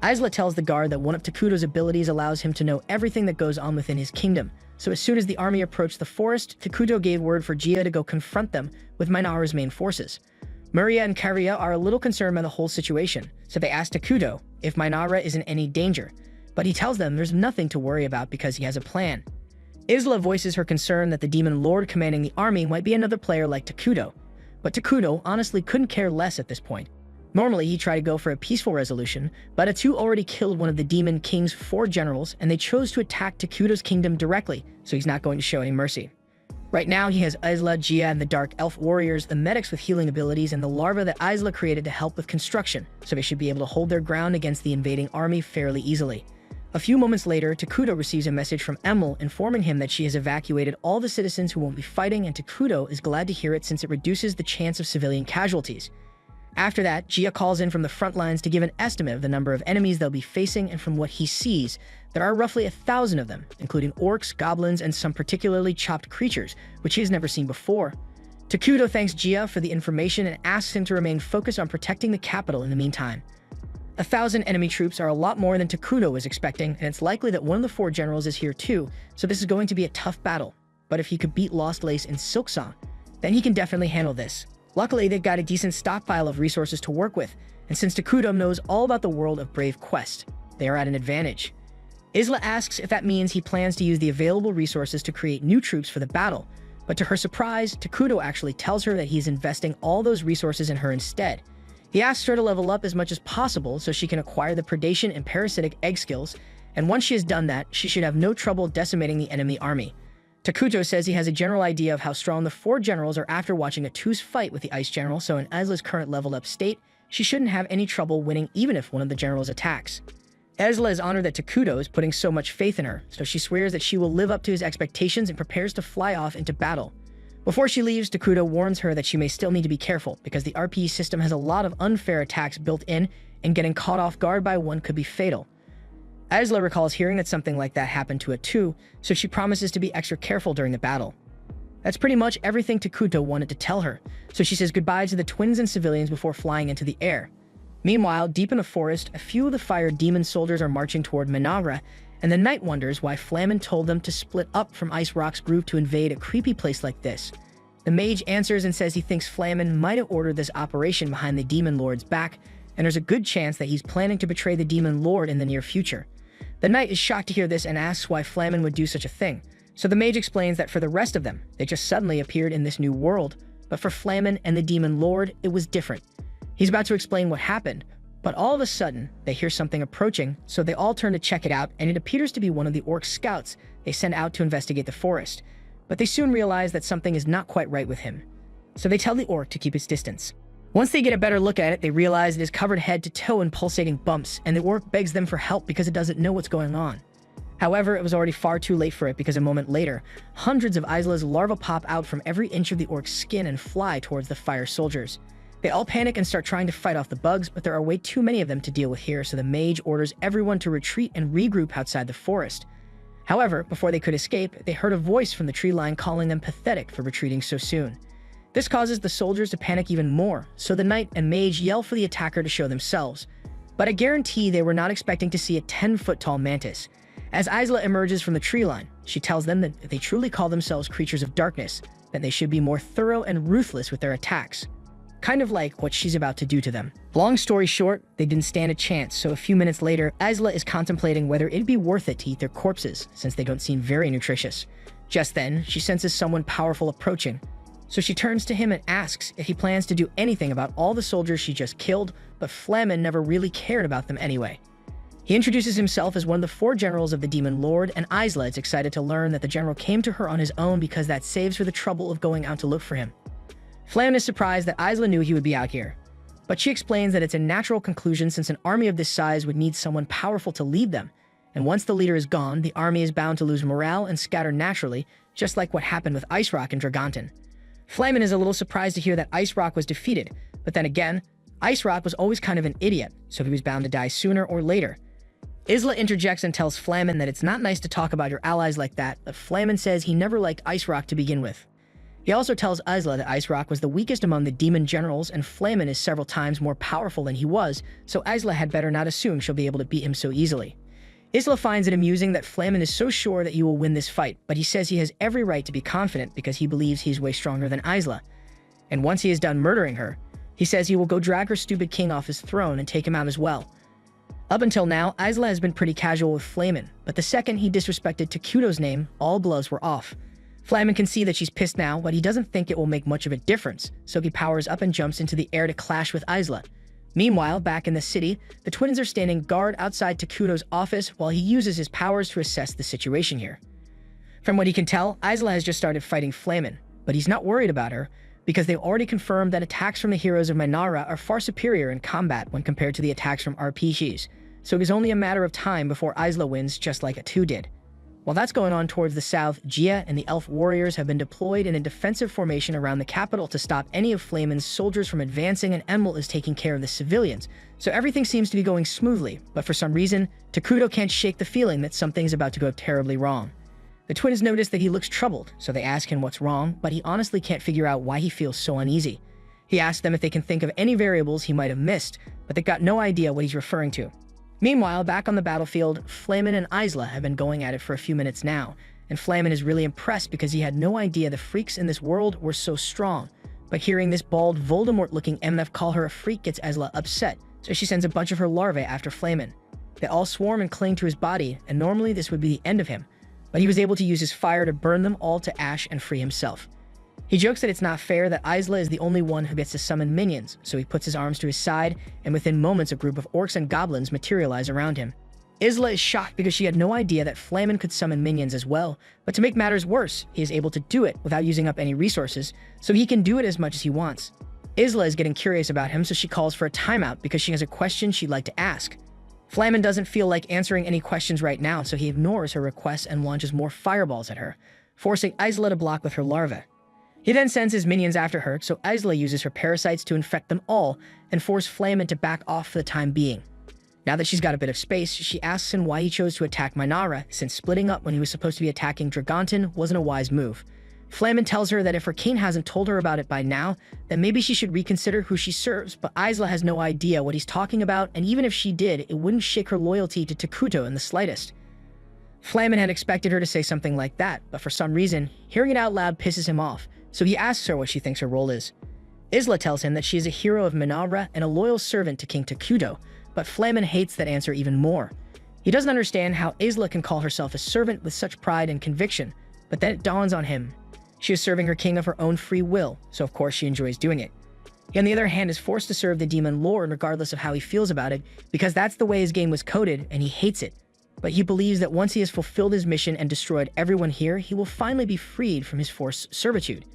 Isla tells the guard that one of Takuto's abilities allows him to know everything that goes on within his kingdom, so as soon as the army approached the forest, Takuto gave word for Gia to go confront them with Minara's main forces. Maria and Karia are a little concerned by the whole situation, so they ask Takuto if Minara is in any danger, but he tells them there's nothing to worry about because he has a plan. Isla voices her concern that the Demon Lord commanding the army might be another player like Takuto, but Takuto honestly couldn't care less at this point. Normally, he'd try to go for a peaceful resolution, but Atu already killed one of the Demon King's 4 generals, and they chose to attack Takuto's kingdom directly, so he's not going to show any mercy. Right now, he has Isla, Gia, and the Dark Elf warriors, the medics with healing abilities, and the larvae that Isla created to help with construction, so they should be able to hold their ground against the invading army fairly easily. A few moments later, Takuto receives a message from Emil informing him that she has evacuated all the citizens who won't be fighting, and Takuto is glad to hear it since it reduces the chance of civilian casualties. After that, Gia calls in from the front lines to give an estimate of the number of enemies they'll be facing, and from what he sees, there are roughly 1,000 of them, including orcs, goblins, and some particularly chopped creatures, which he has never seen before. Takuto thanks Gia for the information and asks him to remain focused on protecting the capital in the meantime. 1,000 enemy troops are a lot more than Takuto was expecting, and it's likely that one of the 4 generals is here too, so this is going to be a tough battle. But if he could beat Lost Lace and Silksong, then he can definitely handle this. Luckily, they've got a decent stockpile of resources to work with, and since Takuto knows all about the world of Brave Quest, they are at an advantage. Isla asks if that means he plans to use the available resources to create new troops for the battle, but to her surprise, Takuto actually tells her that he's investing all those resources in her instead. He asks her to level up as much as possible so she can acquire the predation and parasitic egg skills, and once she has done that, she should have no trouble decimating the enemy army. Takuto says he has a general idea of how strong the 4 generals are after watching a Two's fight with the Ice General, so in Isla's current leveled up state, she shouldn't have any trouble winning even if one of the generals attacks. Isla is honored that Takuto is putting so much faith in her, so she swears that she will live up to his expectations and prepares to fly off into battle. Before she leaves, Takuto warns her that she may still need to be careful because the RPE system has a lot of unfair attacks built in, and getting caught off guard by one could be fatal. Isla recalls hearing that something like that happened to a 2, so she promises to be extra careful during the battle. That's pretty much everything Takuto wanted to tell her, so she says goodbye to the twins and civilians before flying into the air. Meanwhile, deep in the forest, a few of the fire demon soldiers are marching toward Minara, and the knight wonders why Flamin told them to split up from Ice Rock's group to invade a creepy place like this. The mage answers and says he thinks Flamin might have ordered this operation behind the demon lord's back, and there's a good chance that he's planning to betray the demon lord in the near future. The knight is shocked to hear this and asks why Flamin would do such a thing, so the mage explains that for the rest of them, they just suddenly appeared in this new world, but for Flamin and the demon lord, it was different. He's about to explain what happened, but all of a sudden, they hear something approaching, so they all turn to check it out, and it appears to be one of the orc scouts they send out to investigate the forest. But they soon realize that something is not quite right with him, so they tell the orc to keep its distance. Once they get a better look at it, they realize it is covered head to toe in pulsating bumps, and the orc begs them for help because it doesn't know what's going on. However, it was already far too late for it because a moment later, hundreds of Isla's larvae pop out from every inch of the orc's skin and fly towards the fire soldiers. They all panic and start trying to fight off the bugs, but there are way too many of them to deal with here, so the mage orders everyone to retreat and regroup outside the forest. However, before they could escape, they heard a voice from the tree line calling them pathetic for retreating so soon. This causes the soldiers to panic even more, so the knight and mage yell for the attacker to show themselves. But I guarantee they were not expecting to see a 10-foot-tall mantis. As Isla emerges from the tree line, she tells them that if they truly call themselves creatures of darkness, then they should be more thorough and ruthless with their attacks. Kind of like what she's about to do to them. Long story short, they didn't stand a chance, so a few minutes later, Isla is contemplating whether it'd be worth it to eat their corpses, since they don't seem very nutritious. Just then, she senses someone powerful approaching, so she turns to him and asks if he plans to do anything about all the soldiers she just killed, but Flamin never really cared about them anyway. He introduces himself as one of the 4 generals of the Demon Lord, and Isla is excited to learn that the general came to her on his own because that saves her the trouble of going out to look for him. Flamin is surprised that Isla knew he would be out here, but she explains that it's a natural conclusion since an army of this size would need someone powerful to lead them, and once the leader is gone, the army is bound to lose morale and scatter naturally, just like what happened with Ice Rock and Dragonton. Flamin is a little surprised to hear that Ice Rock was defeated, but then again, Ice Rock was always kind of an idiot, so he was bound to die sooner or later. Isla interjects and tells Flamin that it's not nice to talk about your allies like that, but Flamin says he never liked Ice Rock to begin with. He also tells Isla that Ice Rock was the weakest among the demon generals, and Flamin is several times more powerful than he was, so Isla had better not assume she'll be able to beat him so easily. Isla finds it amusing that Flamin is so sure that he will win this fight, but he says he has every right to be confident because he believes he's way stronger than Isla. And once he is done murdering her, he says he will go drag her stupid king off his throne and take him out as well. Up until now, Isla has been pretty casual with Flamin, but the second he disrespected Takuto's name, all gloves were off. Flamin can see that she's pissed now, but he doesn't think it will make much of a difference, so he powers up and jumps into the air to clash with Isla. Meanwhile, back in the city, the twins are standing guard outside Takuto's office while he uses his powers to assess the situation here. From what he can tell, Isla has just started fighting Flamin, but he's not worried about her, because they've already confirmed that attacks from the heroes of Minara are far superior in combat when compared to the attacks from RPGs. so it was only a matter of time before Isla wins just like Atu did. While that's going on towards the south, Gia and the elf warriors have been deployed in a defensive formation around the capital to stop any of Flameman's soldiers from advancing, and Emil is taking care of the civilians, so everything seems to be going smoothly, but for some reason, Takuto can't shake the feeling that something's about to go terribly wrong. The twins notice that he looks troubled, so they ask him what's wrong, but he honestly can't figure out why he feels so uneasy. He asks them if they can think of any variables he might have missed, but they've got no idea what he's referring to. Meanwhile, back on the battlefield, Flamen and Isla have been going at it for a few minutes now, and Flamen is really impressed because he had no idea the freaks in this world were so strong. But hearing this bald, Voldemort-looking MF call her a freak gets Isla upset, so she sends a bunch of her larvae after Flamen. They all swarm and cling to his body, and normally this would be the end of him, but he was able to use his fire to burn them all to ash and free himself. He jokes that it's not fair that Isla is the only one who gets to summon minions, so he puts his arms to his side, and within moments a group of orcs and goblins materialize around him. Isla is shocked because she had no idea that Flamen could summon minions as well, but to make matters worse, he is able to do it without using up any resources, so he can do it as much as he wants. Isla is getting curious about him, so she calls for a timeout because she has a question she'd like to ask. Flamen doesn't feel like answering any questions right now, so he ignores her request and launches more fireballs at her, forcing Isla to block with her larvae. He then sends his minions after her, so Isla uses her parasites to infect them all and force Flamen to back off for the time being. Now that she's got a bit of space, she asks him why he chose to attack Minara, since splitting up when he was supposed to be attacking Dragonton wasn't a wise move. Flamen tells her that if her king hasn't told her about it by now, then maybe she should reconsider who she serves, but Isla has no idea what he's talking about, and even if she did, it wouldn't shake her loyalty to Takuto in the slightest. Flamen had expected her to say something like that, but for some reason, hearing it out loud pisses him off, so he asks her what she thinks her role is. Isla tells him that she is a hero of Minara and a loyal servant to King Takuto, but Flamen hates that answer even more. He doesn't understand how Isla can call herself a servant with such pride and conviction, but then it dawns on him. She is serving her king of her own free will, so of course she enjoys doing it. He, on the other hand, is forced to serve the demon lord regardless of how he feels about it, because that's the way his game was coded and he hates it. But he believes that once he has fulfilled his mission and destroyed everyone here, he will finally be freed from his forced servitude.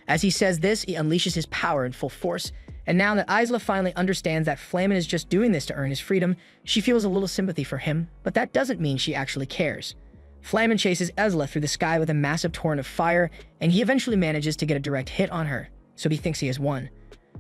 As he says this, he unleashes his power in full force, and now that Isla finally understands that Flamen is just doing this to earn his freedom, she feels a little sympathy for him, but that doesn't mean she actually cares. Flamen chases Isla through the sky with a massive torrent of fire, and he eventually manages to get a direct hit on her, so he thinks he has won.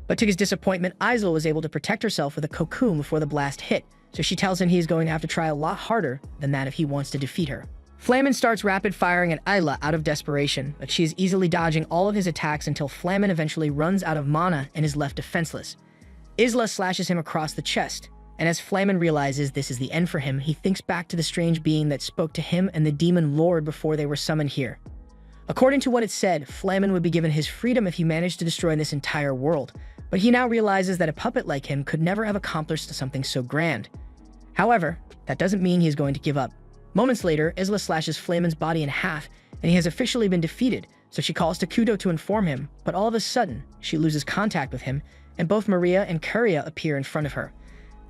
But to his disappointment, Isla was able to protect herself with a cocoon before the blast hit, so she tells him he's going to have to try a lot harder than that if he wants to defeat her. Flamen starts rapid firing at Isla out of desperation, but she is easily dodging all of his attacks until Flamen eventually runs out of mana and is left defenseless. Isla slashes him across the chest, and as Flamen realizes this is the end for him, he thinks back to the strange being that spoke to him and the demon lord before they were summoned here. According to what it said, Flamen would be given his freedom if he managed to destroy this entire world, but he now realizes that a puppet like him could never have accomplished something so grand. However, that doesn't mean he is going to give up. Moments later, Isla slashes Flamen's body in half, and he has officially been defeated, so she calls Takuto to inform him, but all of a sudden, she loses contact with him, and both Maria and Curia appear in front of her.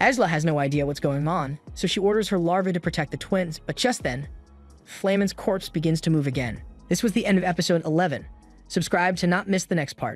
Isla has no idea what's going on, so she orders her larvae to protect the twins, but just then, Flamen's corpse begins to move again. This was the end of episode 11. Subscribe to not miss the next part.